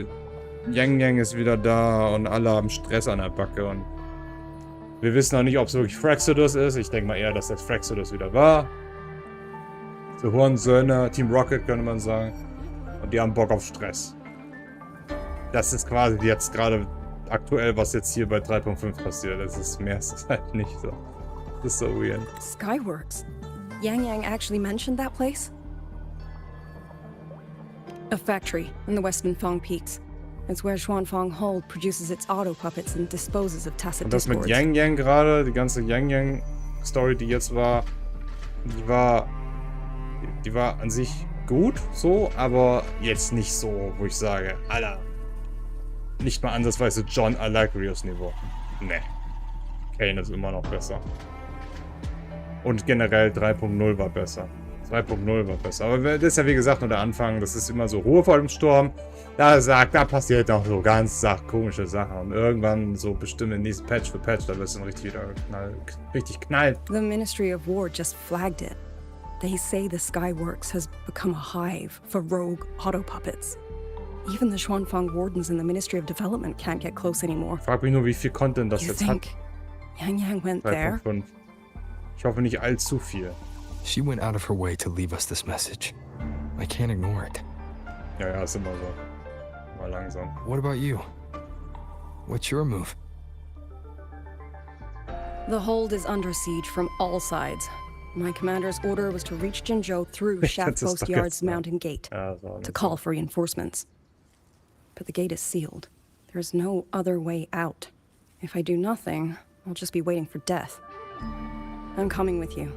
Yang ist wieder da und alle haben Stress an der Backe und wir wissen noch nicht, ob es wirklich Fraxodus ist. Ich denke mal eher, dass das Fraxodus wieder war. So Hurensöhne, Team Rocket könnte man sagen. Und die haben Bock auf Stress. Das ist quasi jetzt gerade aktuell, was jetzt hier bei 3.5 passiert. Das ist mehr ist das halt nicht so. Das ist so weird. Skyworks. Yang actually mentioned that place? A factory in the Western Fang Peaks. It's where Xuanfang Hold produces its auto puppets and disposes of Tacit Und das Discords. mit Yang gerade, die ganze Yang Story, die jetzt war, die war an sich gut, so, aber jetzt nicht so, wo ich sage, Alter, nicht mal ansatzweise John Alagrios Niveau. Nee. Kane ist immer noch besser. Und generell 3.0 war besser. 2.0 war besser. Aber das ist ja wie gesagt nur der Anfang. Das ist immer so Ruhe vor dem Sturm. Da passiert auch so ganz komische Sachen. Und irgendwann so bestimmt im nächsten Patch für Patch, da wird es dann richtig wieder richtig knallt. The Ministry of War just flagged it. They say the Skyworks has become a hive for rogue auto puppets. Even the Xuanfang Wardens in the Ministry of Development can't get close anymore. Frag mich nur, wie viel Content das jetzt hat. Yang went there? 3.5. Ich hoffe nicht allzu viel. She went out of her way to leave us this message. I can't ignore it. Ja, ist immer so. Mal langsam. What about you? What's your move? The hold is under siege from all sides. My commander's order was to reach Jinzhou through Shaft Post Yard's mountain gate to call for reinforcements. But the gate is sealed. There's no other way out. If I do nothing, I'll just be waiting for death. I'm coming with you.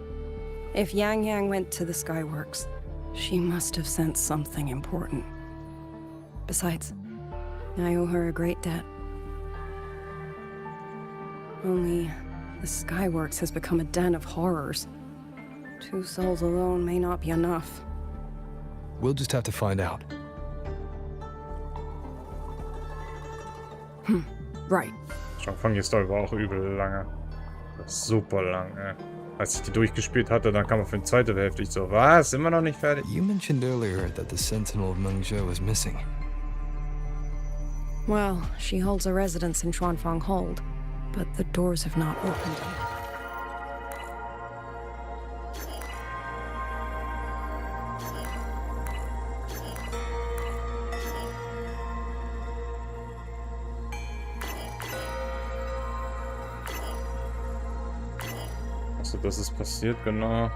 If Yang went to the Skyworks, she must have sent something important. Besides, I owe her a great debt. Only, the Skyworks has become a den of horrors. 2 souls alone may not be enough. We'll just have to find out. Right. Anfang die Story war auch übel lange. Super lang, ey. Als ich die durchgespielt hatte, dann kam auf die zweite Hälfte. Ich so, was? Sind wir noch nicht fertig? You mentioned earlier that the Sentinel of Mengzhou is missing. Well, she holds a residence in Xuanfang Hold, but the doors have not opened. Also das ist passiert, genau.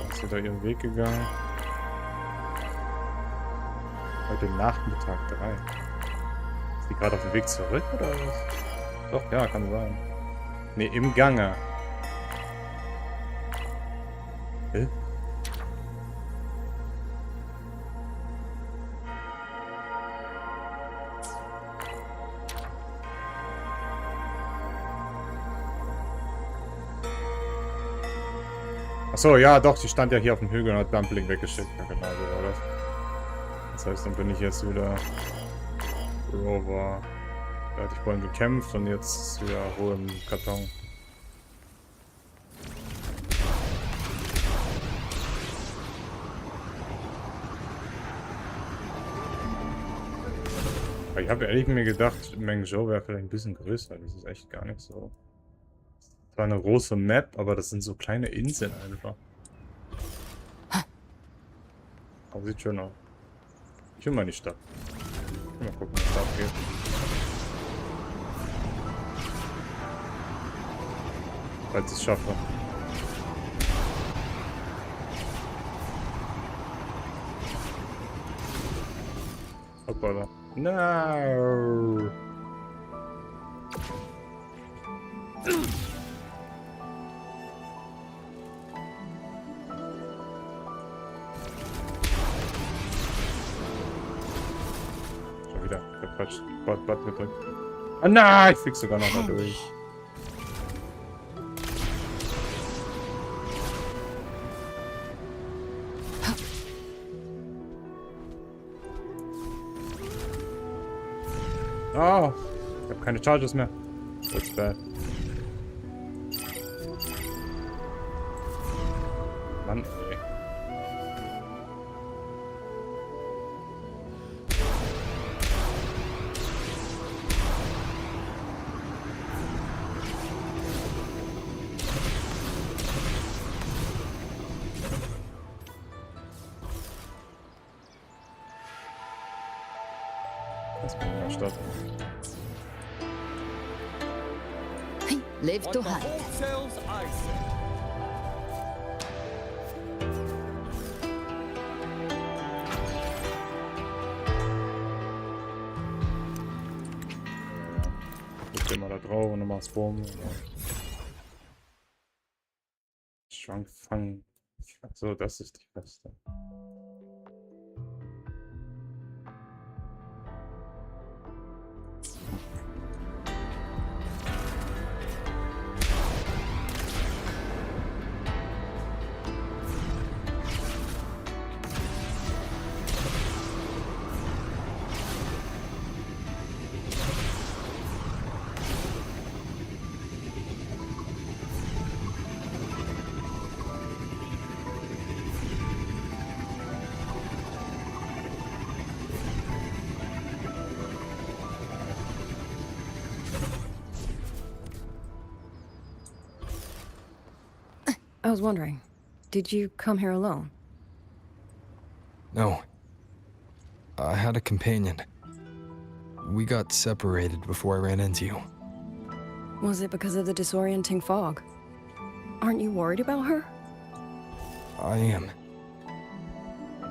Ist sie da ihren Weg gegangen? Heute Nachmittag 3. Ist die gerade auf dem Weg zurück oder was? Doch, ja, kann sein. Ne, im Gange. Hä? Achso, ja doch, die stand ja hier auf dem Hügel und hat Dumpling weggeschickt. Ja, genau so war das. Das heißt, dann bin ich jetzt wieder Rover. Da hatte ich vorhin gekämpft und jetzt wieder Ruhe im Karton. Aber ich habe ehrlich mir gedacht, Mengzhou wäre vielleicht ein bisschen größer. Das ist echt gar nicht so. Zwar eine große Map, aber das sind so kleine Inseln einfach. Aber sieht schön aus. Ich will mal in die Stadt. Mal gucken, was da abgeht. Falls ich es schaffe. Hoppala. No! Schon wieder gequatscht. Button gedrückt. Ah nein, ich flieg sogar noch mal durch. Oh, ich habe keine Charges mehr. That's bad. Mann, ey. Das bin ich in der Stadt. Live to hunt. Ich geh mal da drauf und dann mach's Boom. Schwankfang. So, das ist die beste. I was wondering, did you come here alone? No. I had a companion. We got separated before I ran into you. Was it because of the disorienting fog? Aren't you worried about her? I am.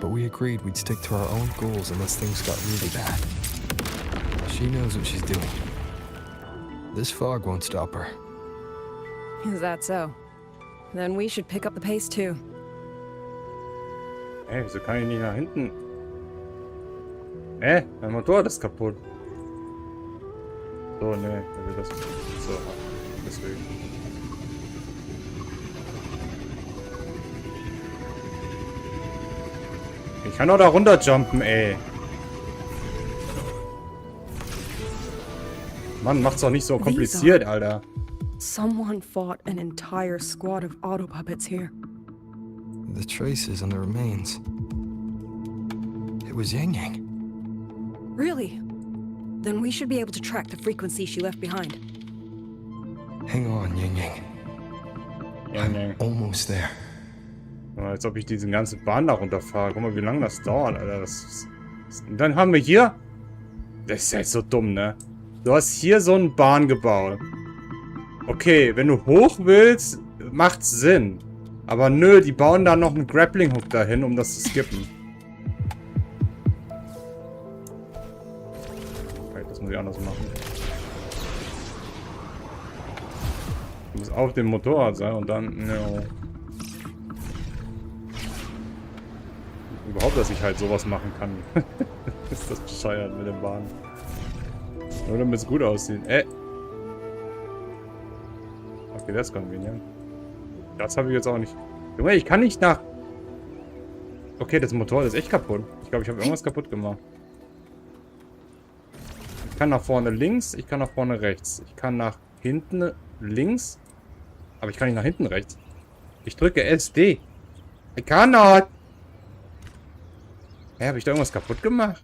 But we agreed we'd stick to our own goals unless things got really bad. She knows what she's doing. This fog won't stop her. Is that so? Then we should pick up the pace too. Ey, wieso kann ich nicht nach hinten? Mein Motorrad ist kaputt. So, ne, wer will das? So, deswegen. Ich kann auch da runterjumpen, ey. Mann, macht's doch nicht so kompliziert, Alter. Someone fought an entire squad of auto puppets here. The traces on the remains. It was Yang Yang. Really? Then we should be able to track the frequency she left behind. Hang on, Yang Yang. Yang Yang. Almost there. Als ob ich diese ganze Bahn da runterfahre. Guck mal, wie lange das dauert, Alter. Und dann haben wir hier... Das ist jetzt so dumm, ne? Du hast hier so eine Bahn gebaut. Okay, wenn du hoch willst, macht's Sinn. Aber nö, die bauen da noch einen Grappling Hook dahin, um das zu skippen. Okay, das muss ich anders machen. Ich muss auf dem Motorrad sein und dann... No. Überhaupt, dass ich halt sowas machen kann. Ist das bescheuert mit dem Bahn. Nur damit es gut aussieht. Okay, das ist convenient. Das habe ich jetzt auch nicht. Junge, ich kann nicht nach... Okay, das Motorrad ist echt kaputt. Ich glaube, ich habe irgendwas kaputt gemacht. Ich kann nach vorne links, ich kann nach vorne rechts. Ich kann nach hinten links. Aber ich kann nicht nach hinten rechts. Ich drücke SD. I cannot. Hä, habe ich da irgendwas kaputt gemacht?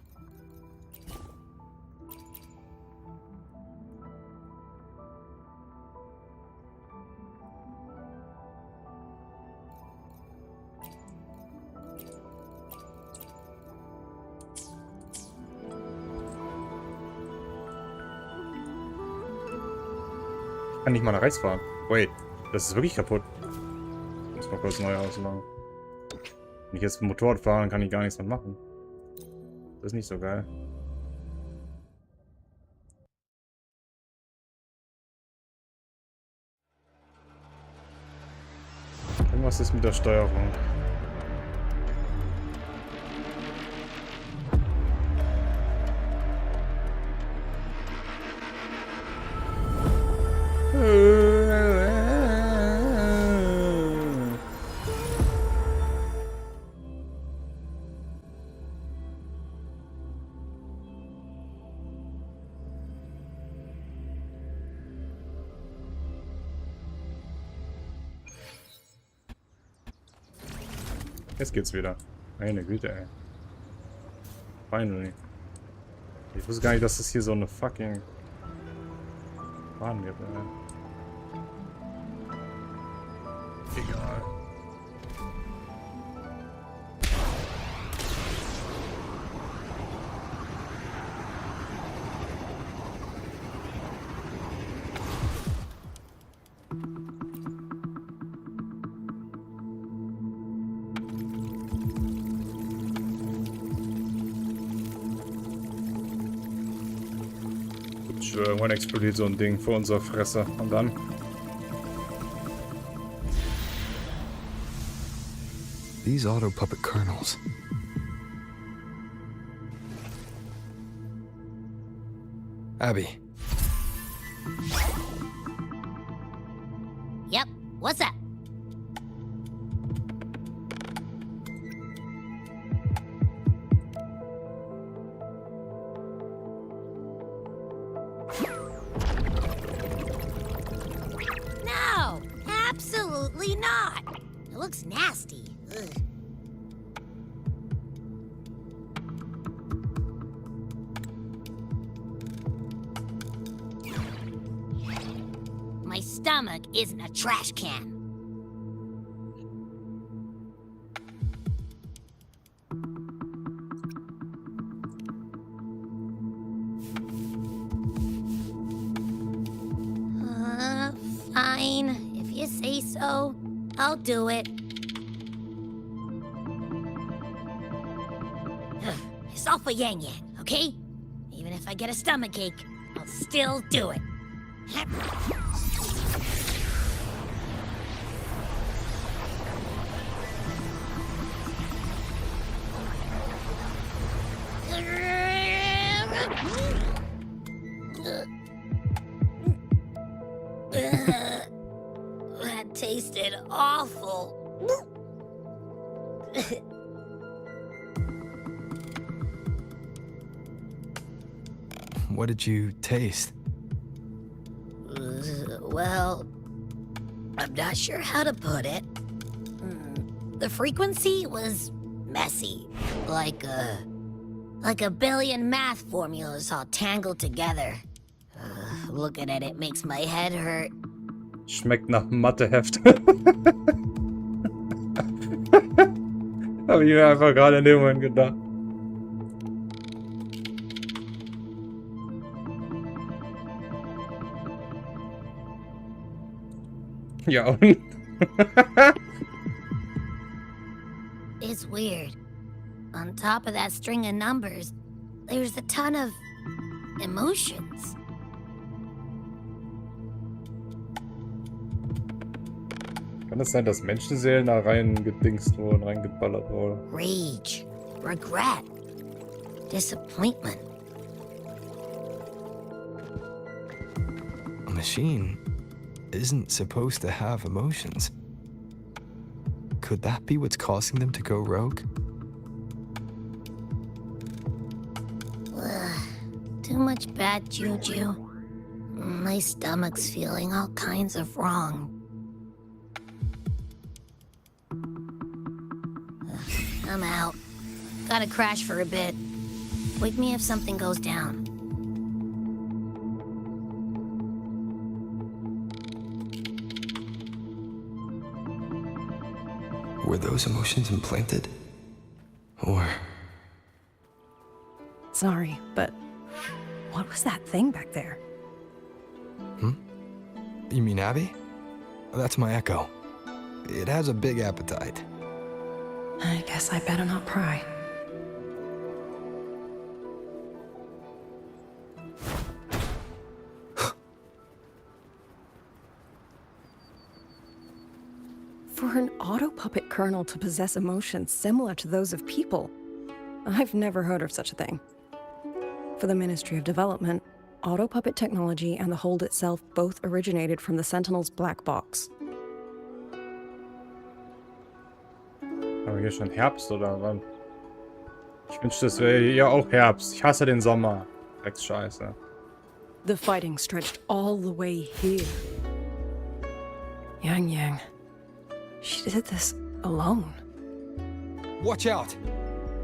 Ich kann nicht mal nach rechts fahren. Wait, das ist wirklich kaputt. Ich muss mal kurz neu ausladen. Wenn ich jetzt mit dem Motorrad fahre, dann kann ich gar nichts mehr machen. Das ist nicht so geil. Irgendwas ist mit der Steuerung. Jetzt geht's wieder. Meine Güte, ey. Finally. Ich wusste gar nicht, dass es hier so eine fucking Bahn gibt, ey. Egal. Irgendwann explodiert so ein Ding vor unserer Fresse. Und dann? These auto puppet kernels. Abby. Yep, what's up? No, absolutely not. It looks nasty. Ugh. My stomach isn't a trash can. Fine. If you say so, I'll do it. It's all for Yang Yang, okay? Even if I get a stomachache, I'll still do it. That tasted awful. What did you taste? Well, I'm not sure how to put it. The frequency was messy, like a billion math formulas all tangled together. Looking at it makes my head hurt. Schmeckt nach Matheheft. Habe ich mir einfach gerade in dem Moment gedacht. Ja, und? It's weird. On top of that string of numbers, there's a ton of emotions. Kann es sein, dass Menschenseelen da reingedingst wurden, reingeballert wurden? Rage, regret, disappointment. A machine isn't supposed to have emotions. Could that be what's causing them to go rogue? Too much bad juju. My stomach's feeling all kinds of wrong. I'm out. Gotta crash for a bit. Wake me if something goes down. Were those emotions implanted? Or... Sorry, but what was that thing back there? You mean Abby? That's my echo. It has a big appetite. I guess I better not pry. For an auto-puppet kernel to possess emotions similar to those of people, I've never heard of such a thing. For the Ministry of Development, auto-puppet technology and the hold itself both originated from the Sentinel's black box. Aber hier schon Herbst oder wann? Ich wünschte, es wäre ja auch Herbst. Ich hasse den Sommer. Scheiße. The fighting stretched all the way here. Yang. She did this alone. Watch out!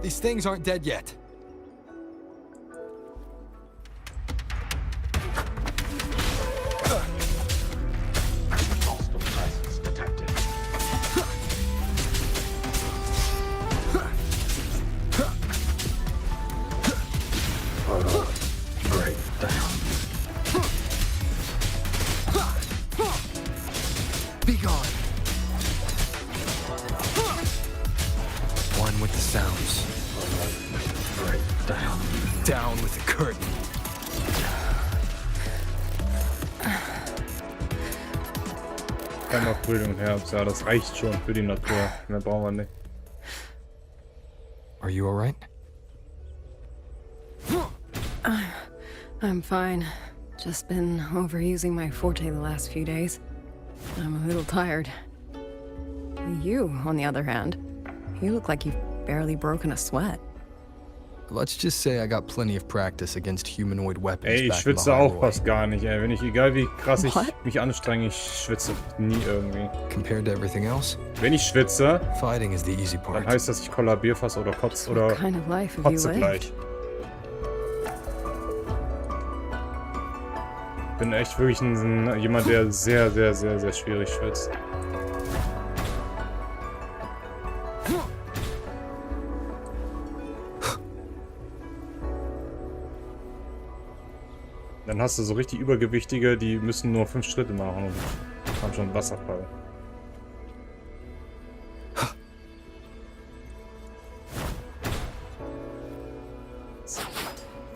These things aren't dead yet. Be gone. One with the sounds. Down with the curtain. Einmal Frühling und Herbst, ja, das reicht schon für die Natur. Mehr brauchen wir nicht. Are you alright? I'm fine. Just been overusing my forte the last few days. I'm a little tired. You, on the other hand, you look like you've barely broken a sweat. Let's just say I got plenty of practice against humanoid weapons. Ey, ich back in the schwitze auch highway. fast gar nicht, ey. Wenn ich, egal wie krass ich mich anstrenge, ich schwitze nie irgendwie. Compared to everything else, Wenn ich schwitze, fighting is the easy dann part. heißt das, ich kollabiere fast oder kotze oder What kind of life have you kotze lived? gleich. Ich bin echt wirklich jemand, der sehr, sehr, sehr, sehr schwierig schwitzt. Dann hast du so richtig Übergewichtige, die müssen nur 5 Schritte machen und haben schon einen Wasserfall.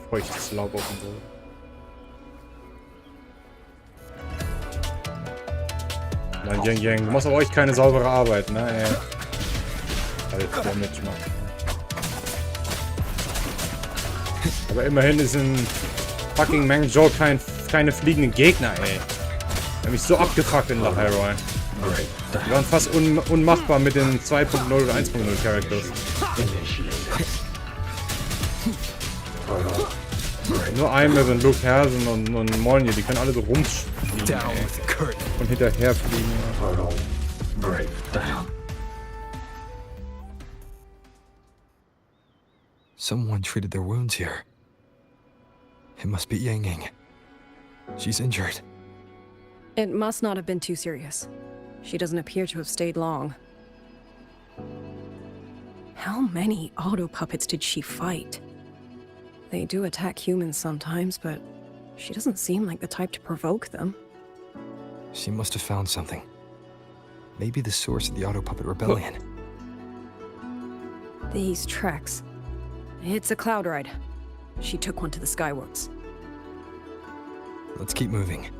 Feuchtes Laub auf dem Boden. Nein, Yang, du machst aber euch keine saubere Arbeit, ne? Ey. Alter, der mitmacht. Aber immerhin ist ein fucking Mangzhou keine fliegenden Gegner, ey. Die haben mich so abgefuckt in der Hyrule. Die waren fast unmachbar mit den 2.0 oder 1.0 Characters. Nur Eimel und Luke Hersen und Molnir, die können alle so rumfliegen, ey. Und hinterher fliegen. Someone treated their wounds here. It must be Yang. She's injured. It must not have been too serious. She doesn't appear to have stayed long. How many auto-puppets did she fight? They do attack humans sometimes, but she doesn't seem like the type to provoke them. She must have found something. Maybe the source of the Auto-Puppet Rebellion. These tracks. It's a cloud ride. She took one to the Skyworks. Let's keep moving.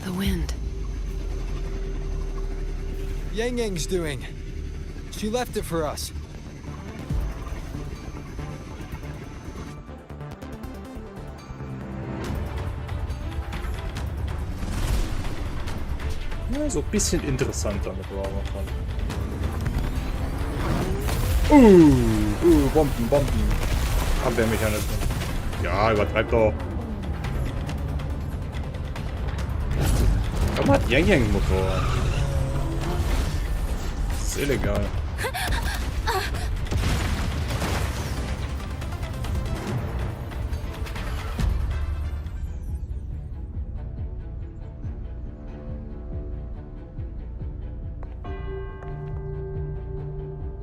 The wind. Yang Yang's doing. She left it for us. Ja, so ein bisschen interessanter mit Warhammer. Bomben. Abwehrmechanismen. Ja, übertreibt doch. Warum hat Yang Yang einen Motor? Das ist illegal.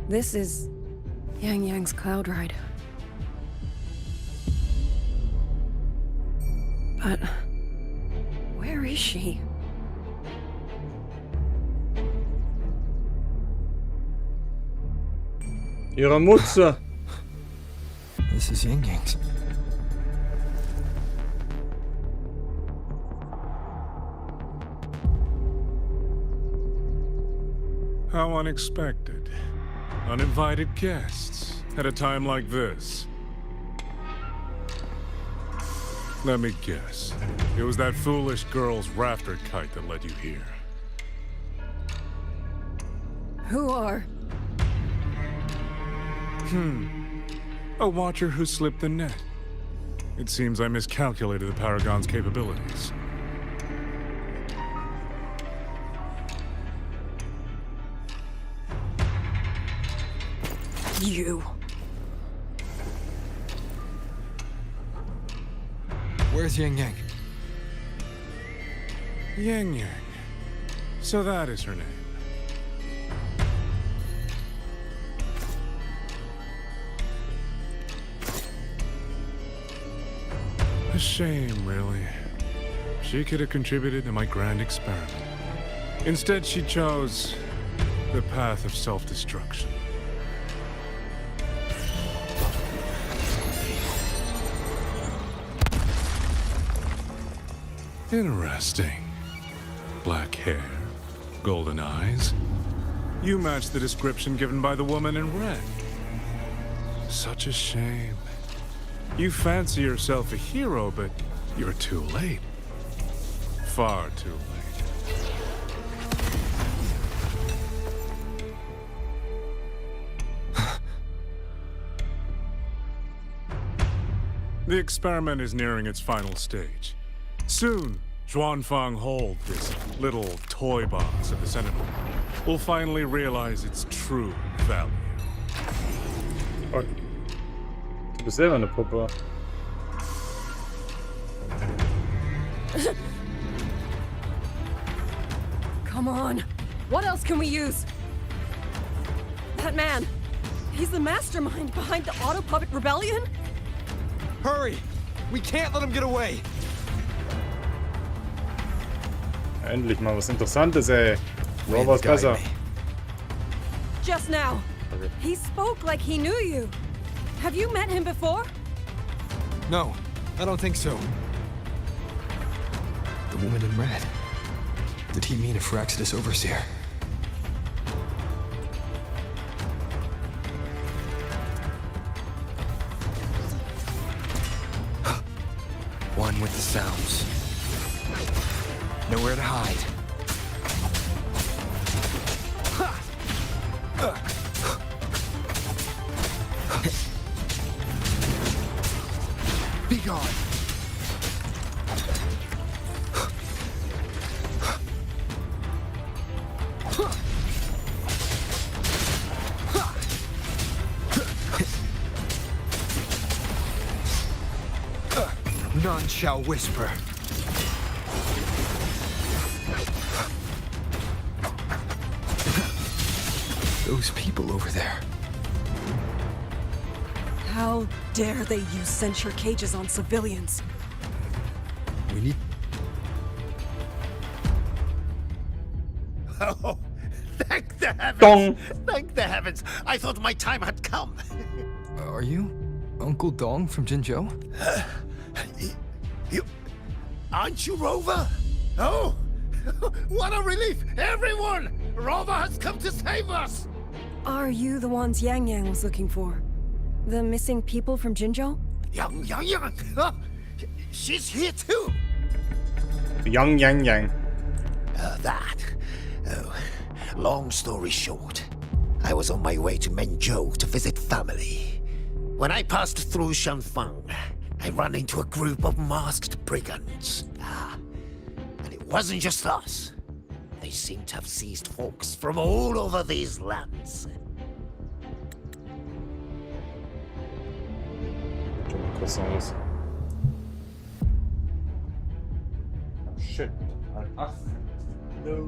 This is Yang Yang's cloud ride. But where is she? Ihre Mutze. This is Yang Yang's. How unexpected. Uninvited guests at a time like this. Let me guess. It was that foolish girl's rafter kite that led you here. Who are? A watcher who slipped the net. It seems I miscalculated the Paragon's capabilities. You. Where's Yang Yang? Yang Yang. So that is her name. A shame, really. She could have contributed to my grand experiment. Instead, she chose the path of self-destruction. Interesting. Black hair, golden eyes. You match the description given by the woman in red. Such a shame. You fancy yourself a hero, but you're too late. Far too late. The experiment is nearing its final stage. Soon, Xuanfang Hold, this little toy box of the Sentinel, will finally realize its true value. Du bist selber eine Puppe. Come on. What else can we use? That man. He's the mastermind behind the Auto Puppet Rebellion? Hurry! We can't let him get away! Endlich mal was Interessantes, ey. Robots besser. Just now. Okay. He spoke like he knew you. Have you met him before? No, I don't think so. The woman in red. Did he mean a Firaxidus overseer? One with the sounds. Nowhere to hide. God! None shall whisper. Those people over there. How dare they use censure cages on civilians? We need... Oh, thank the heavens! Dong. Thank the heavens! I thought my time had come. Are you Uncle Dong from Jinzhou? You... Aren't you Rover? Oh! What a relief! Everyone! Rover has come to save us! Are you the ones Yang Yang was looking for? The missing people from Jinzhou? Yang. She's here too! Yang Yang. Oh, long story short, I was on my way to Menzhou to visit family. When I passed through Shanfang, I ran into a group of masked brigands. And it wasn't just us. They seem to have seized folks from all over these lands. Interessantes. Shit. Ach. No.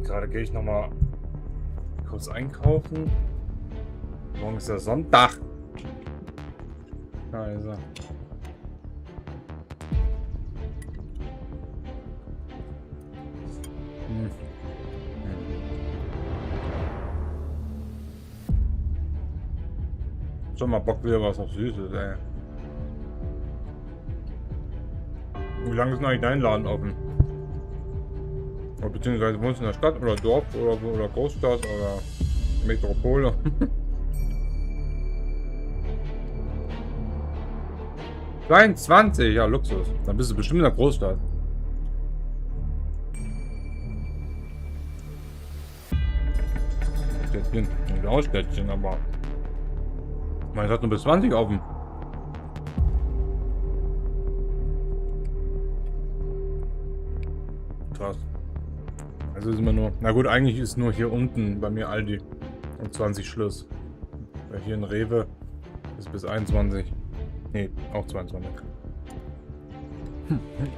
Gerade gehe ich noch mal kurz einkaufen. Morgen ist ja Sonntag. Da ist er. Schon mal Bock wieder was auf Süßes, ey. Wie lange ist denn eigentlich dein Laden offen? Oder beziehungsweise wohnst du in der Stadt oder Dorf oder Großstadt oder Metropole? (22), ja, Luxus. Dann bist du bestimmt in der Großstadt. Städtchen, ein Großstädtchen, aber man hat nur bis 20 offen. Krass. Also ist immer nur, na gut, eigentlich ist nur hier unten bei mir Aldi um 20 Schluss. Weil hier in Rewe ist bis 21. Nee, auch 22.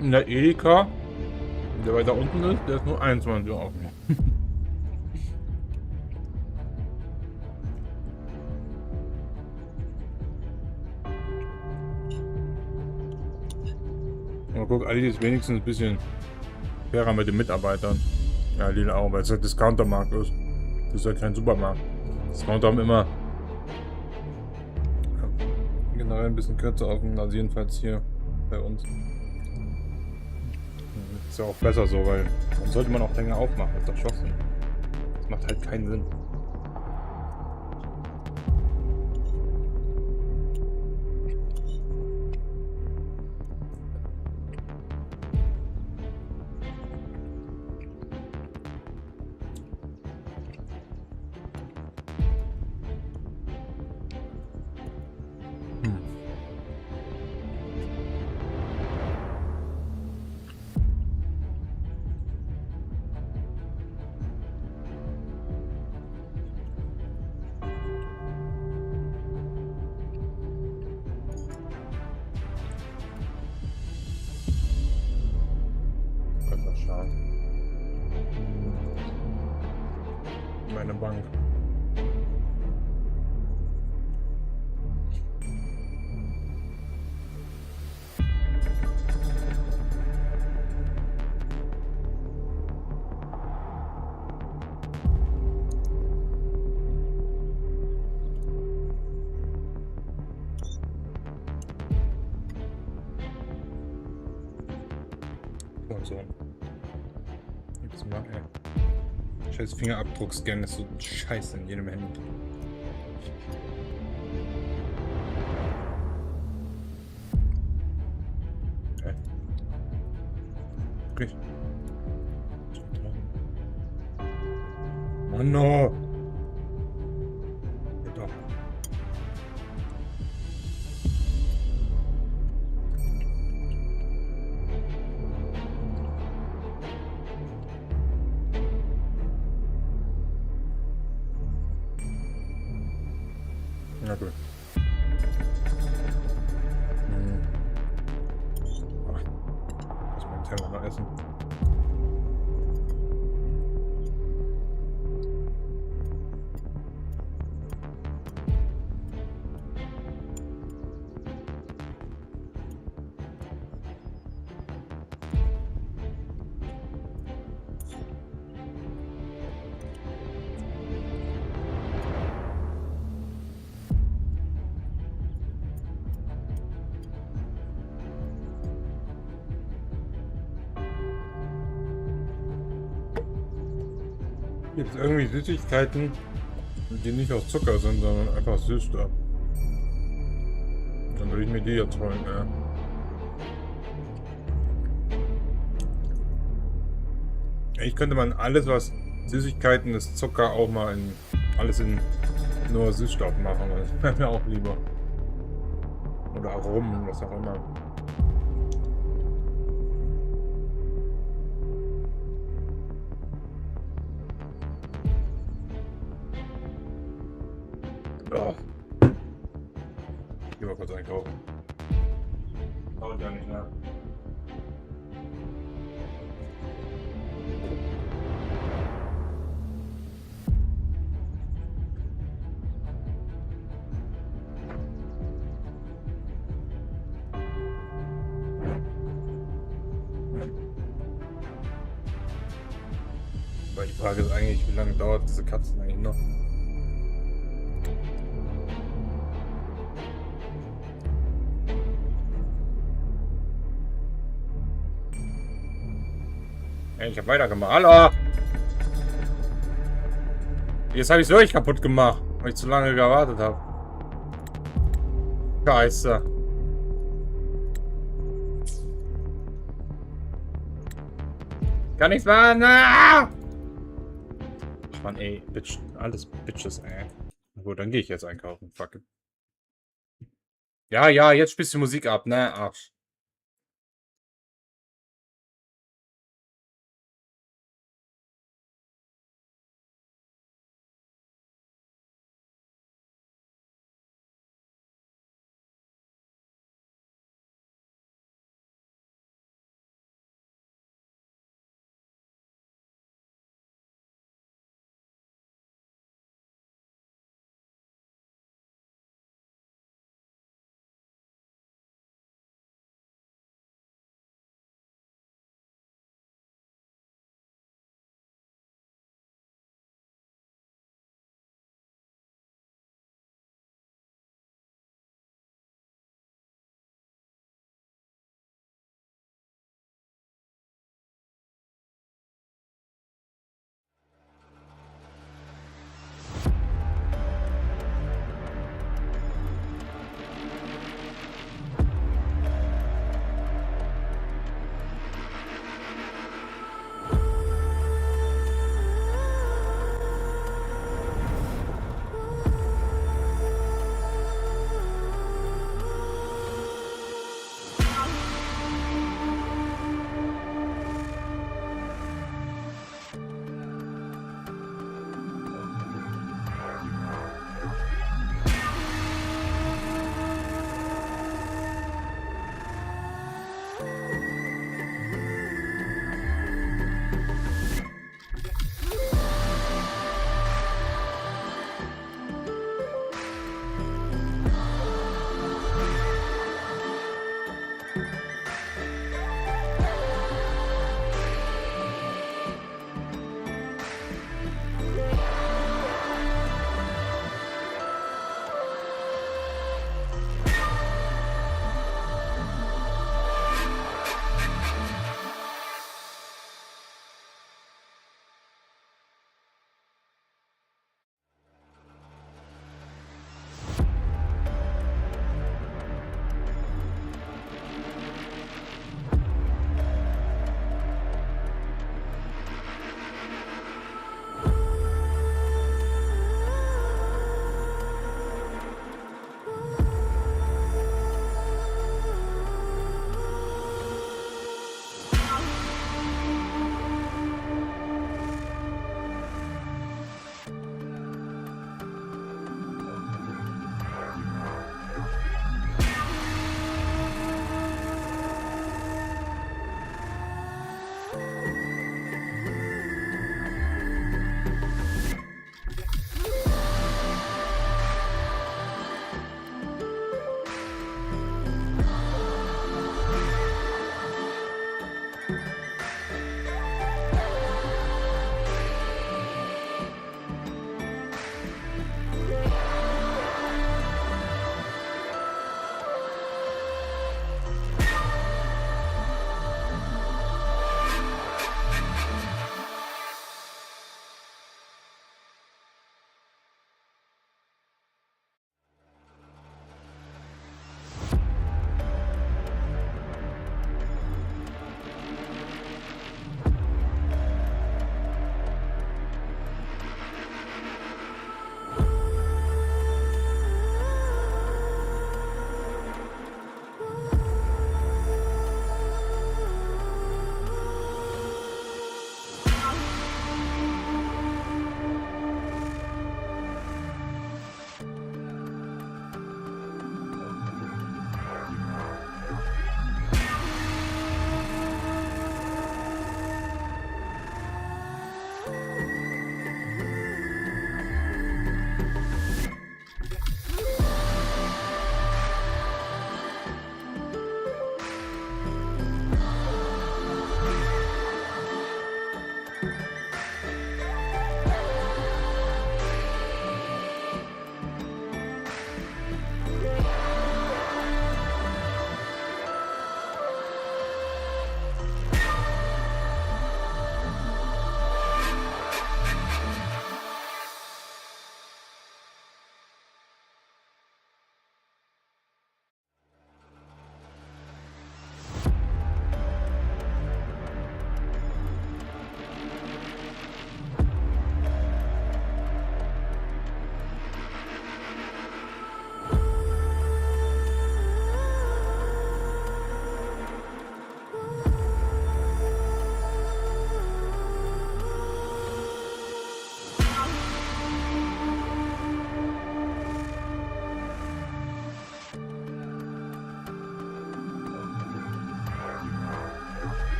In der Edeka, der weiter unten ist, der ist nur 21 Uhr offen. Aber guck, Aldi ist wenigstens ein bisschen fairer mit den Mitarbeitern. Ja, Lidl auch, weil es halt Discountermarkt ist. Das ist ja kein Supermarkt. Discounter haben immer generell ein bisschen kürzer offen, also jedenfalls hier bei uns. Ist ja auch besser so, weil dann sollte man auch länger aufmachen. Das ist doch Schwachsinn. Das macht halt keinen Sinn. Meine Bank. Und so. Jetzt mal, ey. Scheiß Fingerabdruckscan ist so scheiße in jedem Handy. Okay. Okay. Mann, no. Ja, doch. Na gut. Muss mein Teller noch essen. Gibt es irgendwie Süßigkeiten, die nicht aus Zucker sind, sondern einfach süß da? Dann würde ich mir die jetzt holen, ja. Eigentlich könnte man alles, was Süßigkeiten ist, Zucker auch mal in alles in nur Süßstoff machen. Das wäre mir auch lieber. Oder Aromen, was auch immer. Oh. Ich geh mal kurz einkaufen. Dauert ja nicht, ne? Weil die Frage ist eigentlich, wie lange dauert diese Katzen eigentlich noch? Ey, ich habe weitergemacht. Hallo! Jetzt habe ich es wirklich kaputt gemacht, weil ich zu lange gewartet habe. Scheiße. Kann nichts machen. Ah! Ach man, ey, Bitch, alles Bitches, ey. Na gut, dann gehe ich jetzt einkaufen. Fuck it. Ja, ja, jetzt spielst du Musik ab, ne? Arsch.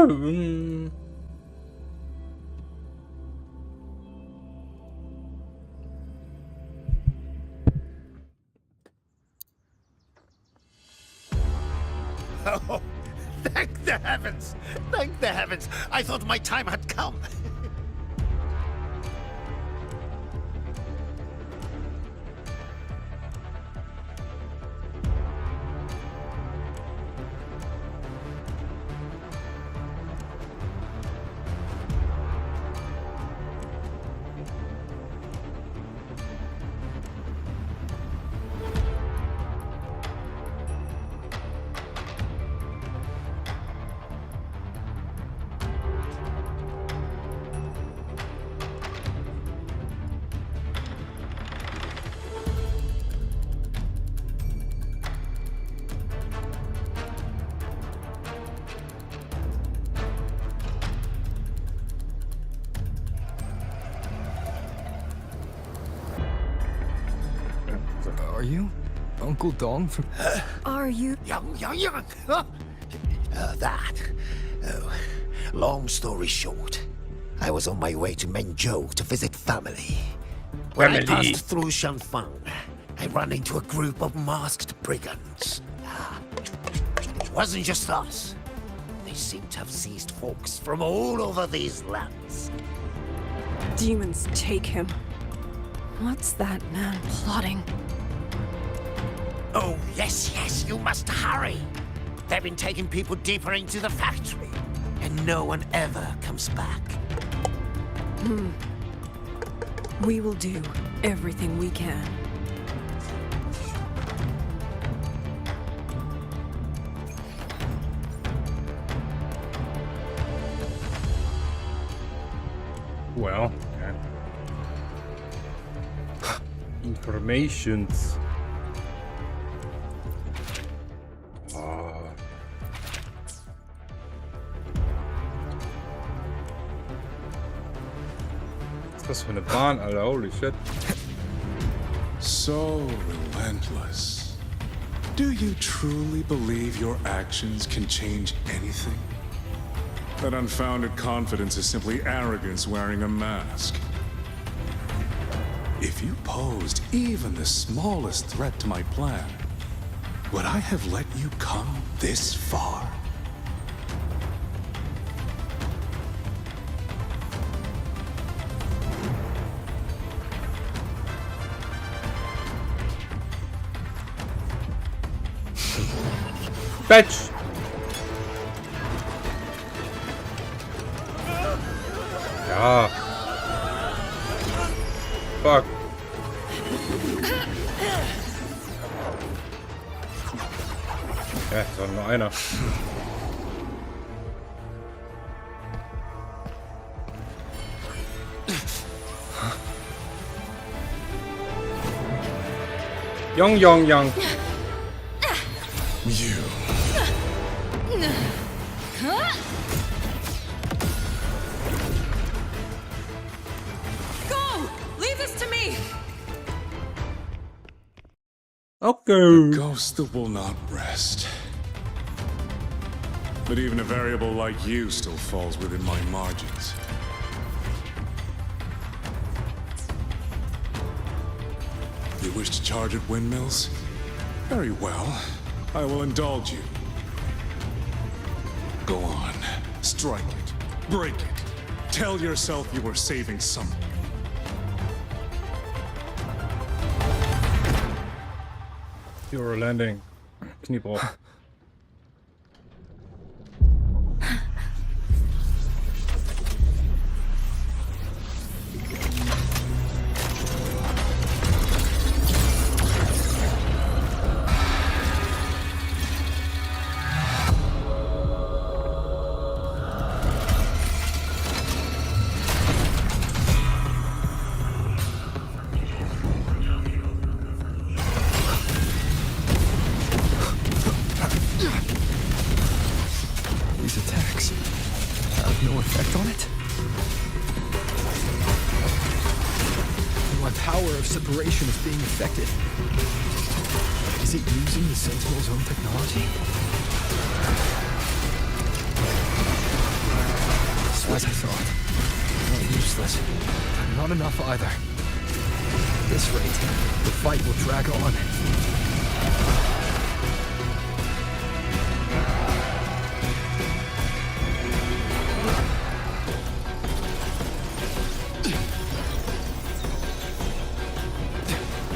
Oh, thank the heavens! Thank the heavens! I thought my time had come. Are you Uncle Dong from... Are you? Young. That. Oh, long story short, I was on my way to Menzhou to visit family. When I passed through Shanfang, I ran into a group of masked brigands. And it wasn't just us. They seem to have seized folks from all over these lands. Demons take him. What's that man plotting? Oh, yes, you must hurry. They've been taking people deeper into the factory, and no one ever comes back. We will do everything we can. Well, okay. Informations. Was für eine Bahn, Alter, holy shit. So relentless. Do you truly believe your actions can change anything? That unfounded confidence is simply arrogance wearing a mask. If you posed even the smallest threat to my plan, would I have let you come this far? Fetch! Ja. Fuck. Ja, ist doch nur einer. Young. You. Go! Leave this to me! Okay. The ghost that will not rest. But even a variable like you still falls within my margins. You wish to charge at windmills? Very well. I will indulge you. Go on. Strike it. Break it. Tell yourself you were saving someone. You're landing. Kniebruch. Separation is being affected. Is it using the Sentinel's own technology? as I thought. Not useless. Not enough either. At this rate, the fight will drag on.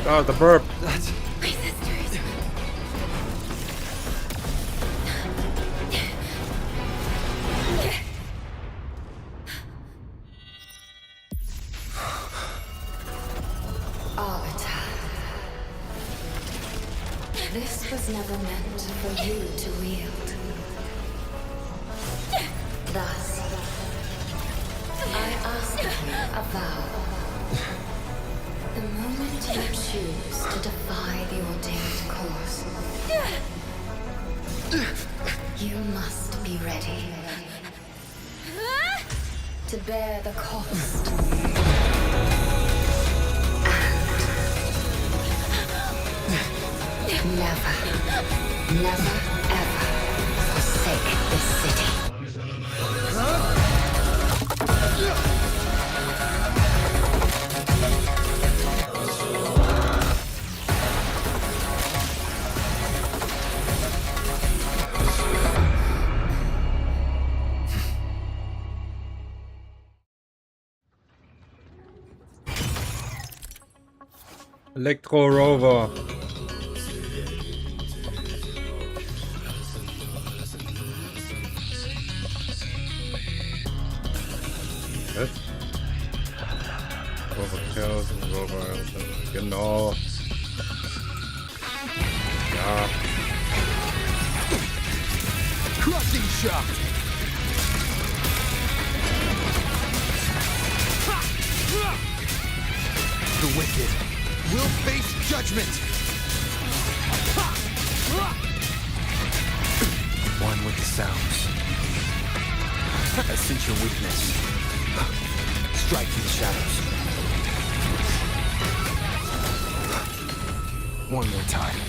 Oh, the burp. That's... My sisters. Arbiter. This was never meant for you to wield. Thus, I ask of you a vow. The moment you choose to defy the ordained course, you must be ready to bear the cost. And never, ever forsake this city. Electro Rover. Was? Overkill, Rover. Genau. Ja. Crushing shock! The wicked will face judgment! One with the sounds. I sense your weakness. Strike through the shadows. One more time.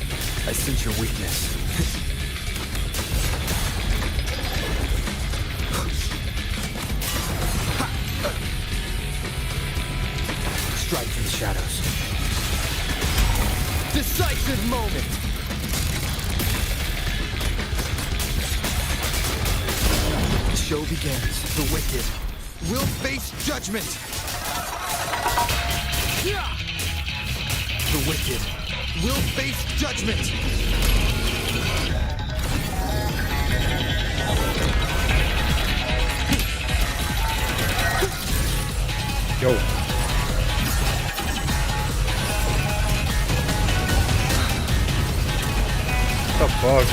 I sense your weakness. Strike from the shadows. Decisive moment! The show begins. The wicked will face judgment! The wicked will face judgment! Yo. What the fuck?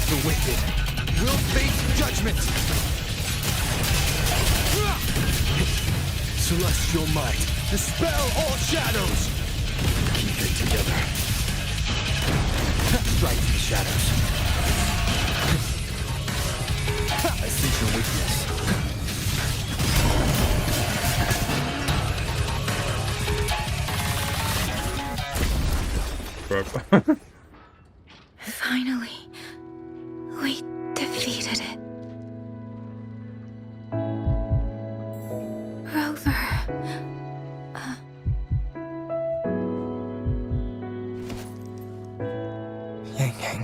The wicked will face judgment! Celestial might, dispel all shadows! Keep it together. Strike through the shadows. I sense your weakness. Finally, we defeated it. Rover. Yang Yang.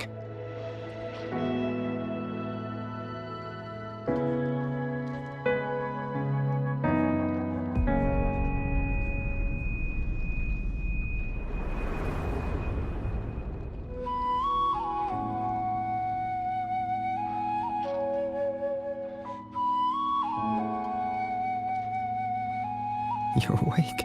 You're awake.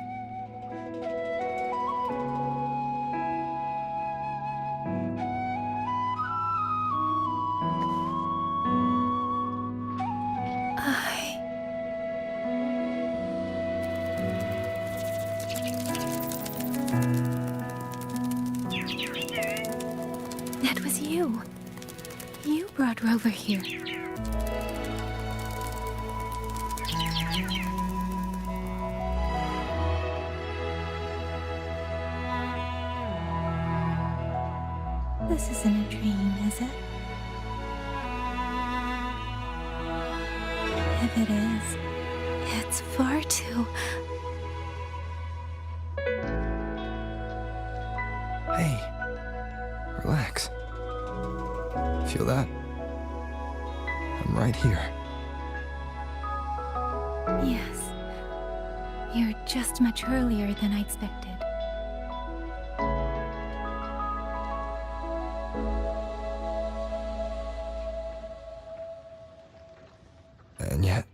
That was you. You brought Rover here. This isn't a dream, is it? If it is, it's far too... Hey, relax. Feel that? I'm right here. Yes. You're just much earlier than I expected. And yet,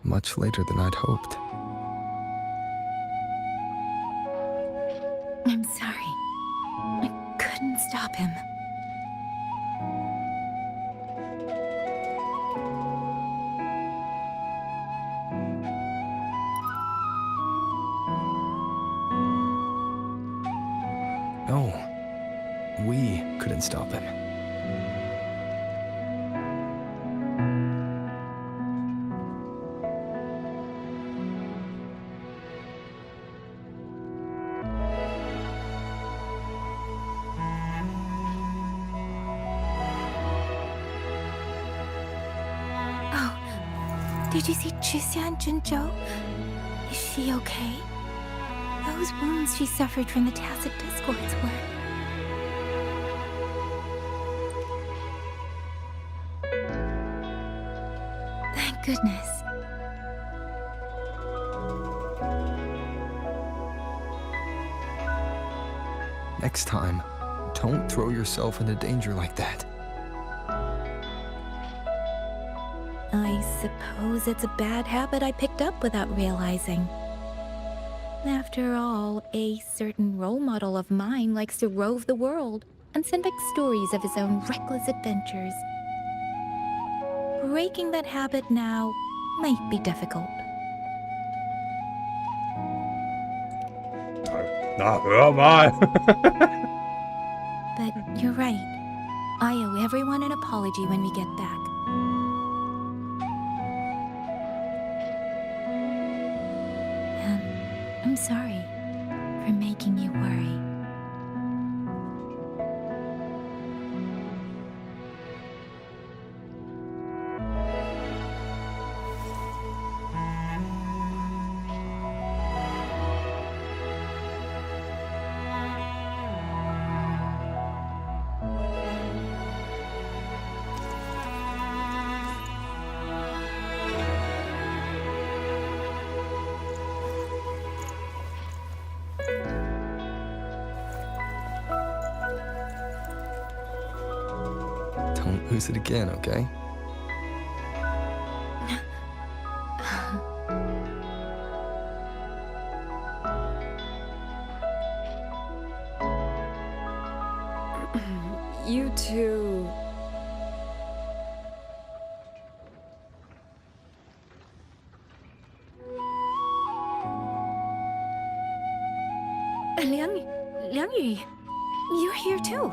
much later than I'd hoped. I'm sorry. I couldn't stop him. No, we couldn't stop him. Did you see Chuxian Junzhou? Is she okay? Those wounds she suffered from the tacit discords were... Thank goodness. Next time, don't throw yourself into danger like that. I suppose it's a bad habit I picked up without realizing. After all, a certain role model of mine likes to rove the world and send back stories of his own reckless adventures. Breaking that habit now might be difficult. Na, hör mal! But you're right. I owe everyone an apology when we get back. I'm sorry for making you worry. Don't lose it again, okay? You two... Liang Yu, you're here too.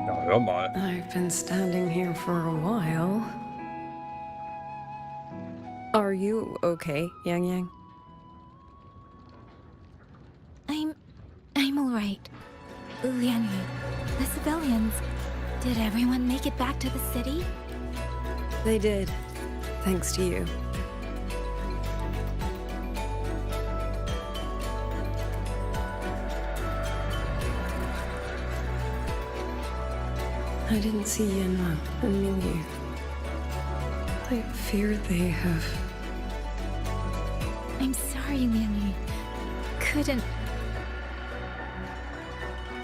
Na, hör mal. I've been standing here for a while. Are you okay, Yang Yang? I'm alright. Liang Yu, the civilians, did everyone make it back to the city? They did, thanks to you. I didn't see Yanma and Mingyu. I fear they have... I'm sorry, Liang Yu. Couldn't...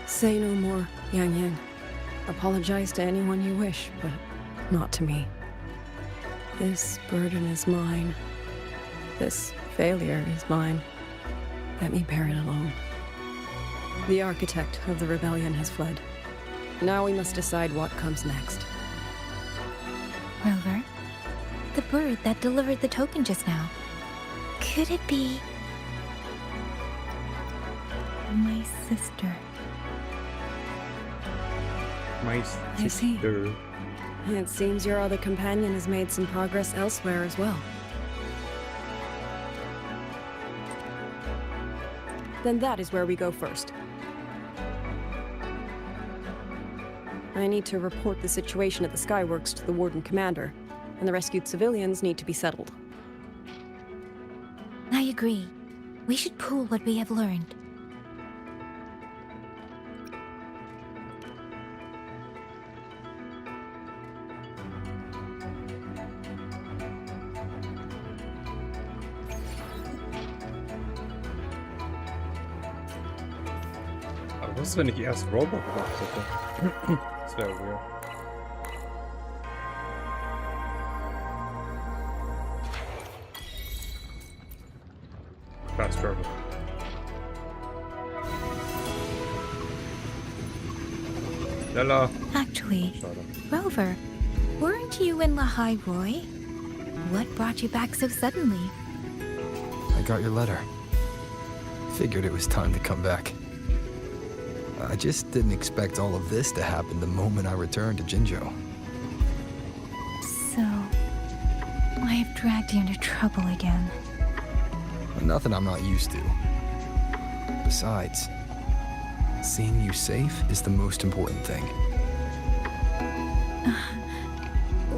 Say no more, Yang Yang. Apologize to anyone you wish, but not to me. This burden is mine. This failure is mine. Let me bear it alone. The architect of the rebellion has fled. Now we must decide what comes next. Rover, the bird that delivered the token just now. Could it be... my sister? My I see. sister. It seems your other companion has made some progress elsewhere as well. Then that is where we go first. I need to report the situation at the Skyworks to the Warden Commander, and the rescued civilians need to be settled. I agree. We should pool what we have learned. Aber was ist, wenn ich erst Robot gemacht hätte? Das wäre weird. Fast travel. Lala. Actually, Rover, weren't you in Lahai Roy? What brought you back so suddenly? I got your letter. Figured it was time to come back. I just didn't expect all of this to happen the moment I returned to Jinzhou. So, I have dragged you into trouble again. Nothing I'm not used to. Besides, seeing you safe is the most important thing.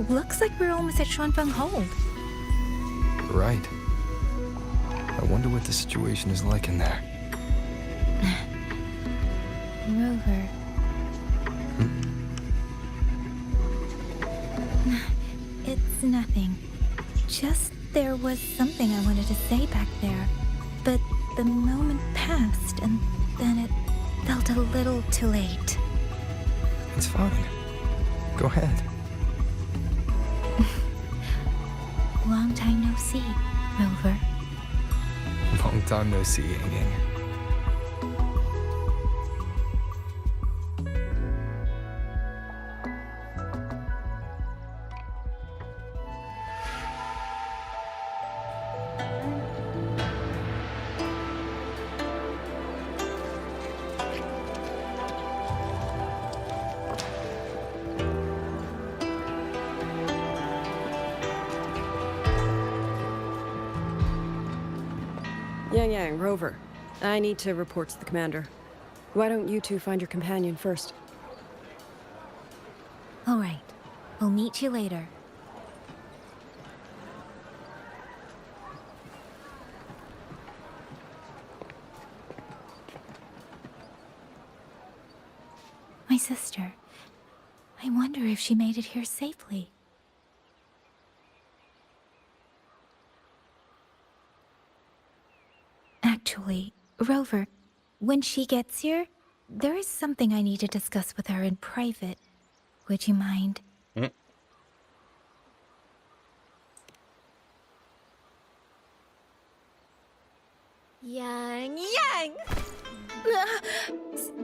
Looks like we're almost at Shuanfeng Hold. Right. I wonder what the situation is like in there. Rover. It's nothing. Just there was something I wanted to say back there. But the moment passed and then it felt a little too late. It's fine. Go ahead. Long time no see, Rover. Long time no see, Yang Yang. Yang, Rover. I need to report to the commander. Why don't you two find your companion first? All right. We'll meet you later. My sister. I wonder if she made it here safely. Actually, Rover, when she gets here, there is something I need to discuss with her in private. Would you mind? Yang!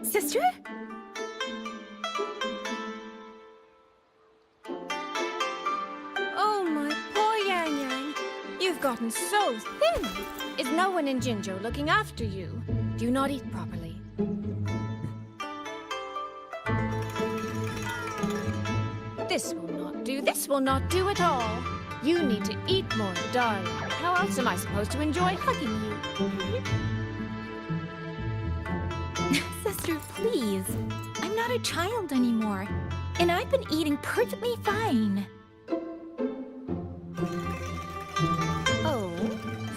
Sister? Oh, my poor Yang. You've gotten so thin. Is no one in Jinzhou looking after you? Do you not eat properly? This will not do. This will not do at all. You need to eat more, darling. How else am I supposed to enjoy hugging you? Sister, please. I'm not a child anymore. And I've been eating perfectly fine. Oh,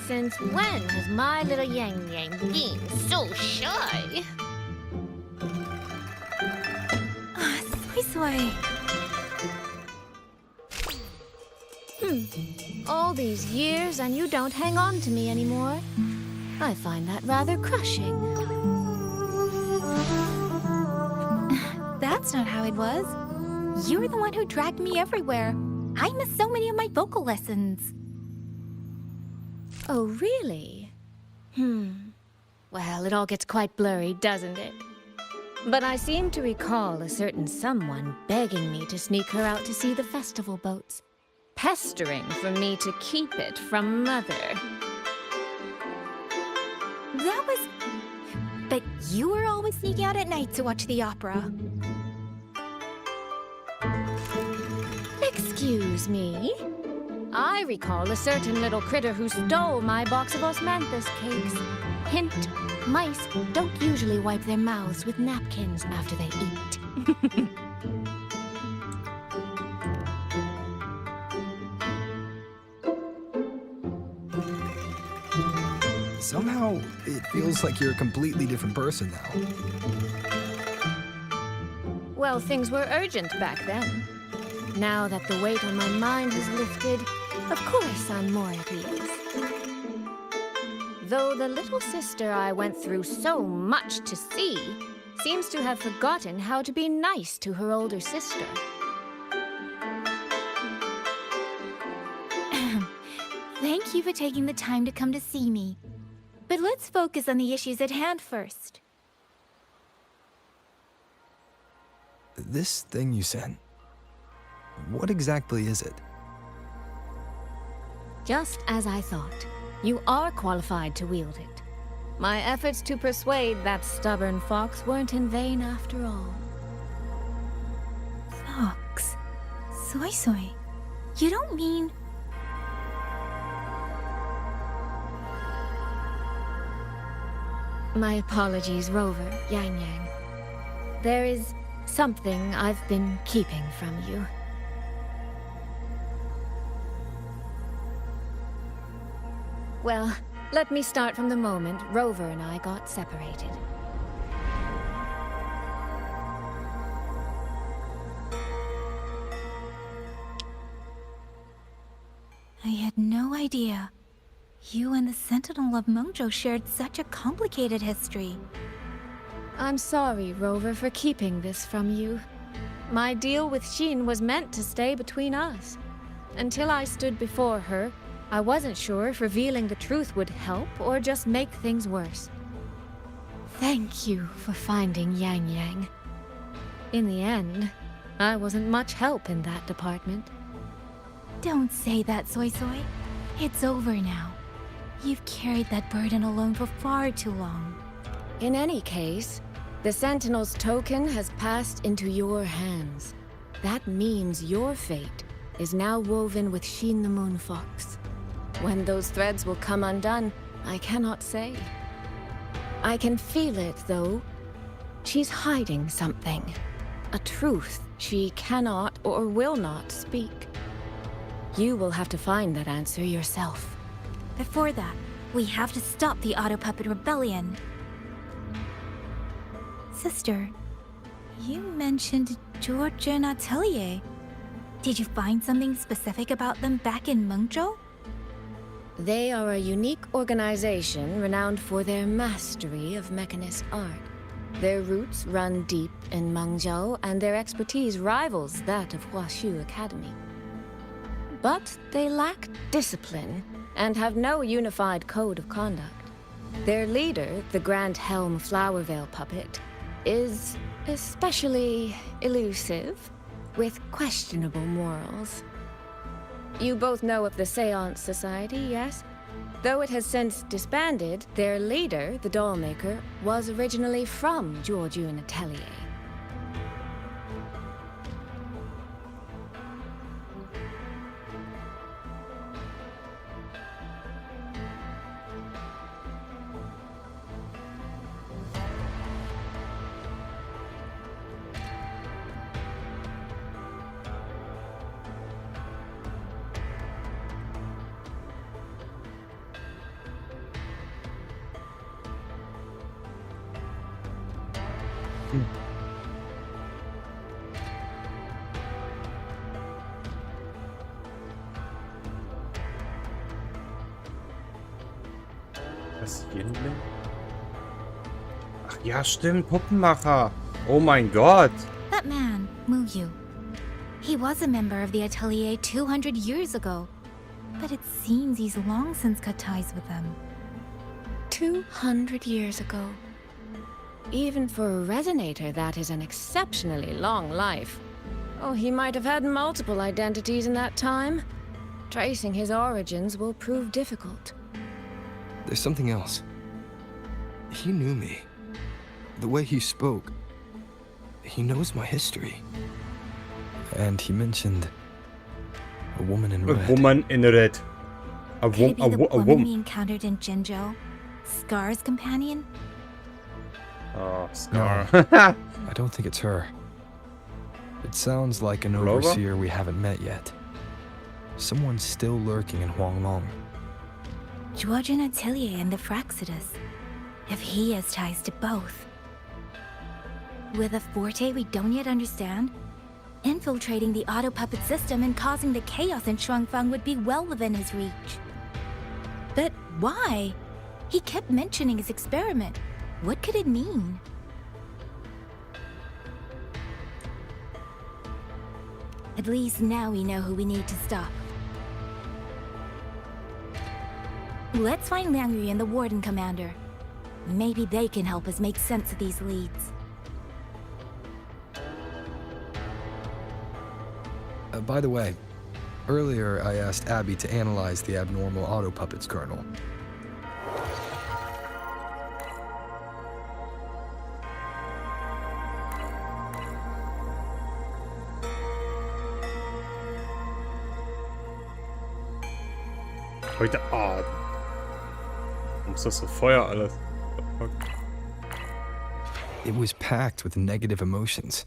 since when has my little Yang Yang been so shy? Soy. All these years and you don't hang on to me anymore. I find that rather crushing. That's not how it was. You were the one who dragged me everywhere. I missed so many of my vocal lessons. Oh, really? Well, it all gets quite blurry, doesn't it? But I seem to recall a certain someone begging me to sneak her out to see the festival boats, pestering for me to keep it from Mother. That was... But you were always sneaking out at night to watch the opera. Excuse me? I recall a certain little critter who stole my box of osmanthus cakes. Hint, mice don't usually wipe their mouths with napkins after they eat. Somehow, it feels like you're a completely different person now. Well, things were urgent back then. Now that the weight on my mind has lifted, of course I'm more at ease. Though the little sister I went through so much to see seems to have forgotten how to be nice to her older sister. Thank you for taking the time to come to see me. But let's focus on the issues at hand first. This thing you sent, what exactly is it? Just as I thought. You are qualified to wield it. My efforts to persuade that stubborn fox weren't in vain after all. Fox? Soy Soy? You don't mean... My apologies, Rover, Yang Yang. There is something I've been keeping from you. Well, let me start from the moment Rover and I got separated. I had no idea. You and the Sentinel of Mengzhou shared such a complicated history. I'm sorry, Rover, for keeping this from you. My deal with Xin was meant to stay between us. Until I stood before her, I wasn't sure if revealing the truth would help or just make things worse. Thank you for finding Yang Yang. In the end, I wasn't much help in that department. Don't say that, Soy Soy. It's over now. You've carried that burden alone for far too long. In any case, the Sentinel's token has passed into your hands. That means your fate is now woven with Xin the Moon Fox. When those threads will come undone, I cannot say. I can feel it, though. She's hiding something. A truth she cannot or will not speak. You will have to find that answer yourself. Before that, we have to stop the Auto Puppet Rebellion. Sister, you mentioned Georgian Atelier. Did you find something specific about them back in Mengzhou? They are a unique organization renowned for their mastery of mechanist art. Their roots run deep in Mengzhou, and their expertise rivals that of Huashu Academy. But they lack discipline and have no unified code of conduct. Their leader, the Grand Helm Flowervale puppet, is especially elusive, with questionable morals. You both know of the Seance Society, yes? Though it has since disbanded, their leader, the Dollmaker, was originally from Georgian Atelier. Was hier denn? Ach ja, stimmt, Puppenmacher. Oh mein Gott. That man, Mu Yu. He was a member of the Atelier 200 years ago. But it seems he's long since cut ties with them. 200 years ago. Even for a resonator, that is an exceptionally long life. Oh, he might have had multiple identities in that time. Tracing his origins will prove difficult. There's something else. He knew me. The way he spoke. He knows my history. And he mentioned a woman in red. A woman in red. Could it be the woman we encountered in Jinzhou? Scar's companion? Oh, Scar. No, I don't think it's her. It sounds like an Clover? overseer we haven't met yet. Someone still lurking in Huanglong. Dwargen Atelier and the Fraxidus. If he has ties to both. With a forte we don't yet understand, infiltrating the auto puppet system and causing the chaos in Shuangfang would be well within his reach. But why? He kept mentioning his experiment. What could it mean? At least now we know who we need to stop. Let's find Liang Yu and the Warden Commander. Maybe they can help us make sense of these leads. By the way, earlier I asked Abby to analyze the abnormal auto puppets kernel. Heute Abend. Warum ist das so Feuer alles? It was packed with negative emotions.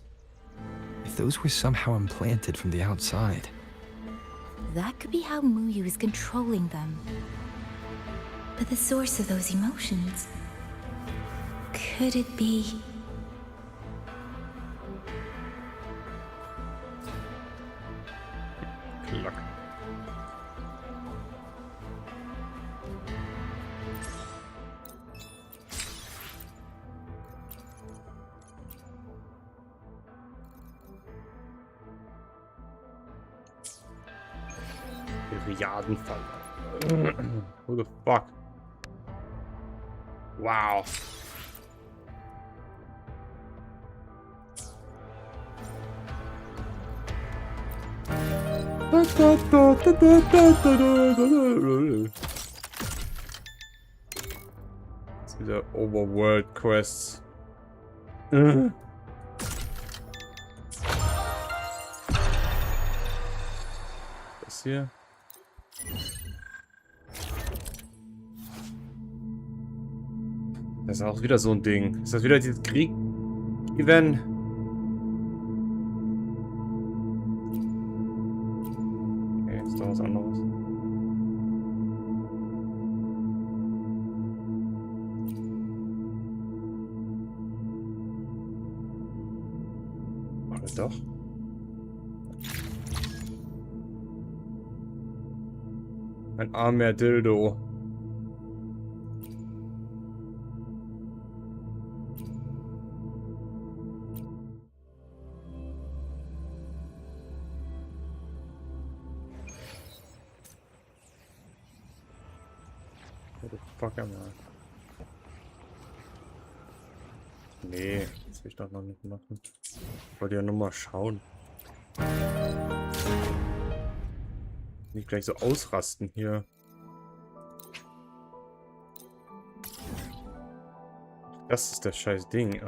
If those were somehow implanted from the outside. That could be how Muyu is controlling them. But the source of those emotions... could it be... Klack. Milliardenfall. Who the fuck? Wow. Jetzt wieder Overworld Quests. Das hier. Das ist auch wieder so ein Ding. Ist das wieder dieses Krieg-Event? Okay, ist doch was anderes. Oder doch? Ein armer Dildo. Fuck am Arsch. Nee, das will ich doch noch nicht machen. Ich wollte ja nur mal schauen. Nicht gleich so ausrasten hier. Das ist das scheiß Ding.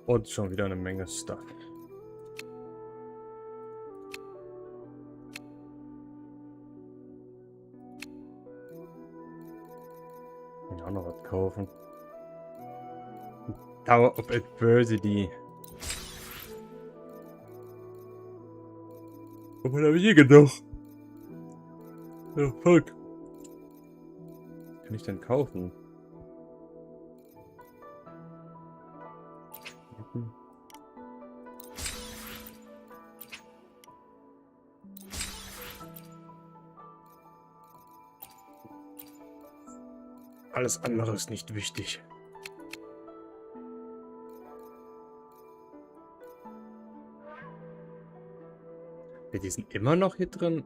Und schon wieder eine Menge Stuff. Ich kann auch noch was kaufen. Tower of Adversity. Was habe ich hier gedacht? Oh fuck. Was kann ich denn kaufen? Alles andere ist nicht wichtig. Ja, die sind immer noch hier drin.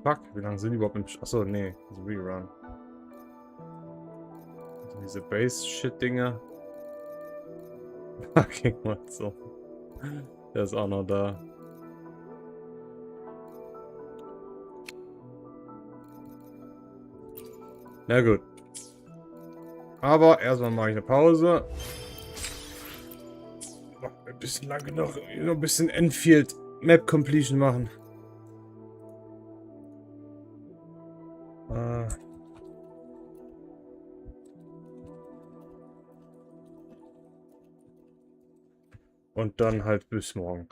Fuck, wie lange sind die überhaupt im... Achso, nee, das ist Rerun. Also diese Base-Shit-Dinger. Fucking what so. Der ist auch noch da. Na gut. Aber erstmal mache ich eine Pause. Ein bisschen lang genug. Noch ein bisschen Enfield Map Completion machen. Und dann halt bis morgen.